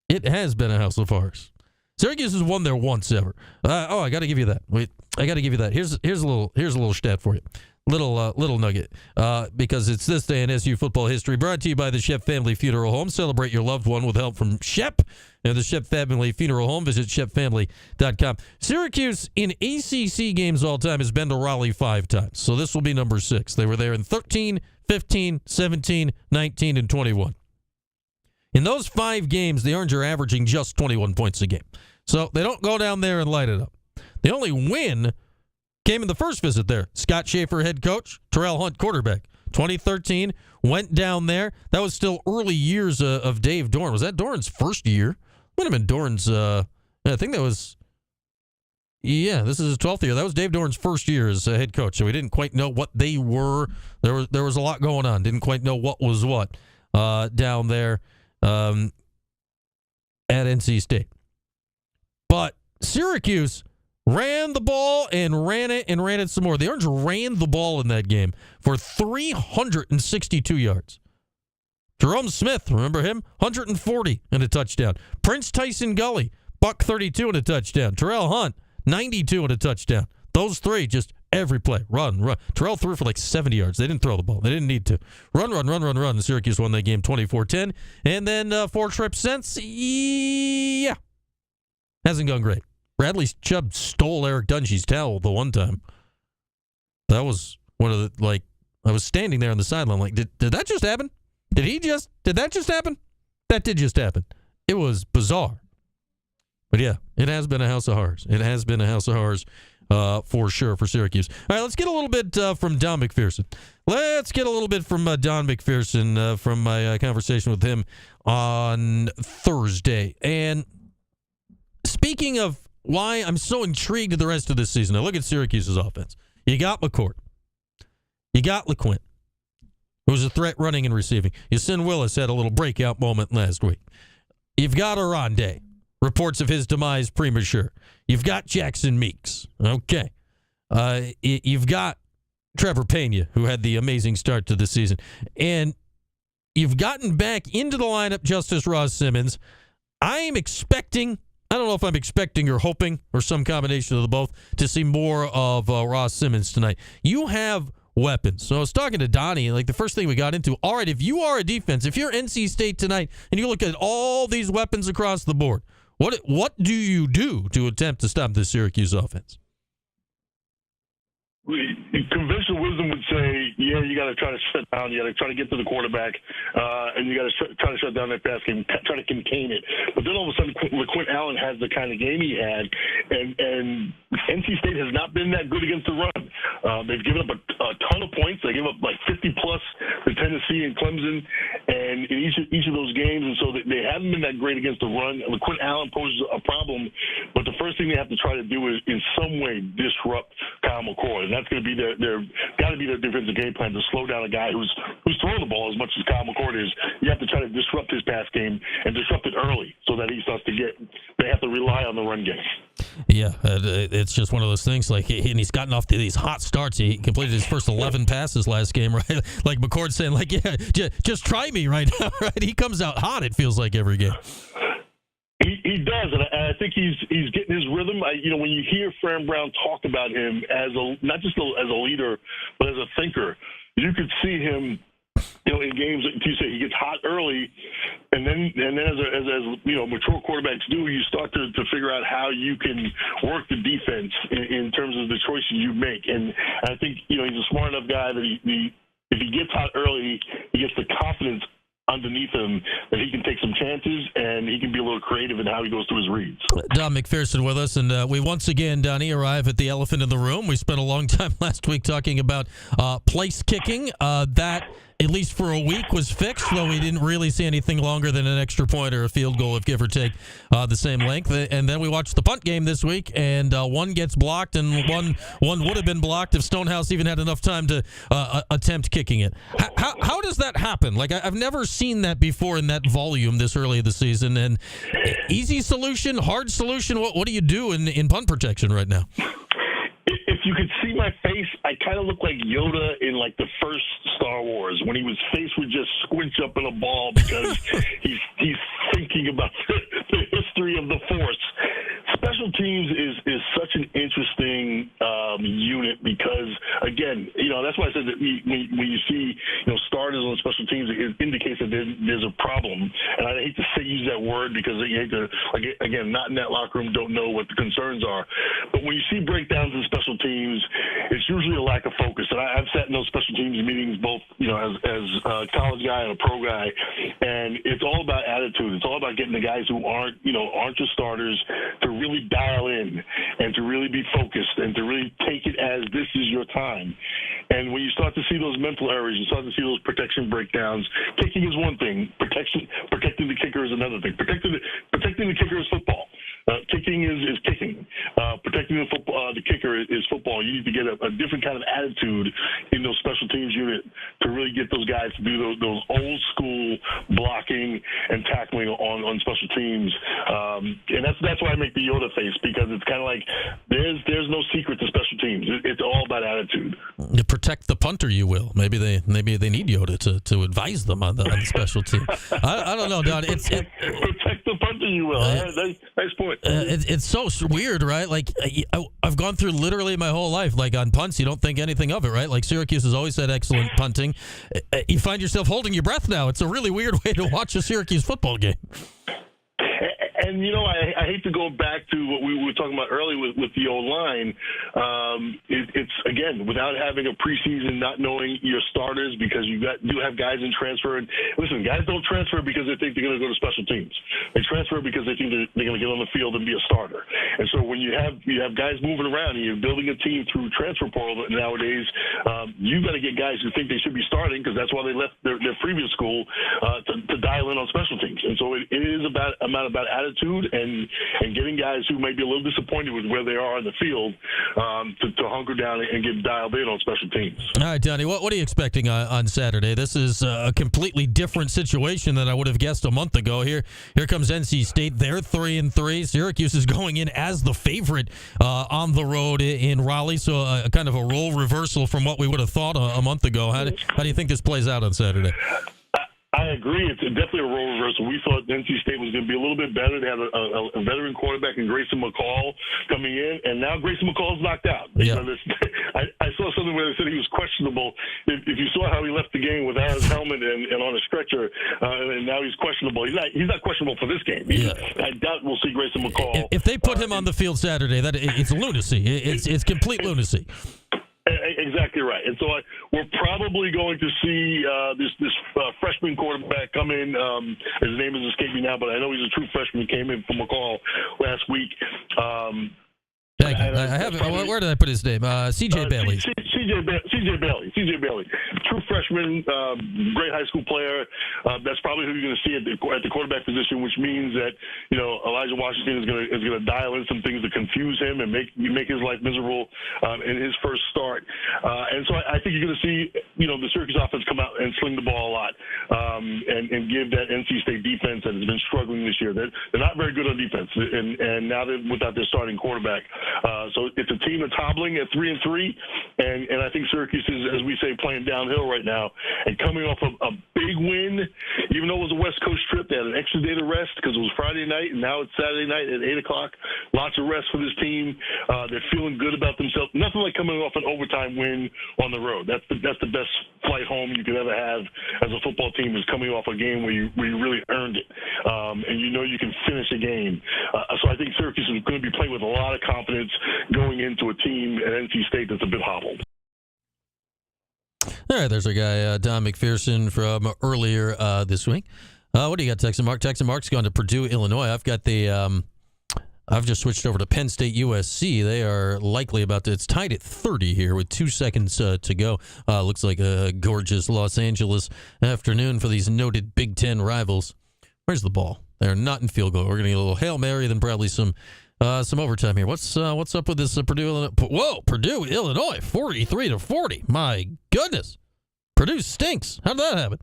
It has been a house of horrors. Syracuse has won there once ever. I got to give you that. Wait, I got to give you that. Here's a little stat for you. Little nugget, because it's this day in SU football history. Brought to you by the Shep Family Funeral Home. Celebrate your loved one with help from Shep and the Shep Family Funeral Home. Visit shepfamily.com. Syracuse in ACC games all time has been to Raleigh 5 times, so this will be number 6. They were there in 13, 15, 17, 19, and 21. In those 5 games, the Orange are averaging just 21 points a game. So they don't go down there and light it up. The only win came in the first visit there. Scott Schaefer, head coach. Terrell Hunt, quarterback. 2013, went down there. That was still early years of Dave Dorn. Was that Dorn's first year? Might have been Dorn's, I think that was, this is his 12th year. That was Dave Dorn's first year as head coach. So we didn't quite know what they were. There was a lot going on. Didn't quite know what was what down there at NC State. But Syracuse ran the ball and ran it some more. The Orange ran the ball in that game for 362 yards. Jerome Smith, remember him? 140 and a touchdown. Prince Tyson Gully, $132 and a touchdown. Terrell Hunt, 92 and a touchdown. Those three, just every play. Run. Terrell threw for 70 yards. They didn't throw the ball. They didn't need to. Run. And Syracuse won that game 24-10. And then 4 trips since, hasn't gone great. Bradley Chubb stole Eric Dungy's towel the one time. That was one of the, I was standing there on the sideline like, did that just happen? Did that just happen? That did just happen. It was bizarre. But yeah, it has been a house of horrors. It has been a house of horrors for sure for Syracuse. All right, let's get a little bit from Don McPherson. From my conversation with him on Thursday. And speaking of why I'm so intrigued with the rest of this season. Now look at Syracuse's offense. You got McCord. You got LeQuint, who's a threat running and receiving. Yasin Willis had a little breakout moment last week. You've got Arande. Reports of his demise premature. You've got Jackson Meeks. Okay. You've got Trevor Pena, who had the amazing start to the season. And you've gotten back into the lineup Justice Ross Simmons. I am expecting, I don't know if I'm expecting or hoping or some combination of the both, to see more of Ross Simmons tonight. You have weapons. So I was talking to Donnie, like the first thing we got into, all right, if you are a defense, if you're NC State tonight and you look at all these weapons across the board, what do you do to attempt to stop this Syracuse offense? Conventional wisdom would say, yeah, you got to try to shut down. You got to try to get to the quarterback, and you got to try to shut down that pass game, try to contain it. But then all of a sudden, LeQuint Allen has the kind of game he had, and NC State has not been that good against the run. They've given up a ton of points. They gave up like 50-plus to Tennessee and Clemson, and in each of those games, and so they haven't been that great against the run. LeQuint Allen poses a problem, but the first thing they have to try to do is in some way disrupt Kyle McCord, and that's going to be their got to be their defensive game plan to slow down a guy who's throwing the ball as much as Kyle McCord is. You have to try to disrupt his pass game and disrupt it early so that he starts to they have to rely on the run game. Yeah, it's just one of those things. Like, and he's gotten off to these hot starts. He completed his first 11 passes last game, right? Like McCord saying, like, yeah, just try me right now, right? He comes out hot. It feels like every game. He does, and I think he's getting his rhythm. When you hear Fran Brown talk about him as not just as a leader, but as a thinker, you could see him, in games. You say he gets hot early, and then as mature quarterbacks do, you start to figure out how you can work the defense in terms of the choices you make. And I think he's a smart enough guy that if he gets hot early, he gets the confidence underneath him that he can take some chances and he can be a little creative in how he goes through his reads. Don McPherson with us, and we once again, Donnie, arrive at the elephant in the room. We spent a long time last week talking about place kicking. That, at least for a week, was fixed, though we didn't really see anything longer than an extra point or a field goal, if give or take the same length. And then we watched the punt game this week, and one gets blocked, and one would have been blocked if Stonehouse even had enough time to attempt kicking it. How does that happen? Like, I've never seen that before in that volume this early in the season. And easy solution, hard solution, what do you do in punt protection right now? If you could see my face, I kind of look like Yoda in like the first Star Wars when his face would just squinch up in a ball because he's thinking about the history of the Force. Special teams is such an interesting unit because, again, that's why I said that when you see starters on special teams, it indicates that there's a problem. And I hate to use that word because you hate to, again, not in that locker room, don't know what the concerns are. But when you see breakdowns in special teams, it's usually a lack of focus. And I've sat in those special teams meetings both, as a college guy and a pro guy, and it's all about attitude. It's all about getting the guys who aren't your starters to really dial in and to really be focused and to really take it as this is your time. And when you start to see those mental errors, you start to see those protection breakdowns. Kicking is one thing. Protecting the kicker is another thing. Protecting the kicker is football. Kicking is kicking. Protecting the kicker is football. You need to get a different kind of attitude in those special teams unit to really get those guys to do those old school blocking and tackling on special teams. And that's why I make the Yoda face, because it's kind of like there's no secret to special teams. It's all about attitude. To protect the punter, you will. Maybe they need Yoda to advise them on the special team. I don't know, Don. Protect the punter, you will. Nice point. It's so weird, right? Like, I've gone through literally my whole life. Like, on punts, you don't think anything of it, right? Like, Syracuse has always had excellent punting. You find yourself holding your breath now. It's a really weird way to watch a Syracuse football game. And, I hate to go back to what we were talking about earlier with the O-line. It's, again, without having a preseason, not knowing your starters, because you do have guys in transfer. And listen, guys don't transfer because they think they're going to go to special teams. They transfer because they think they're going to get on the field and be a starter. And so when you have guys moving around and you're building a team through transfer portal nowadays, you got to get guys who think they should be starting, because that's why they left their previous school to dial in on special teams. And so it is about attitude. attitude and getting guys who may be a little disappointed with where they are on the field to hunker down and get dialed in on special teams. All right, Donnie, what are you expecting on Saturday? This is a completely different situation than I would have guessed a month ago. Here comes NC State. They're 3-3. Syracuse is going in as the favorite on the road in Raleigh, so a kind of a role reversal from what we would have thought a month ago. How do you think this plays out on Saturday? I agree. It's definitely a role reversal. We thought NC State was going to be a little bit better. They had a veteran quarterback in Grayson McCall coming in, and now Grayson McCall's knocked out. Yeah. I saw something where they said he was questionable. If you saw how he left the game without his helmet and on a stretcher, and now he's questionable. He's not questionable for this game. I doubt we'll see Grayson McCall. If they put him on the field Saturday, it's lunacy. It's complete lunacy. Exactly right. And so we're probably going to see this freshman quarterback come in. His name is escaping now, but I know he's a true freshman. He came in from McCall last week. Thank you. I have it. Where did I put his name? C.J. Bailey. C.J. Bailey. True freshman, great high school player. That's probably who you're going to see at the quarterback position, which means that Elijah Washington is going to dial in some things to confuse him and make his life miserable in his first start. And so I think you're going to see the Syracuse offense come out and sling the ball a lot and give that NC State defense that has been struggling this year. They're not very good on defense, and now they're without their starting quarterback. So it's a team that's hobbling at 3-3, and I think Syracuse is, as we say, playing downhill right now. And coming off a big win, even though it was a West Coast trip, they had an extra day to rest because it was Friday night, and now it's Saturday night at 8 o'clock. Lots of rest for this team. They're feeling good about themselves. Nothing like coming off an overtime win on the road. That's the best flight home you could ever have as a football team, is coming off a game where you really earned it, and you can finish a game. So I think Syracuse is going to be playing with a lot of confidence going into a team at NC State that's a bit hobbled. All right, there's our guy, Don McPherson from earlier this week. What do you got, Texan Mark? Texan Mark's gone to Purdue, Illinois. I've just switched over to Penn State, USC. They are likely it's tied at 30 here with 2 seconds to go. Looks like a gorgeous Los Angeles afternoon for these noted Big Ten rivals. Where's the ball? They're not in field goal. We're going to get a little Hail Mary, then probably some overtime here. What's up with this Purdue, Illinois? Whoa, Purdue, Illinois, 43-40. My goodness. Purdue stinks. How did that happen?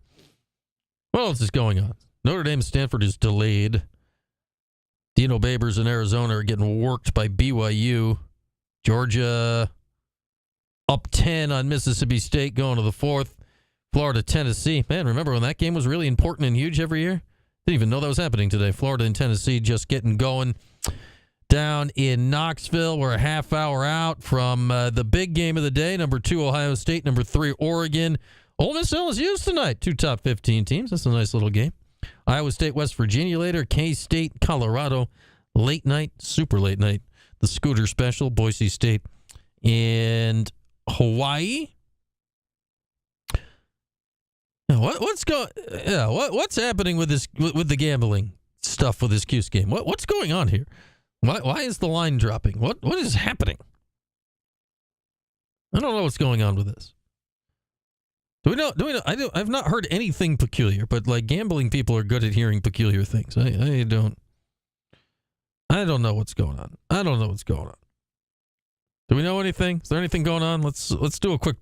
What else is going on? Notre Dame, Stanford is delayed. Dino Babers in Arizona are getting worked by BYU. Georgia up 10 on Mississippi State going to the fourth. Florida, Tennessee. Man, remember when that game was really important and huge every year? Didn't even know that was happening today. Florida and Tennessee just getting going. Down in Knoxville, we're a half hour out from the big game of the day. Number 2, Ohio State. Number 3, Oregon. Ole Miss, LSU's tonight. 2 top 15 teams. That's a nice little game. Iowa State, West Virginia later. K-State, Colorado. Late night, super late night. The Scooter Special, Boise State and Hawaii. Now, what's happening with this with the gambling stuff with this Cuse game? What's going on here? Why is the line dropping? What is happening? I don't know what's going on with this. Do we know? I've not heard anything peculiar, but like gambling people are good at hearing peculiar things. I don't know what's going on. I don't know what's going on. Do we know anything? Is there anything going on? Let's do a quick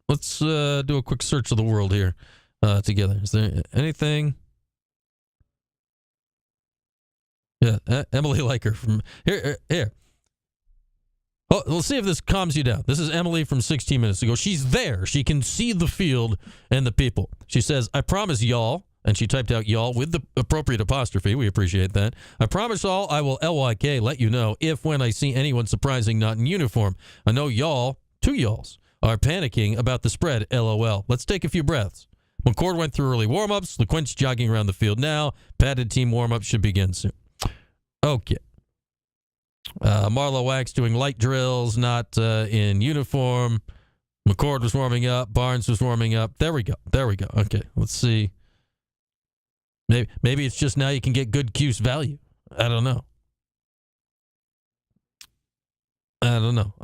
let's do a quick search of the world here together. Is there anything? Yeah, Emily Liker from here. Oh, we'll see if this calms you down. This is Emily from 16 minutes ago. She's there. She can see the field and the people. She says, I promise y'all, and she typed out y'all with the appropriate apostrophe. We appreciate that. I promise all I will LYK let you know if when I see anyone surprising not in uniform. I know y'all, 2 y'alls, are panicking about the spread, LOL. Let's take a few breaths. McCord went through early warm-ups. LeQuint's jogging around the field now. Padded team warm-ups should begin soon. Okay. Marlo Wax doing light drills, not in uniform. McCord was warming up. Barnes was warming up. There we go. Okay, let's see. Maybe it's just now you can get good Cuse value. I don't know.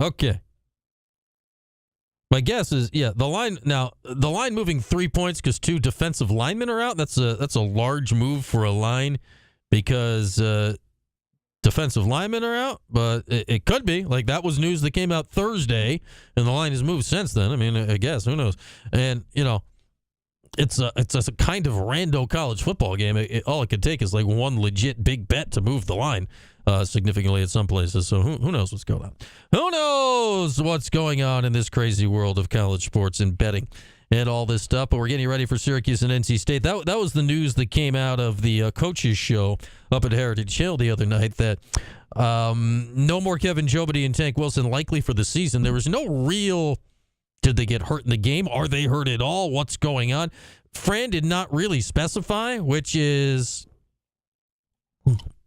Okay. My guess is, the line moving 3 points because 2 defensive linemen are out. That's a large move for a line because defensive linemen are out, but it could be. Like, that was news that came out Thursday, and the line has moved since then. I mean, I guess, who knows? And, it's a kind of rando college football game. All it could take is like one legit big bet to move the line significantly at some places. So who knows what's going on? Who knows what's going on in this crazy world of college sports and betting and all this stuff? But we're getting ready for Syracuse and NC State. That was the news that came out of the coaches show up at Heritage Hill the other night, that no more Kevin Jobity and Tank Wilson likely for the season. There was no real... Did they get hurt in the game? Are they hurt at all? What's going on? Fran did not really specify, which is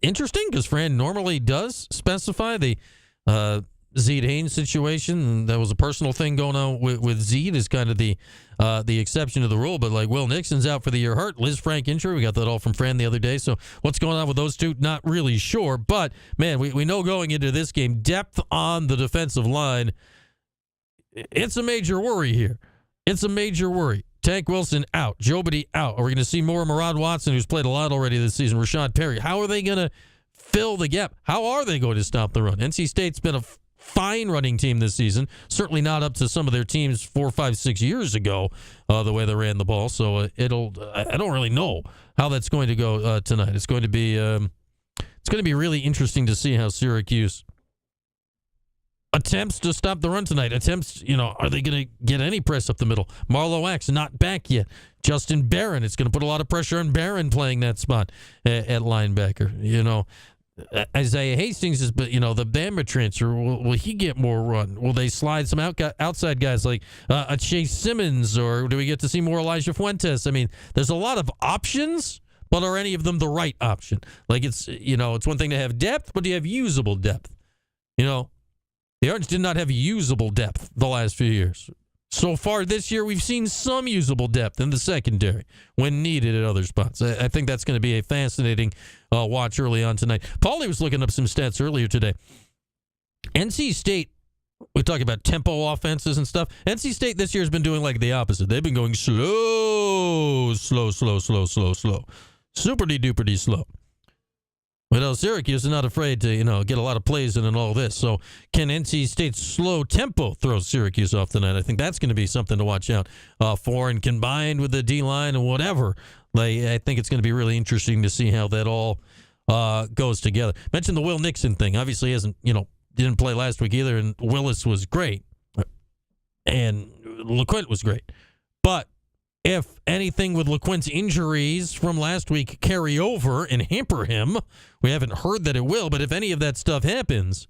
interesting because Fran normally does specify. The Zeed Haynes situation, that was a personal thing going on with Zeed, is kind of the exception to the rule. But like Will Nixon's out for the year hurt. Liz Frank injury. We got that all from Fran the other day. So what's going on with those two? Not really sure. But, man, we know going into this game, depth on the defensive line, it's a major worry here. It's a major worry. Tank Wilson out. Jobity out. Are we going to see more Murad Watson, who's played a lot already this season? Rashad Perry. How are they going to fill the gap? How are they going to stop the run? NC State's been a fine running team this season. Certainly not up to some of their teams 4, 5, 6 years ago, the way they ran the ball. So I don't really know how that's going to go tonight. It's going to be really interesting to see how Syracuse attempts to stop the run tonight. Attempts, are they going to get any press up the middle? Marlo Axe not back yet. Justin Barron, it's going to put a lot of pressure on Barron playing that spot at linebacker. Isaiah Hastings is, but the Bama transfer, will he get more run? Will they slide some outside guys like a Chase Simmons, or do we get to see more Elijah Fuentes? I mean, there's a lot of options, but are any of them the right option? Like, it's one thing to have depth, but do you have usable depth? The Orange did not have usable depth the last few years. So far this year, we've seen some usable depth in the secondary when needed at other spots. I think that's going to be a fascinating watch early on tonight. Paulie was looking up some stats earlier today. NC State, we talk about tempo offenses and stuff. NC State this year has been doing like the opposite. They've been going slow. Super-duper slow. But Syracuse is not afraid to, get a lot of plays in and all this. So can NC State's slow tempo throw Syracuse off tonight? I think that's going to be something to watch out for. And combined with the D-line and whatever, I think it's going to be really interesting to see how that all goes together. Mentioned the Will Nixon thing. Obviously he hasn't, didn't play last week either. And Willis was great. And LeQuint was great. But if anything with LeQuint's injuries from last week carry over and hamper him, we haven't heard that it will, but if any of that stuff happens,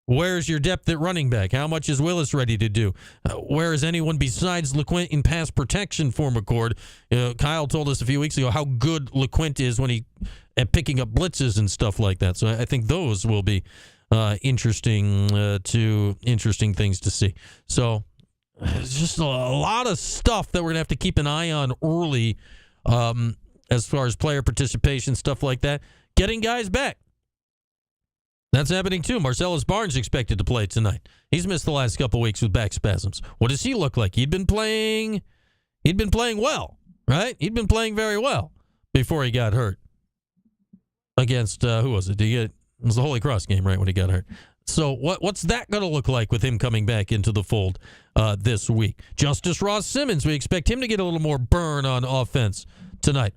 where's your depth at running back? How much is Willis ready to do? Where is anyone besides LeQuint in pass protection for McCord? Kyle told us a few weeks ago how good LeQuint is when at picking up blitzes and stuff like that. So I think those will be interesting things to see. So it's just a lot of stuff that we're going to have to keep an eye on early as far as player participation, stuff like that. Getting guys back. That's happening too. Marcellus Barnes expected to play tonight. He's missed the last couple weeks with back spasms. What does he look like? He'd been playing well, right? He'd been playing very well before he got hurt. Against, who was it? It was the Holy Cross game, right, when he got hurt. So what's that going to look like with him coming back into the fold this week? Justice Ross Simmons, we expect him to get a little more burn on offense tonight.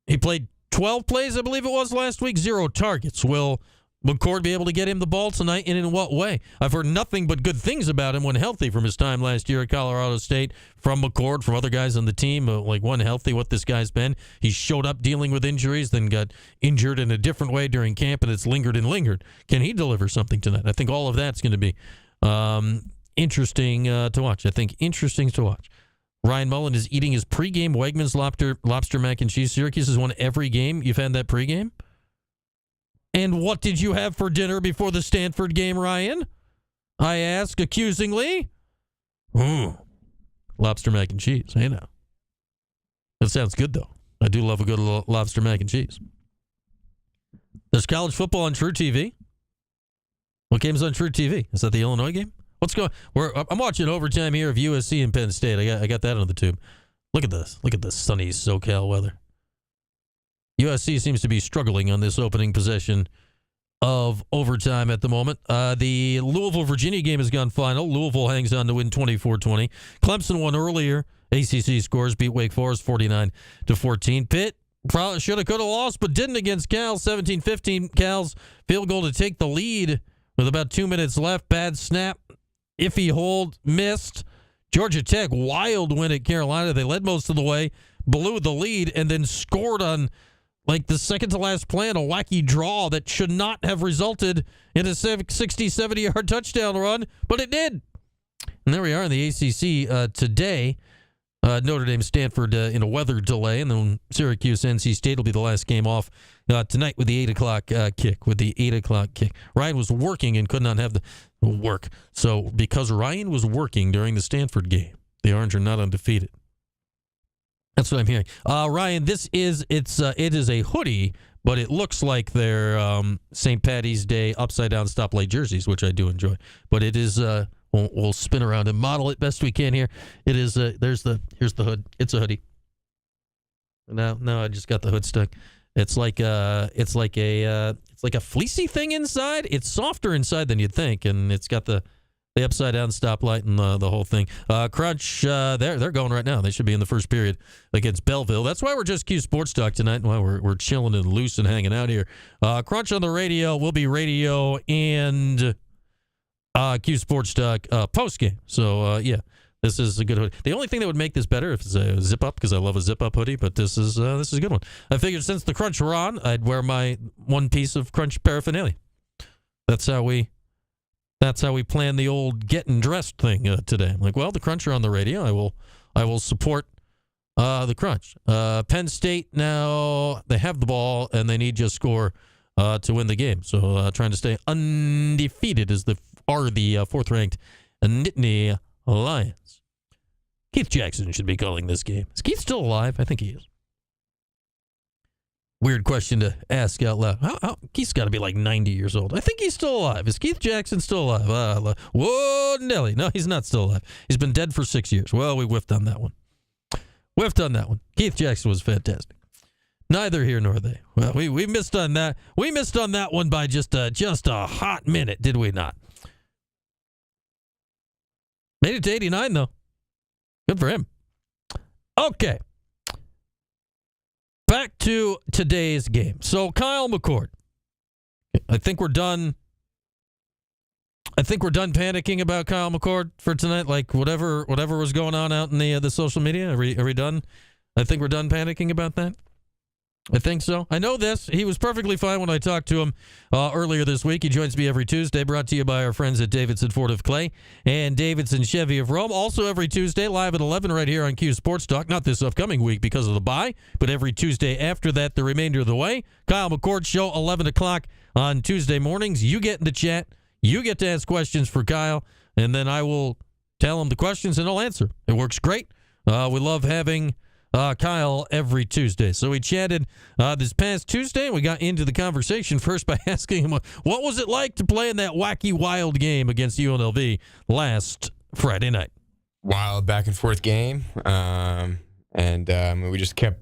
He played 12 plays, I believe it was, last week, 0 targets. Will McCord be able to get him the ball tonight, and in what way? I've heard nothing but good things about him when healthy from his time last year at Colorado State, from McCord, from other guys on the team, like when healthy, what this guy's been. He showed up dealing with injuries, then got injured in a different way during camp, and it's lingered and lingered. Can he deliver something tonight? I think all of that's going to be interesting to watch. Ryan Mullen is eating his pregame Wegmans lobster mac and cheese. Syracuse has won every game. You've had that pregame? And what did you have for dinner before the Stanford game, Ryan? I ask accusingly. Lobster mac and cheese. Hey now. That sounds good, though. I do love a good lobster mac and cheese. There's college football on True TV. What game's on True TV? Is that the Illinois game? What's going? I'm watching overtime here of USC and Penn State. I got that on the tube. Look at this. Look at the sunny SoCal weather. USC seems to be struggling on this opening possession of overtime at the moment. The Louisville-Virginia game has gone final. Louisville hangs on to win 24-20. Clemson won earlier. ACC scores, beat Wake Forest 49-14. Pitt probably should have, could have lost, but didn't against Cal. 17-15. Cal's field goal to take the lead with about 2 minutes left. Bad snap. Iffy hold. Missed. Georgia Tech, wild win at Carolina. They led most of the way, blew the lead, and then scored on like the second to last play on a wacky draw that should not have resulted in a 60, 70-yard touchdown run, but it did. And there we are in the ACC today. Notre Dame, Stanford in a weather delay, and then Syracuse, NC State will be the last game off tonight with the 8 o'clock kick. Ryan was working and could not have the work. So because Ryan was working during the Stanford game, the Orange are not undefeated. That's what I'm hearing. Ryan, it is a hoodie, but it looks like they're St. Paddy's Day upside-down stoplight jerseys, which I do enjoy. But it is, we'll spin around and model it best we can here. It is, here's the hood. It's a hoodie. No, I just got the hood stuck. It's like a fleecy thing inside. It's softer inside than you'd think, and it's got the upside down stoplight and the whole thing. Crunch, they're going right now. They should be in the first period against Belleville. That's why we're just Q Sports Talk tonight, and why we're chilling and loose and hanging out here. Crunch on the radio will be radio and Q Sports Talk post game. So yeah, this is a good hoodie. The only thing that would make this better if it's a zip up, because I love a zip up hoodie, but this is a good one. I figured since the Crunch were on, I'd wear my one piece of Crunch paraphernalia. That's how we plan the old getting dressed thing today. I'm like, well, the Crunch are on the radio. I will support the Crunch. Penn State now, they have the ball and they need just score to win the game. So trying to stay undefeated is the fourth ranked Nittany Lions. Keith Jackson should be calling this game. Is Keith still alive? I think he is. Weird question to ask out loud. Keith's got to be like 90 years old. I think he's still alive. Is Keith Jackson still alive? Whoa, Nelly. No, he's not still alive. He's been dead for 6 years. Well, we whiffed on that one. Keith Jackson was fantastic. Neither here nor there. Well, we missed on that. We missed on that one by just a hot minute, did we not? Made it to 89, though. Good for him. Okay. Back to today's game. So Kyle McCord. I think we're done panicking about Kyle McCord for tonight. Like whatever was going on out in the social media. Are we done? I think we're done panicking about that. I think so. I know this. He was perfectly fine when I talked to him earlier this week. He joins me every Tuesday, brought to you by our friends at Davidson Ford of Clay and Davidson Chevy of Rome. Also every Tuesday, live at 11 right here on Q Sports Talk. Not this upcoming week because of the bye, but every Tuesday after that, the remainder of the way. Kyle McCord Show, 11 o'clock on Tuesday mornings. You get in the chat. You get to ask questions for Kyle, and then I will tell him the questions, and he'll answer. It works great. We love having Kyle every Tuesday. So we chatted this past Tuesday, and we got into the conversation first by asking him, what was it like to play in that wacky, wild game against UNLV last Friday night? Wild back and forth game, and we just kept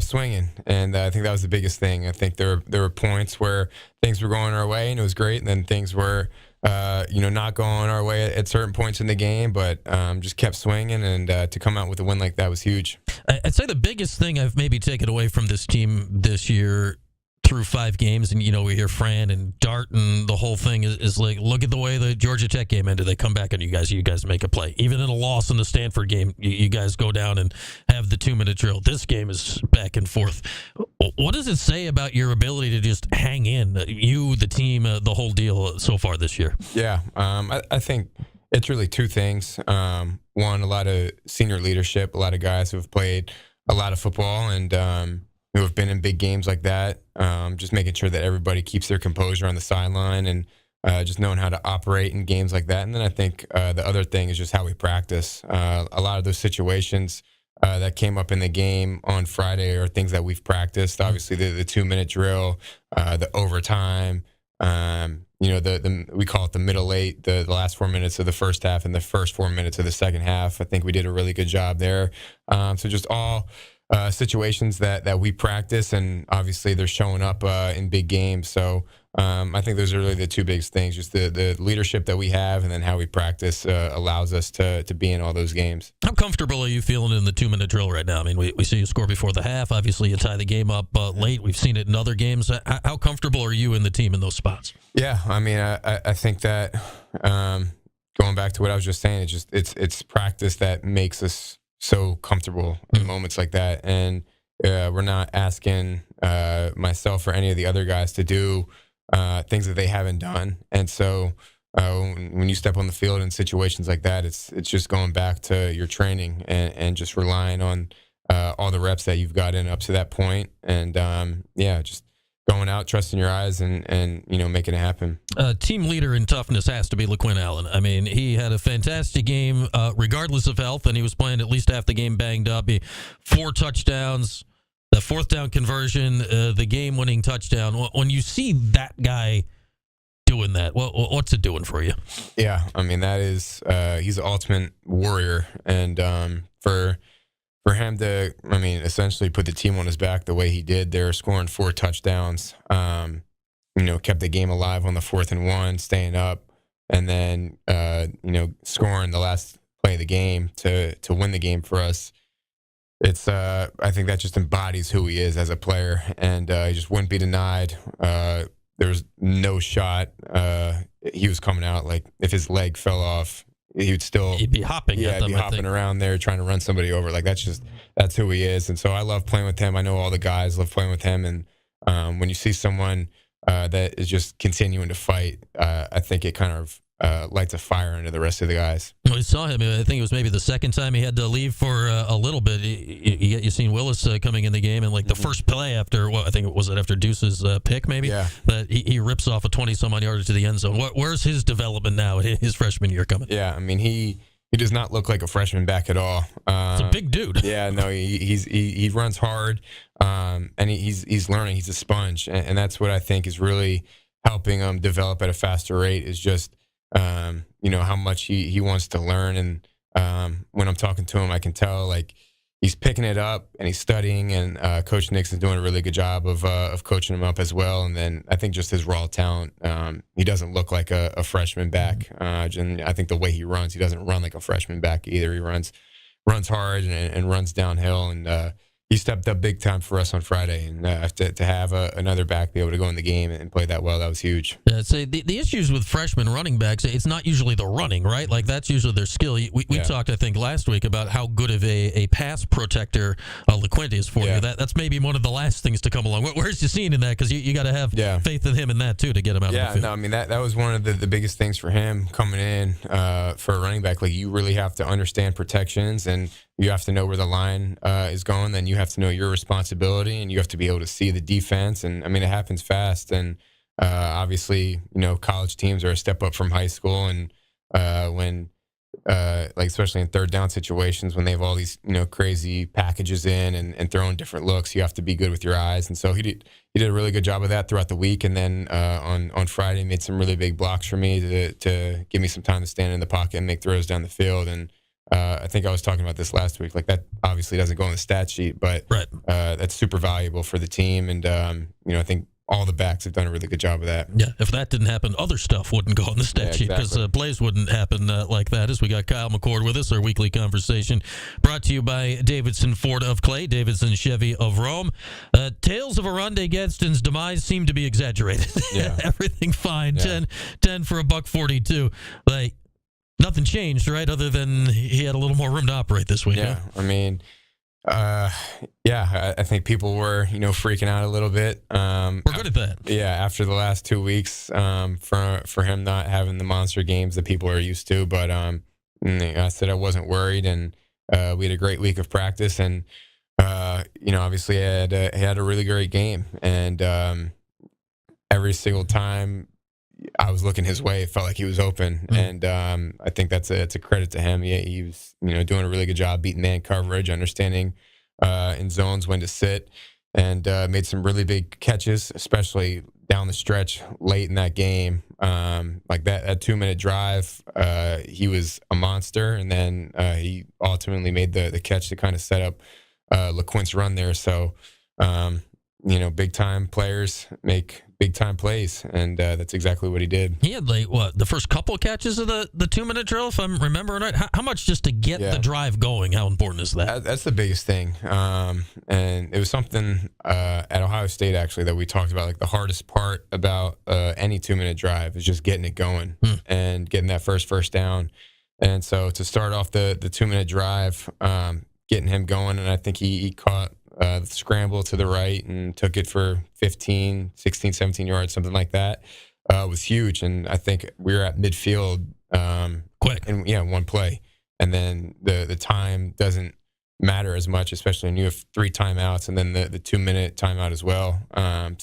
swinging, and I think that was the biggest thing. I think there were points where things were going our way, and it was great, and then things were not going our way at certain points in the game, but just kept swinging, and to come out with a win like that was huge. I'd say the biggest thing I've maybe taken away from this team this year through 5 games, and we hear Fran and Dart and the whole thing is like, look at the way the Georgia Tech game ended. They come back and you guys make a play. Even in a loss in the Stanford game, you guys go down and have the 2-minute drill. This game is back and forth. What does it say about your ability to just hang in, you, the team, the whole deal so far this year? Yeah, I think it's really 2 things. One, a lot of senior leadership, a lot of guys who have played a lot of football and who have been in big games like that, just making sure that everybody keeps their composure on the sideline and just knowing how to operate in games like that. And then I think the other thing is just how we practice. A lot of those situations that came up in the game on Friday are things that we've practiced. Obviously, the 2-minute drill, the overtime, we call it the middle 8, the last 4 minutes of the first half and the first 4 minutes of the second half. I think we did a really good job there. So just all situations that we practice, and obviously they're showing up in big games. So I think those are really the two biggest things, just the leadership that we have and then how we practice allows us to be in all those games. How comfortable are you feeling in the 2-minute drill right now? I mean, we see you score before the half. Obviously, you tie the game up late. We've seen it in other games. How comfortable are you in the team in those spots? Yeah, I mean, I think that going back to what I was just saying, it's practice that makes us so comfortable in moments like that. And we're not asking myself or any of the other guys to do things that they haven't done. And so when you step on the field in situations like that, it's just going back to your training and just relying on all the reps that you've got in up to that point. And just going out, trusting your eyes, and making it happen. Team leader in toughness has to be LaQuinn Allen. I mean, he had a fantastic game regardless of health, and he was playing at least half the game banged up. 4 touchdowns, the 4th down conversion, the game-winning touchdown. When you see that guy doing that, what's it doing for you? Yeah, I mean, that is he's the ultimate warrior, and for him to, essentially put the team on his back the way he did there, scoring 4 touchdowns, kept the game alive on the 4th and 1, staying up, and then, scoring the last play of the game to win the game for us. It's, I think that just embodies who he is as a player, and he just wouldn't be denied. There was no shot. He was coming out, like, if his leg fell off, he'd be hopping. Yeah, he'd be hopping around there trying to run somebody over. Like, that's who he is. And so I love playing with him. I know all the guys love playing with him. And when you see someone that is just continuing to fight, I think it kind of lights a fire into the rest of the guys. We saw him. I think it was maybe the second time he had to leave for a little bit. You seen Willis coming in the game, and like the first play after I think it was after Deuce's pick, maybe. Yeah. That he rips off a 20-some-odd yarder to the end zone. Where's his development now? His freshman year coming. Yeah, I mean he does not look like a freshman back at all. It's a big dude. Yeah, no, he runs hard, and he's learning. He's a sponge, and that's what I think is really helping him develop at a faster rate. Is just how much he wants to learn. And when I'm talking to him, I can tell like he's picking it up and he's studying, and Coach Nixon's doing a really good job of coaching him up as well. And then I think just his raw talent, he doesn't look like a freshman back. And I think the way he runs, he doesn't run like a freshman back either. He runs hard and runs downhill, and he stepped up big time for us on Friday, and to have another back be able to go in the game and play that well, that was huge. Yeah, so the issues with freshman running backs, it's not usually the running, right? Like that's usually their skill. We talked, I think, last week about how good of a pass protector LaQuinn is for you. That's maybe one of the last things to come along. Where's you seeing in that? Because you got to have faith in him in that too to get him out of the field. Yeah, no, I mean that was one of the biggest things for him coming in for a running back. Like you really have to understand protections, and you have to know where the line is going. Then you have to know your responsibility, and you have to be able to see the defense. And I mean, it happens fast. And obviously, college teams are a step up from high school. And when, like especially in third down situations, when they have all these crazy packages in and throwing different looks, you have to be good with your eyes. And so he did a really good job of that throughout the week. And then on Friday, made some really big blocks for me to give me some time to stand in the pocket and make throws down the field. And I think I was talking about this last week. Like that obviously doesn't go on the stat sheet, but that's super valuable for the team. And I think all the backs have done a really good job of that. Yeah, if that didn't happen, other stuff wouldn't go on the stat sheet because plays wouldn't happen like that. As we got Kyle McCord with us, our weekly conversation brought to you by Davidson Ford of Clay, Davidson Chevy of Rome. Tales of Aronde Gadsden's demise seem to be exaggerated. Yeah. Everything fine. Yeah. 10 for $142. Like, nothing changed, right? Other than he had a little more room to operate this week. Yeah, huh? I mean, I think people were, freaking out a little bit. We're good at that. Yeah, after the last 2 weeks, for him not having the monster games that people are used to. But I said I wasn't worried, and we had a great week of practice, and obviously I had a really great game, and every single time I was looking his way, it felt like he was open. And I think it's a credit to him. He was, doing a really good job beating man coverage, understanding in zones when to sit, and made some really big catches, especially down the stretch late in that game. Like that 2-minute drive, he was a monster. And then he ultimately made the catch to kind of set up LeQuint's run there. So, big time players make big time plays, and that's exactly what he did. He had the first couple of catches of the 2-minute drill, if I'm remembering right. How much just to get the drive going? How important is that? That's the biggest thing. And it was something at Ohio State actually that we talked about. Like the hardest part about any 2-minute drive is just getting it going and getting that first down. And so to start off the 2-minute drive, getting him going, and I think he caught the scramble to the right and took it for 15, 16, 17 yards, something like that, was huge. And I think we were at midfield quick. And one play. And then the time doesn't matter as much, especially when you have 3 timeouts and then the 2-minute timeout as well. I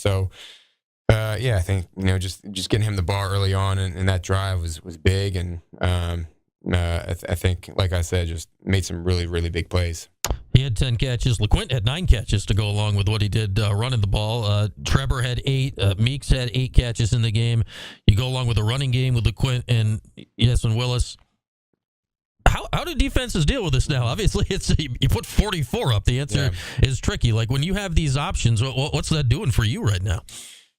think, just getting him the ball early on and that drive was big. And I think, like I said, just made some really, really big plays. He had 10 catches. LeQuint had 9 catches to go along with what he did running the ball. Trevor had 8. Meeks had 8 catches in the game. You go along with the running game with LeQuint and Willis. How do defenses deal with this now? Obviously, you put 44 up. The answer is tricky. Like when you have these options, what's that doing for you right now?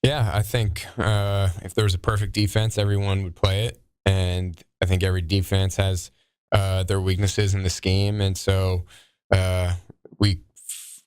Yeah, I think if there was a perfect defense, everyone would play it. And I think every defense has their weaknesses in the scheme. And so week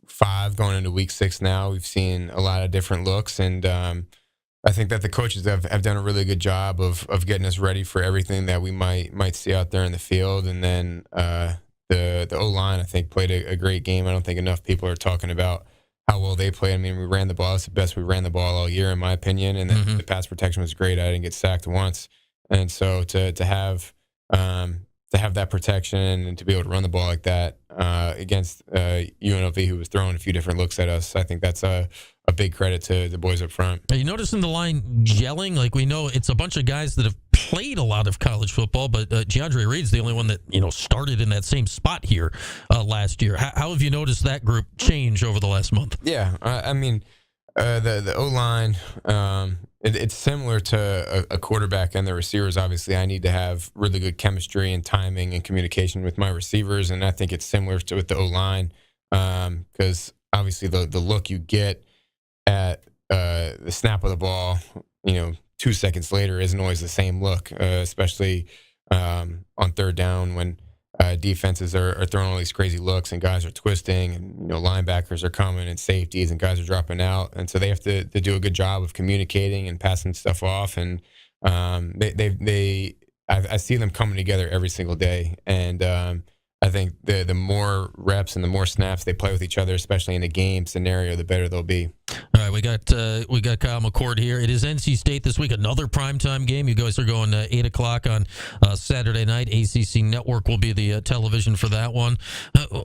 5 going into week 6 now, we've seen a lot of different looks. And I think that the coaches have done a really good job of getting us ready for everything that we might see out there in the field. And then the O-line, I think, played a great game. I don't think enough people are talking about how well they played. I mean, we ran the ball. It's the best we ran the ball all year, in my opinion. And then the pass protection was great. I didn't get sacked once. And so to have that protection and to be able to run the ball like that against UNLV, who was throwing a few different looks at us, I think that's a big credit to the boys up front. Are you noticing the line gelling? Like, we know it's a bunch of guys that have played a lot of college football, but DeAndre Reed's the only one that started in that same spot here last year. How have you noticed that group change over the last month? Yeah, I mean, the O-line, it's similar to a quarterback and the receivers. Obviously, I need to have really good chemistry and timing and communication with my receivers, and I think it's similar to with the O-line because obviously the look you get at the snap of the ball, 2 seconds later isn't always the same look, especially on third down when defenses are throwing all these crazy looks and guys are twisting and linebackers are coming and safeties and guys are dropping out, and so they have to do a good job of communicating and passing stuff off. And I see them coming together every single day, and I think the more reps and the more snaps they play with each other, especially in a game scenario, the better they'll be. All right, we got Kyle McCord here. It is NC State this week, another primetime game. You guys are going 8 o'clock on Saturday night. ACC Network will be the television for that one.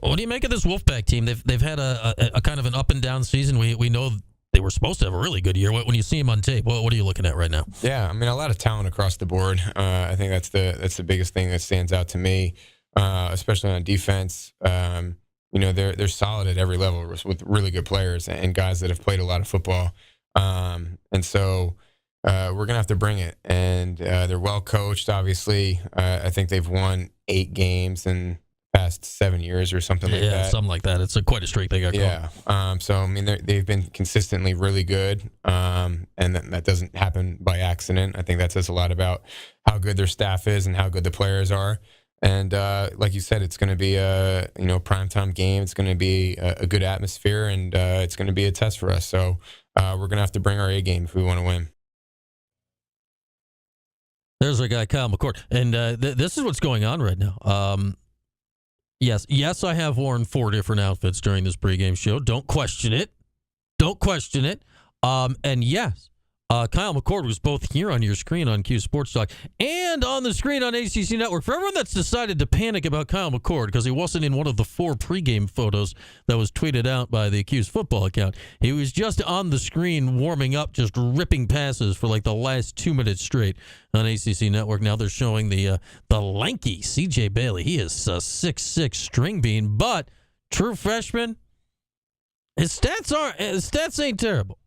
What do you make of this Wolfpack team? They've had a kind of an up and down season. We know they were supposed to have a really good year. When you see them on tape, what are you looking at right now? Yeah, I mean, a lot of talent across the board. I think that's the biggest thing that stands out to me. Especially on defense, they're solid at every level with really good players and guys that have played a lot of football. And so we're going to have to bring it. And they're well coached, obviously. I think they've won 8 games in the past 7 years or something like that. Yeah, something like that. It's quite a streak they got going. Yeah. So, I mean, they've been consistently really good. And that doesn't happen by accident. I think that says a lot about how good their staff is and how good the players are. And like you said, it's going to be a primetime game. It's going to be a good atmosphere, and it's going to be a test for us. So we're going to have to bring our A game if we want to win. There's our guy, Kyle McCord. And this is what's going on right now. Yes, I have worn 4 different outfits during this pregame show. Don't question it. And yes, Kyle McCord was both here on your screen on Q Sports Talk and on the screen on ACC Network. For everyone that's decided to panic about Kyle McCord because he wasn't in one of the 4 pregame photos that was tweeted out by the Q's football account, he was just on the screen warming up, just ripping passes for like the last 2 minutes straight on ACC Network. Now they're showing the lanky CJ Bailey. He is a 6'6" string bean, but true freshman. His stats ain't terrible.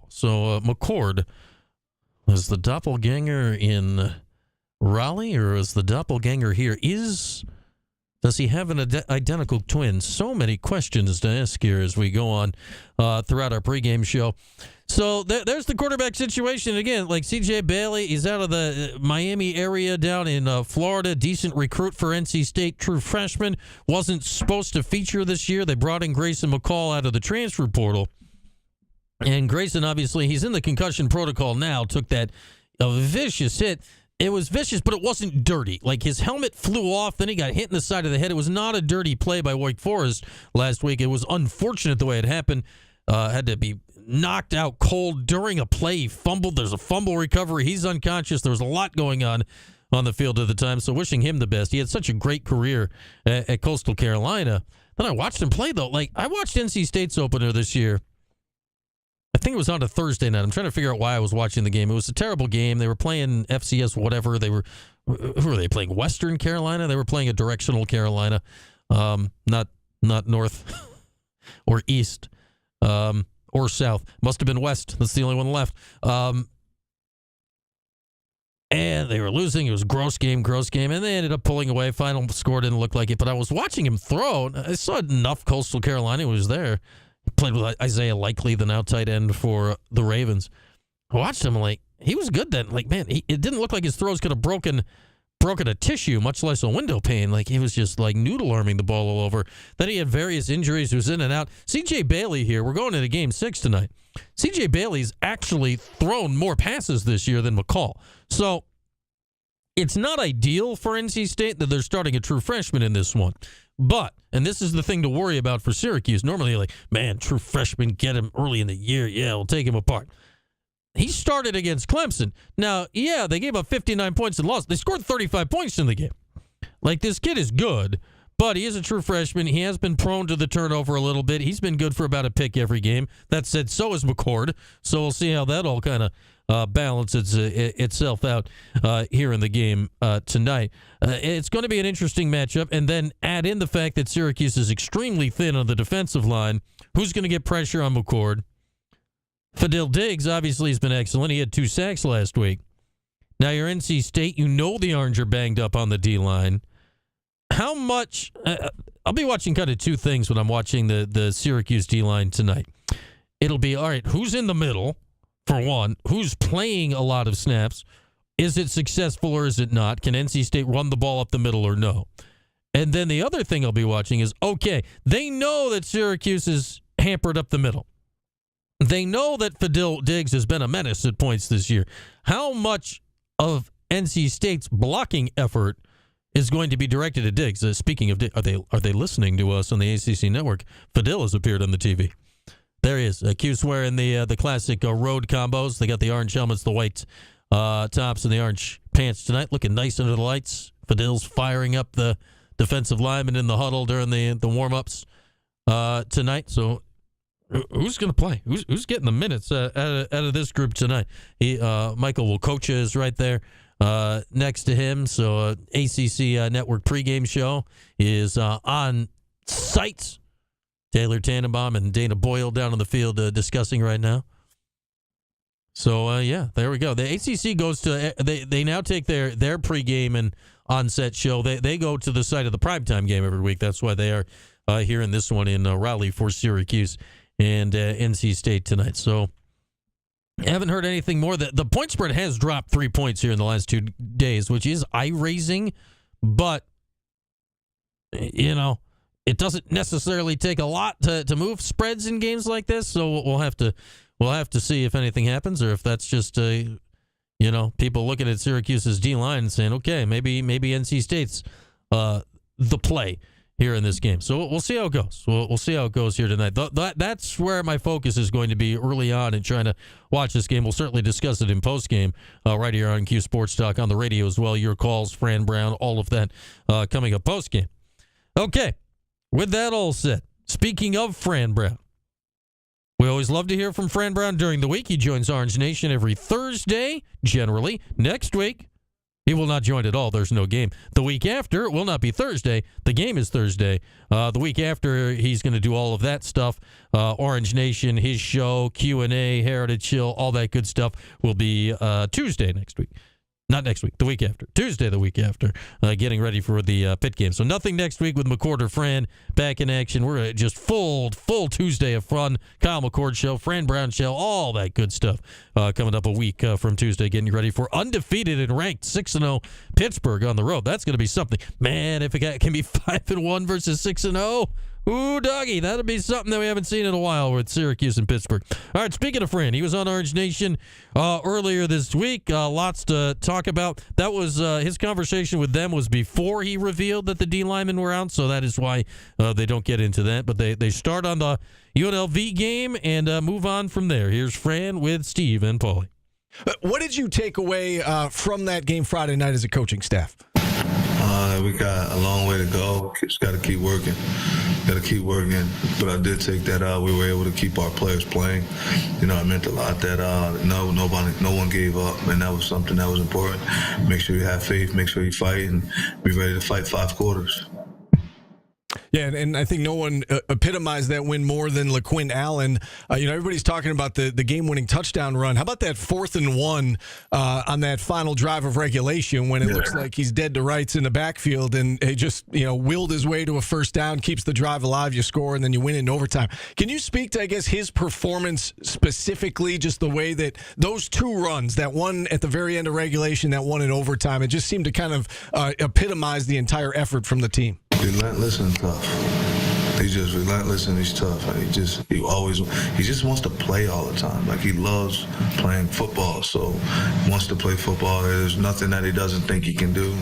So McCord, is the doppelganger in Raleigh or is the doppelganger here? Is Does he have an identical twin? So many questions to ask here as we go on throughout our pregame show. So there's the quarterback situation. Again, like C.J. Bailey, he's out of the Miami area down in Florida. Decent recruit for NC State, true freshman. Wasn't supposed to feature this year. They brought in Grayson McCall out of the transfer portal. And Grayson, obviously, he's in the concussion protocol now, took that vicious hit. It was vicious, but it wasn't dirty. Like, his helmet flew off, then he got hit in the side of the head. It was not a dirty play by Wake Forest last week. It was unfortunate the way it happened. Had to be knocked out cold during a play. He fumbled. There's a fumble recovery. He's unconscious. There was a lot going on the field at the time, so wishing him the best. He had such a great career at Coastal Carolina. Then I watched him play, though. Like, I watched NC State's opener this year. I think it was on a Thursday night. I'm trying to figure out why I was watching the game. It was a terrible game. They were playing FCS whatever. Who were they playing? Western Carolina? They were playing a directional Carolina, not north or east or south. Must have been west. That's the only one left. And they were losing. It was a gross game. And they ended up pulling away. Final score didn't look like it. But I was watching him throw. I saw enough Coastal Carolina was there. Played with Isaiah Likely, the now tight end for the Ravens. I watched him, like, he was good then. Like, man, it didn't look like his throws could have broken a tissue, much less a window pane. Like, he was just, like, noodle arming the ball all over. Then he had various injuries. He was in and out. C.J. Bailey here, we're going into Game 6 tonight. C.J. Bailey's actually thrown more passes this year than McCall. So it's not ideal for NC State that they're starting a true freshman in this one. But, and this is the thing to worry about for Syracuse, normally like, man, true freshman, get him early in the year. Yeah, we'll take him apart. He started against Clemson. Now, yeah, they gave up 59 points and lost. They scored 35 points in the game. Like, this kid is good, but he is a true freshman. He has been prone to the turnover a little bit. He's been good for about a pick every game. That said, so is McCord. So we'll see how that all kind of balances itself out here in the game tonight. It's going to be an interesting matchup, and then add in the fact that Syracuse is extremely thin on the defensive line. Who's going to get pressure on McCord? Fadil Diggs obviously has been excellent. He had 2 sacks last week. Now you're NC State. You know the Orange are banged up on the D-line. How much... I'll be watching kind of 2 things when I'm watching the Syracuse D-line tonight. It'll be, all right, who's in the middle? For one, who's playing a lot of snaps? Is it successful or is it not? Can NC State run the ball up the middle or no? And then the other thing I'll be watching is, okay, they know that Syracuse is hampered up the middle. They know that Fadil Diggs has been a menace at points this year. How much of NC State's blocking effort is going to be directed at Diggs? Speaking of, are they listening to us on the ACC network? Fadil has appeared on the TV. There he is. Q's wearing the classic road combos. They got the orange helmets, the white tops, and the orange pants tonight. Looking nice under the lights. Fadil's firing up the defensive lineman in the huddle during the warm-ups tonight. So who's going to play? Who's getting the minutes out of this group tonight? Michael Wilcocha is right there next to him. So ACC Network pregame show is on site. Taylor Tannenbaum and Dana Boyle down on the field discussing right now. So, yeah, there we go. The ACC goes to they now take their pregame and on-set show. They go to the site of the primetime game every week. That's why they are here in this one in Raleigh for Syracuse and NC State tonight. So, I haven't heard anything more. The point spread has dropped 3 points here in the last 2 days, which is eye-raising, but, you know, it doesn't necessarily take a lot to move spreads in games like this, so we'll have to see if anything happens, or if that's just people looking at Syracuse's D-line and saying, okay, maybe NC State's the play here in this game. So we'll see how it goes. We'll see how it goes here tonight. That's where my focus is going to be early on in trying to watch this game. We'll certainly discuss it in postgame right here on Q Sports Talk on the radio as well. Your calls, Fran Brown, all of that coming up postgame. Okay. With that all said, speaking of Fran Brown, we always love to hear from Fran Brown during the week. He joins Orange Nation every Thursday, generally. Next week, he will not join at all. There's no game. The week after, it will not be Thursday. The game is Thursday. The week after, he's going to do all of that stuff. Orange Nation, his show, Q&A, Heritage Hill, all that good stuff will be Tuesday next week. Not next week, the week after. Tuesday, the week after, getting ready for the Pitt game. So nothing next week with McCord or Fran back in action. We're just full Tuesday of fun. Kyle McCord show, Fran Brown show, all that good stuff coming up a week from Tuesday, getting you ready for undefeated and ranked 6-0 Pittsburgh on the road. That's going to be something. Man, if it can be 5-1 versus 6-0, ooh, doggy, that'll be something that we haven't seen in a while with Syracuse and Pittsburgh. All right, speaking of Fran, he was on Orange Nation earlier this week. Lots to talk about. That was his conversation with them was before he revealed that the D linemen were out, so that is why they don't get into that. But they start on the UNLV game and move on from there. Here's Fran with Steve and Paulie. What did you take away from that game Friday night as a coaching staff? We got a long way to go. Just got to keep working. But I did take that out. We were able to keep our players playing. It meant a lot that no one gave up, and that was something that was important. Make sure you have faith. Make sure you fight, and be ready to fight 5 quarters. Yeah, and I think no one epitomized that win more than LaQuint Allen. Everybody's talking about the game-winning touchdown run. How about that 4th and 1 on that final drive of regulation when it looks like he's dead to rights in the backfield, and he just willed his way to a first down, keeps the drive alive, you score, and then you win in overtime. Can you speak to, I guess, his performance specifically, just the way that those 2 runs, that one at the very end of regulation, that one in overtime, it just seemed to kind of epitomize the entire effort from the team? Relentless and tough. He's just relentless and he's tough. And he just wants to play all the time. Like, he loves playing football, so he wants to play football. There's nothing that he doesn't think he can do.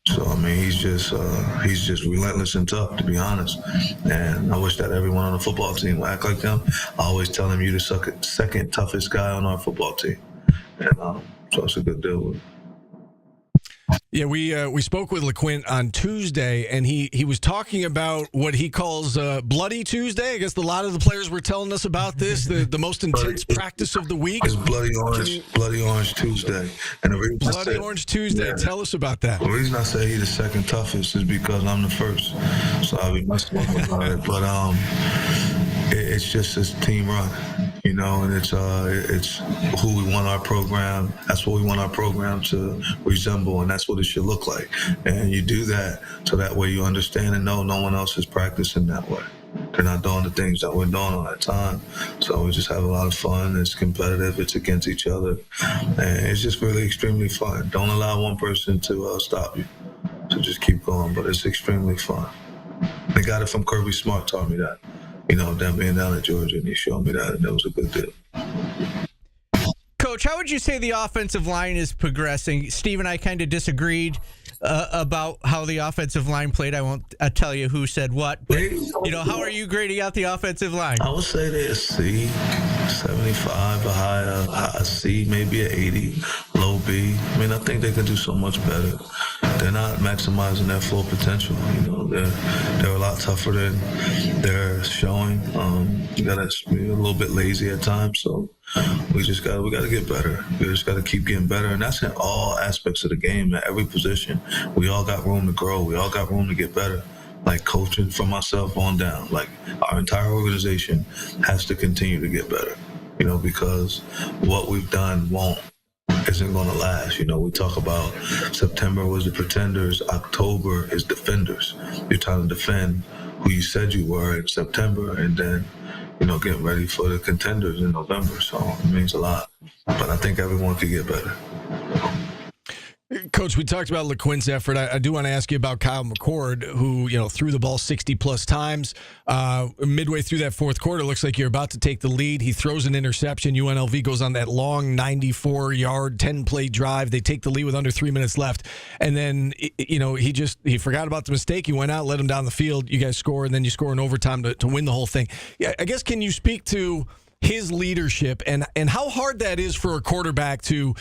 So he's just relentless and tough, to be honest. And I wish that everyone on the football team would act like him. I always tell him, you're the second toughest guy on our football team. And so it's a good deal with him. Yeah, we spoke with LaQuint on Tuesday, and he was talking about what he calls Bloody Tuesday. I guess a lot of the players were telling us about this, the most intense practice of the week. It's Bloody Orange Tuesday. And the reason Orange Tuesday. Yeah. Tell us about that. The reason I say he's the second toughest is because I'm the first. So I'll be messing about it. But it's just this team run, and it's who we want our program. That's what we want our program to resemble, and that's what it should look like. And you do that so that way you understand and know no one else is practicing that way. They're not doing the things that we're doing all that time. So we just have a lot of fun. It's competitive. It's against each other. And it's just really extremely fun. Don't allow one person to stop you. So just keep going. But it's extremely fun. They got it from Kirby Smart, taught me that. Them being down at Georgia, and he showed me that, and that was a good deal. Coach, how would you say the offensive line is progressing? Steve and I kind of disagreed about how the offensive line played. I won't tell you who said what, but how are you grading out the offensive line? I would say they're a C, 75, a high C, maybe an 80, low B. I think they can do so much better. They're not maximizing their full potential. They're a lot tougher than they're showing. You gotta be a little bit lazy at times, so we gotta get better. We just gotta keep getting better, and that's in all aspects of the game, at every position. We all got room to grow. We all got room to get better. Like, coaching from myself on down, like, our entire organization has to continue to get better. Because what we've done isn't going to last. We talk about September was the pretenders, October is defenders. You're trying to defend who you said you were in September, and then getting ready for the contenders in November. So it means a lot. But I think everyone could get better. Coach, we talked about LaQuint's effort. I do want to ask you about Kyle McCord, who threw the ball 60-plus times. Midway through that fourth quarter, looks like you're about to take the lead. He throws an interception. UNLV goes on that long 94-yard, 10-play drive. They take the lead with under 3 minutes left. And then, he forgot about the mistake. He went out, let him down the field. You guys score, and then you score in overtime to win the whole thing. Yeah, I guess, can you speak to his leadership and how hard that is for a quarterback to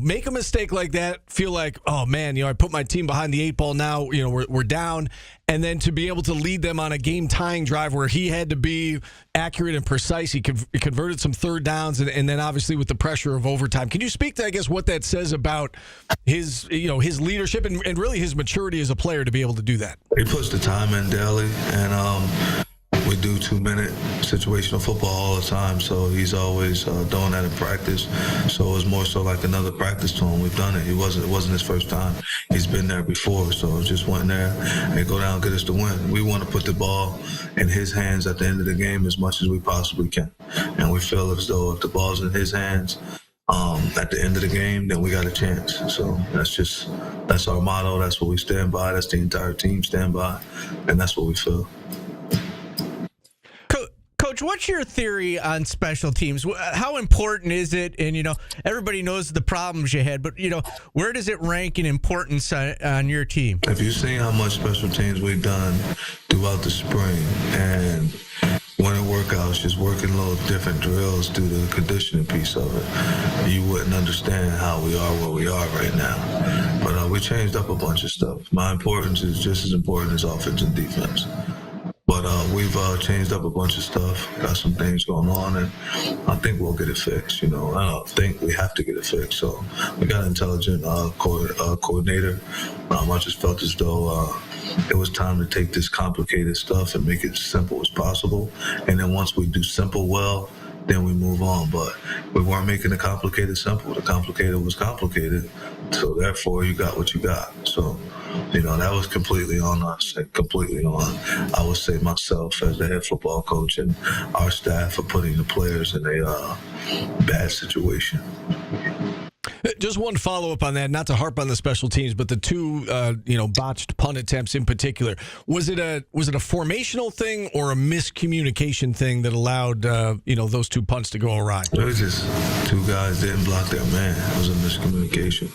make a mistake like that, feel like, oh man, I put my team behind the 8 ball now, we're down, and then to be able to lead them on a game-tying drive where he had to be accurate and precise. He converted some third downs, and then obviously with the pressure of overtime. Can you speak to, I guess, what that says about his leadership and really his maturity as a player to be able to do that? He puts the time in daily, and we do 2-minute situational football all the time, so he's always doing that in practice. So it was more so like another practice to him. We've done it. It wasn't his first time. He's been there before, so just went there and go down and get us the win. We want to put the ball in his hands at the end of the game as much as we possibly can, and we feel as though if the ball's in his hands at the end of the game, then we got a chance. So that's our motto. That's what we stand by. That's the entire team stand by, and that's what we feel. Coach, what's your theory on special teams? How important is it? And, everybody knows the problems you had, but, where does it rank in importance on your team? If you've seen how much special teams we've done throughout the spring and winter workouts, just working little different drills through the conditioning piece of it, you wouldn't understand how we are where we are right now. But we changed up a bunch of stuff. My importance is just as important as offense and defense. But we've changed up a bunch of stuff, got some things going on, and I think we'll get it fixed. I don't think we have to get it fixed. So we got an intelligent coordinator. I just felt as though it was time to take this complicated stuff and make it as simple as possible. And then once we do simple well, then we move on. But we weren't making the complicated simple. The complicated was complicated. So therefore, you got what you got. So, that was completely on us, completely on, I would say, myself as the head football coach and our staff for putting the players in a bad situation. Just one follow-up on that, not to harp on the special teams, but the two, botched punt attempts in particular. Was it a formational thing or a miscommunication thing that allowed, those two punts to go awry? It was just two guys didn't block their man. It was a miscommunication.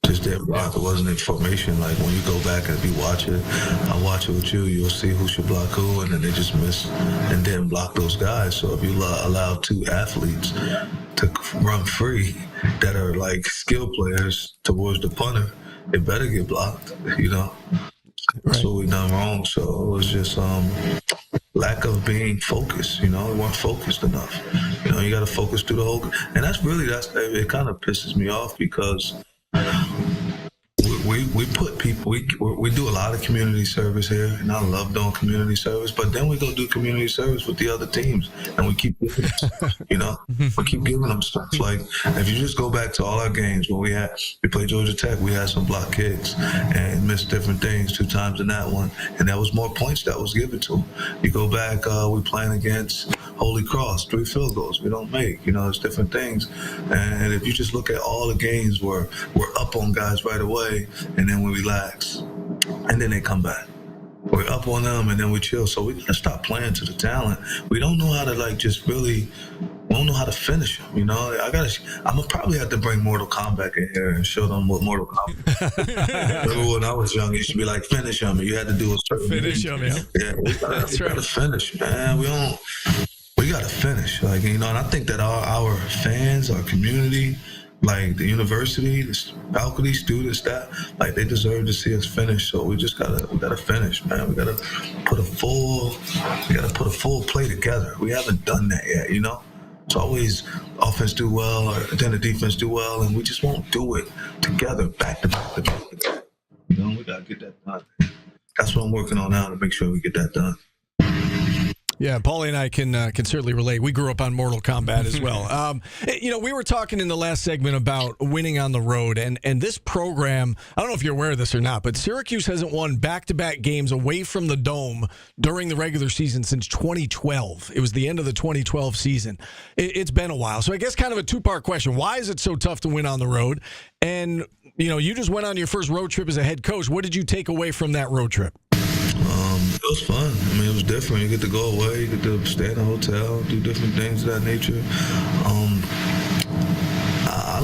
Just didn't block. It wasn't information. Like when you go back and if you watch it, I watch it with you, you'll see who should block who, and then they just missed and didn't block those guys. So if you allow two athletes to run free that are like skill players towards the punter, it better get blocked, That's what we done wrong. So it was just lack of being focused, we weren't focused enough. You got to focus through the whole, and it kind of pisses me off because we put people, we do a lot of community service here, and I love doing community service, but then we go do community service with the other teams, and we keep giving them, we keep giving them stuff. Like, if you just go back to all our games when we played Georgia Tech, we had some block kicks and missed different things 2 times in that one, and there was more points that was given to them. You go back, we playing against Holy Cross, 3 field goals we don't make, it's different things. And if you just look at all the games where we're up on guys right away, and then we relax, and then they come back. We're up on them, and then we chill. So we gotta stop playing to the talent. We don't know how to we don't know how to finish them. I'm gonna probably have to bring Mortal Kombat in here and show them what Mortal Kombat. Remember when I was young, it used to be like finish them, and you had to do a certain finish them. Yeah, we gotta finish, man. We gotta finish, and I think that our fans, our community, like the university, the faculty, students, staff, they deserve to see us finish. So we gotta finish, man. We gotta put a full play together. We haven't done that yet, It's always offense do well, or then the defense do well, and we just won't do it together, back to back to back to back. We gotta get that done. That's what I'm working on now to make sure we get that done. Yeah, Paulie and I can certainly relate. We grew up on Mortal Kombat as well. We were talking in the last segment about winning on the road, and this program, I don't know if you're aware of this or not, but Syracuse hasn't won back-to-back games away from the Dome during the regular season since 2012. It was the end of the 2012 season. It's been a while. So I guess kind of a two-part question. Why is it so tough to win on the road? And, you just went on your first road trip as a head coach. What did you take away from that road trip? It was fun. It was different. You get to go away, you get to stay in a hotel, do different things of that nature. I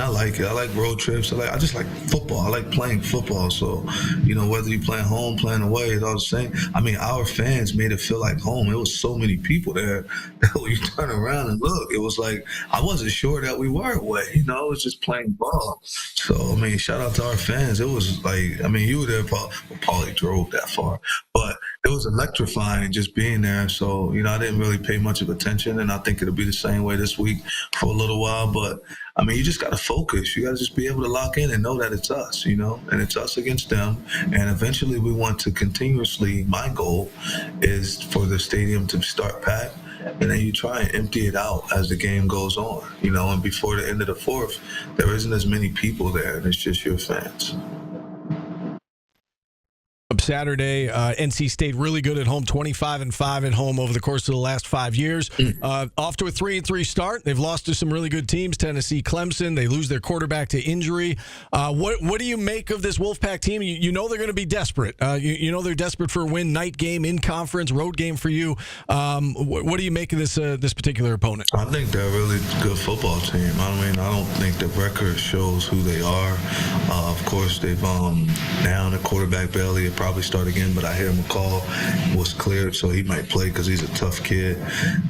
like it. I like road trips. I just like football. I like playing football. So, whether you playing home, playing away, it's all the same. Our fans made it feel like home. It was so many people there that when you turn around and look, it was like, I wasn't sure that we were away. It was just playing ball. So, shout out to our fans. It was like, you were there, Paulie drove that far. But it was electrifying just being there. So, I didn't really pay much of attention, and I think it'll be the same way this week for a little while. But, you just got to focus. You got to just be able to lock in and know that it's us, and it's us against them. And eventually we want to continuously, my goal is for the stadium to start packed, and then you try and empty it out as the game goes on, and before the end of the fourth, there isn't as many people there, and it's just your fans. Saturday, NC State really good at home, 25-5 at home over the course of the last 5 years. Off to a 3-3 start. They've lost to some really good teams, Tennessee, Clemson. They lose their quarterback to injury. What do you make of this Wolfpack team? You know they're going to be desperate. You know they're desperate for a win. Night game, in conference, road game for you. What do you make of this particular opponent? I think they're a really good football team. I don't think the record shows who they are. Of course, they've down the quarterback Bailey. It probably start again, but I hear McCall was cleared, so he might play because he's a tough kid.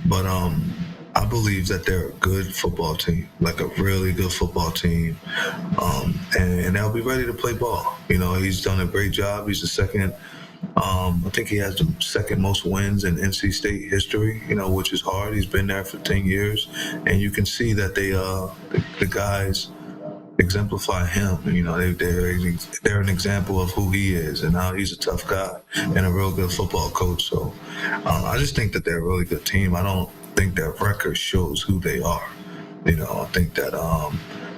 But I believe that they're a good football team, like a really good football team, and they'll be ready to play ball. He's done a great job. He's the second. I think he has the second most wins in NC State history, which is hard. He's been there for 10 years, and you can see that the guys exemplify him. They're an example of who he is and how he's a tough guy and a real good football coach. So I just think that they're a really good team. I don't think their record shows who they are. I think that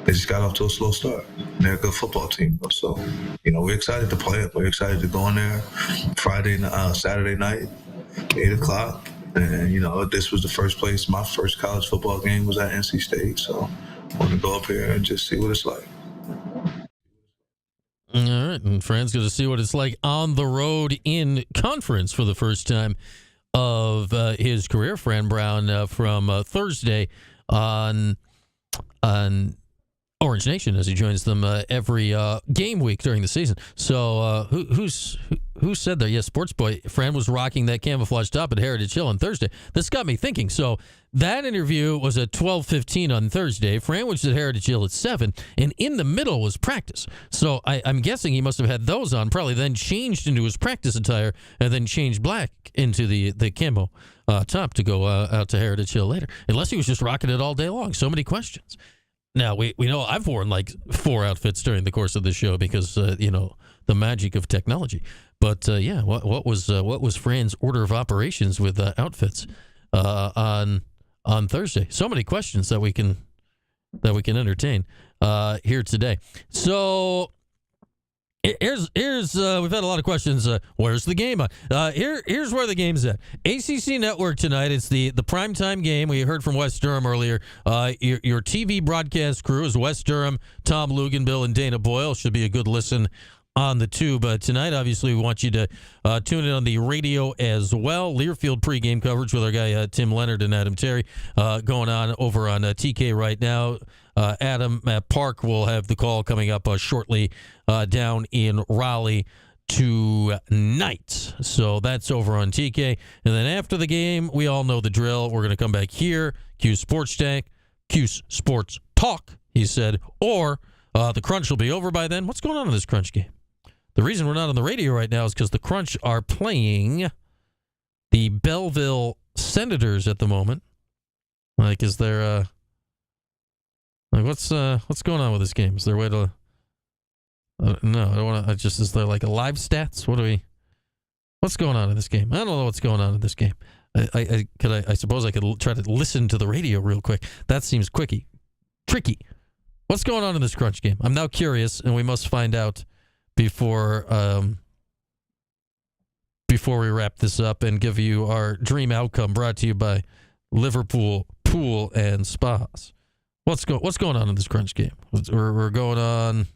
they just got off to a slow start. They're a good football team. So, we're excited to play it. We're excited to go in there Saturday night, 8 o'clock. And, this was the first place. My first college football game was at NC State. So I want to go up here and just see what it's like. All right. And Fran's going to see what it's like on the road in conference for the first time of his career. Fran Brown from Thursday on Orange Nation as he joins them every game week during the season. So who said there? Yes, Sports Boy. Fran was rocking that camouflage top at Heritage Hill on Thursday. This got me thinking. So that interview was at 12:15 on Thursday. Fran was at Heritage Hill at 7, and in the middle was practice. So I'm guessing he must have had those on, probably then changed into his practice attire, and then changed black into the camo top to go out to Heritage Hill later. Unless he was just rocking it all day long. So many questions. Now, we know I've worn like 4 outfits during the course of the show because, the magic of technology. But, what was Fran's order of operations with outfits on Thursday? So many questions that we can entertain here today. So here's we've had a lot of questions. Where's the game? Here's where the game's at. ACC Network tonight. It's the primetime game. We heard from Wes Durham earlier. Your TV broadcast crew is Wes Durham, Tom Luganbill, and Dana Boyle. Should be a good listen on the tube. Tonight, obviously, we want you to tune in on the radio as well. Learfield pregame coverage with our guy Tim Leonard and Adam Terry going on over on TK right now. Adam at Park will have the call coming up shortly down in Raleigh tonight. So that's over on TK. And then after the game, we all know the drill. We're going to come back here, Q Sports Tank, Q Sports Talk, he said, or the Crunch will be over by then. What's going on in this Crunch game? The reason we're not on the radio right now is because the Crunch are playing the Belleville Senators at the moment. Like, is there what's going on with this game? Is there a way to? No, I don't want to. Is there like a live stats? What's going on in this game? I don't know what's going on in this game. I suppose I could try to listen to the radio real quick. That seems tricky. What's going on in this Crunch game? I'm now curious, and we must find out before we wrap this up and give you our dream outcome. Brought to you by Liverpool Pool and Spas. What's going on in this Crunch game? We're going on.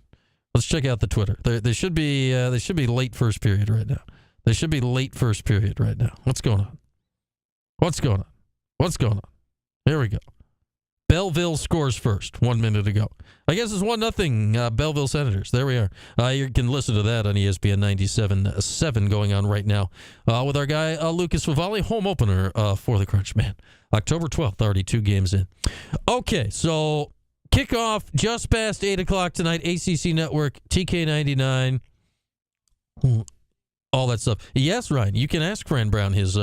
Let's check out the Twitter. They should be late first period right now. What's going on? Here we go. Belleville scores first. 1 minute ago. I guess it's 1-0 Belleville Senators. There we are. You can listen to that on ESPN 97.7 going on right now with our guy Lucas Vivalli, home opener for the Crunch Man. October 12th, already 2 games in. Okay, so kickoff just past 8 o'clock tonight, ACC Network, TK99. all that stuff. Yes, Ryan, you can ask Fran Brown his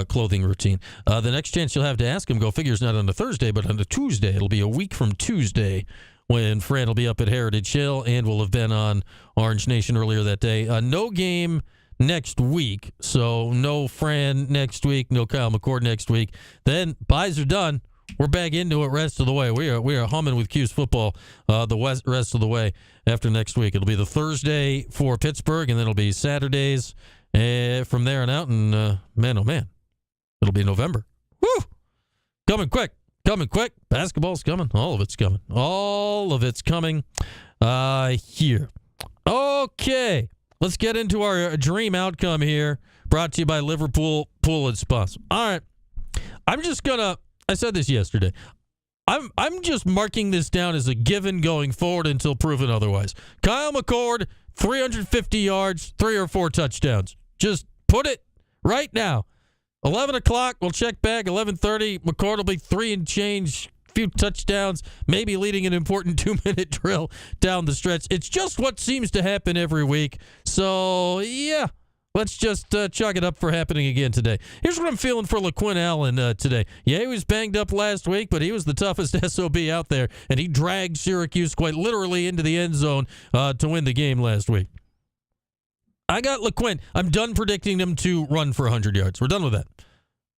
clothing routine. The next chance you'll have to ask him, go figure, is not on a Thursday, but on a Tuesday. It'll be a week from Tuesday when Fran will be up at Heritage Hill and will have been on Orange Nation earlier that day. No game next week, so no Fran next week, no Kyle McCord next week. Then buys are done. We're back into it rest of the way. We are humming with Q's football the rest of the way after next week. It'll be the Thursday for Pittsburgh, and then it'll be Saturdays from there on out. And man, oh man, it'll be November. Woo! Coming quick. Basketball's coming. All of it's coming. All of it's coming here. Okay, let's get into our dream outcome here. Brought to you by Liverpool Pool and Spas. All right, I said this yesterday. I'm just marking this down as a given going forward until proven otherwise. Kyle McCord, 350 yards, 3 or 4 touchdowns. Just put it right now. 11 o'clock, we'll check back. 11:30, McCord will be 3 and change, few touchdowns, maybe leading an important 2-minute drill down the stretch. It's just what seems to happen every week. So, yeah. Let's just chalk it up for happening again today. Here's what I'm feeling for LaQuinn Allen today. Yeah, he was banged up last week, but he was the toughest SOB out there, and he dragged Syracuse quite literally into the end zone to win the game last week. I got LaQuinn. I'm done predicting him to run for 100 yards. We're done with that.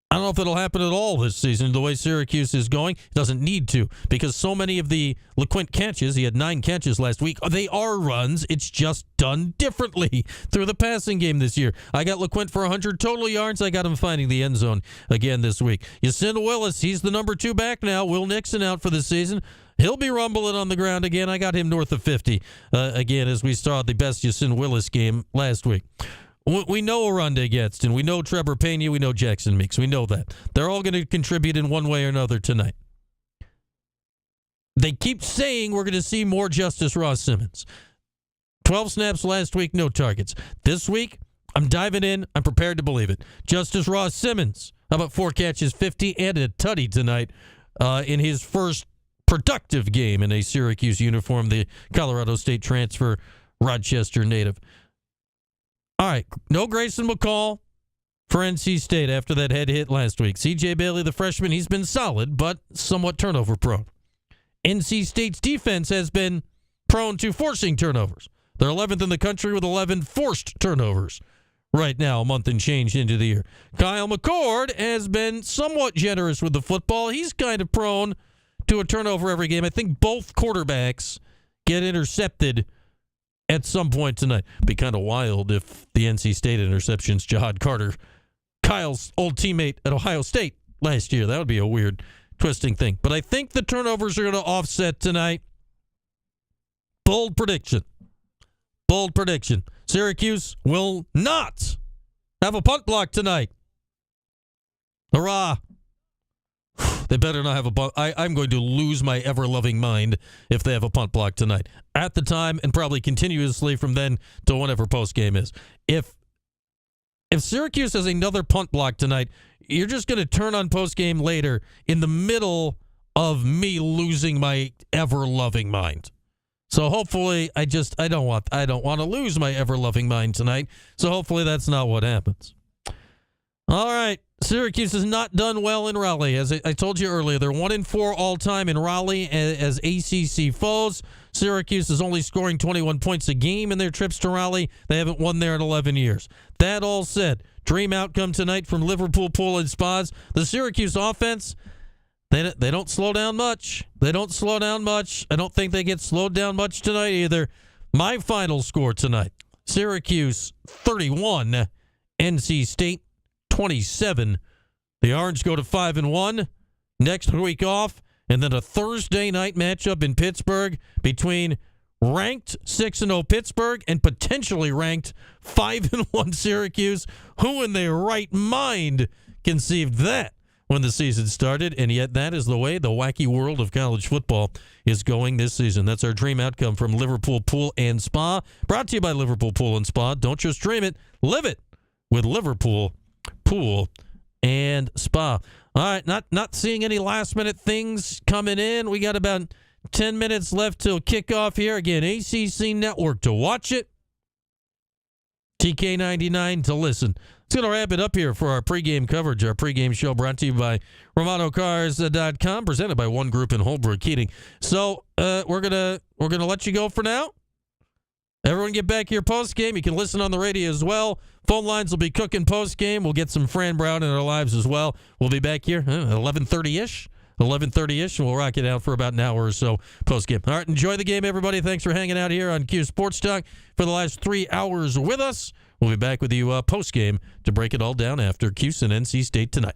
I don't know if it'll happen at all this season. The way Syracuse is going, it doesn't need to, because so many of the LaQuinn catches, he had 9 catches last week, they are runs. It's just done differently through the passing game this year. I got LaQuinn for 100 total yards. I got him finding the end zone again this week. Yasin Willis, he's the number 2 back now. Will Nixon out for the season. He'll be rumbling on the ground again. I got him north of 50 again as we saw the best Yasin Willis game last week. We know Aranda Gadsden. We know Trevor Pena. We know Jackson Meeks. We know that. They're all going to contribute in one way or another tonight. They keep saying we're going to see more Justice Ross Simmons. 12 snaps last week, no targets. This week, I'm diving in. I'm prepared to believe it. Justice Ross Simmons, how about 4 catches, 50, and a tutty tonight in his first productive game in a Syracuse uniform, the Colorado State transfer, Rochester native. All right, no Grayson McCall for NC State after that head hit last week. C.J. Bailey, the freshman, he's been solid, but somewhat turnover prone. NC State's defense has been prone to forcing turnovers. They're 11th in the country with 11 forced turnovers right now, a month and change into the year. Kyle McCord has been somewhat generous with the football. He's kind of prone to a turnover every game. I think both quarterbacks get intercepted at some point tonight. Be kind of wild if the NC State interception's Jahad Carter, Kyle's old teammate at Ohio State last year. That would be a weird, twisting thing. But I think the turnovers are going to offset tonight. Bold prediction. Syracuse will not have a punt block tonight. Hurrah. They better not have a punt. I'm going to lose my ever-loving mind if they have a punt block tonight. At the time, and probably continuously from then to whenever postgame is. If Syracuse has another punt block tonight, you're just going to turn on postgame later in the middle of me losing my ever-loving mind. So hopefully, I don't want to lose my ever-loving mind tonight. So hopefully that's not what happens. All right. Syracuse has not done well in Raleigh. As I told you earlier, they're 1-4 all-time in Raleigh as ACC foes. Syracuse is only scoring 21 points a game in their trips to Raleigh. They haven't won there in 11 years. That all said, dream outcome tonight from Liverpool Pool and Spas. The Syracuse offense, they don't slow down much. I don't think they get slowed down much tonight either. My final score tonight, Syracuse 31, NC State 27. The Orange go to 5-1. Next week off, and then a Thursday night matchup in Pittsburgh between ranked 6-0 Pittsburgh and potentially ranked 5-1 Syracuse. Who in their right mind conceived that when the season started? And yet that is the way the wacky world of college football is going this season. That's our dream outcome from Liverpool Pool and Spa. Brought to you by Liverpool Pool and Spa. Don't just dream it, live it with Liverpool Pool and Spa. All right, not seeing any last-minute things coming in. We got about 10 minutes left till kickoff here. Again, ACC Network to watch it. TK99 to listen. It's going to wrap it up here for our pregame coverage. Our pregame show brought to you by RomanoCars.com, presented by One Group in Holbrook Heating. So we're gonna let you go for now. Everyone get back here postgame. You can listen on the radio as well. Phone lines will be cooking postgame. We'll get some Fran Brown in our lives as well. We'll be back here 11:30-ish. 11:30-ish, and we'll rock it out for about an hour or so post-game. All right, enjoy the game, everybody. Thanks for hanging out here on Q Sports Talk for the last 3 hours with us. We'll be back with you post-game to break it all down after Cuse and NC State tonight.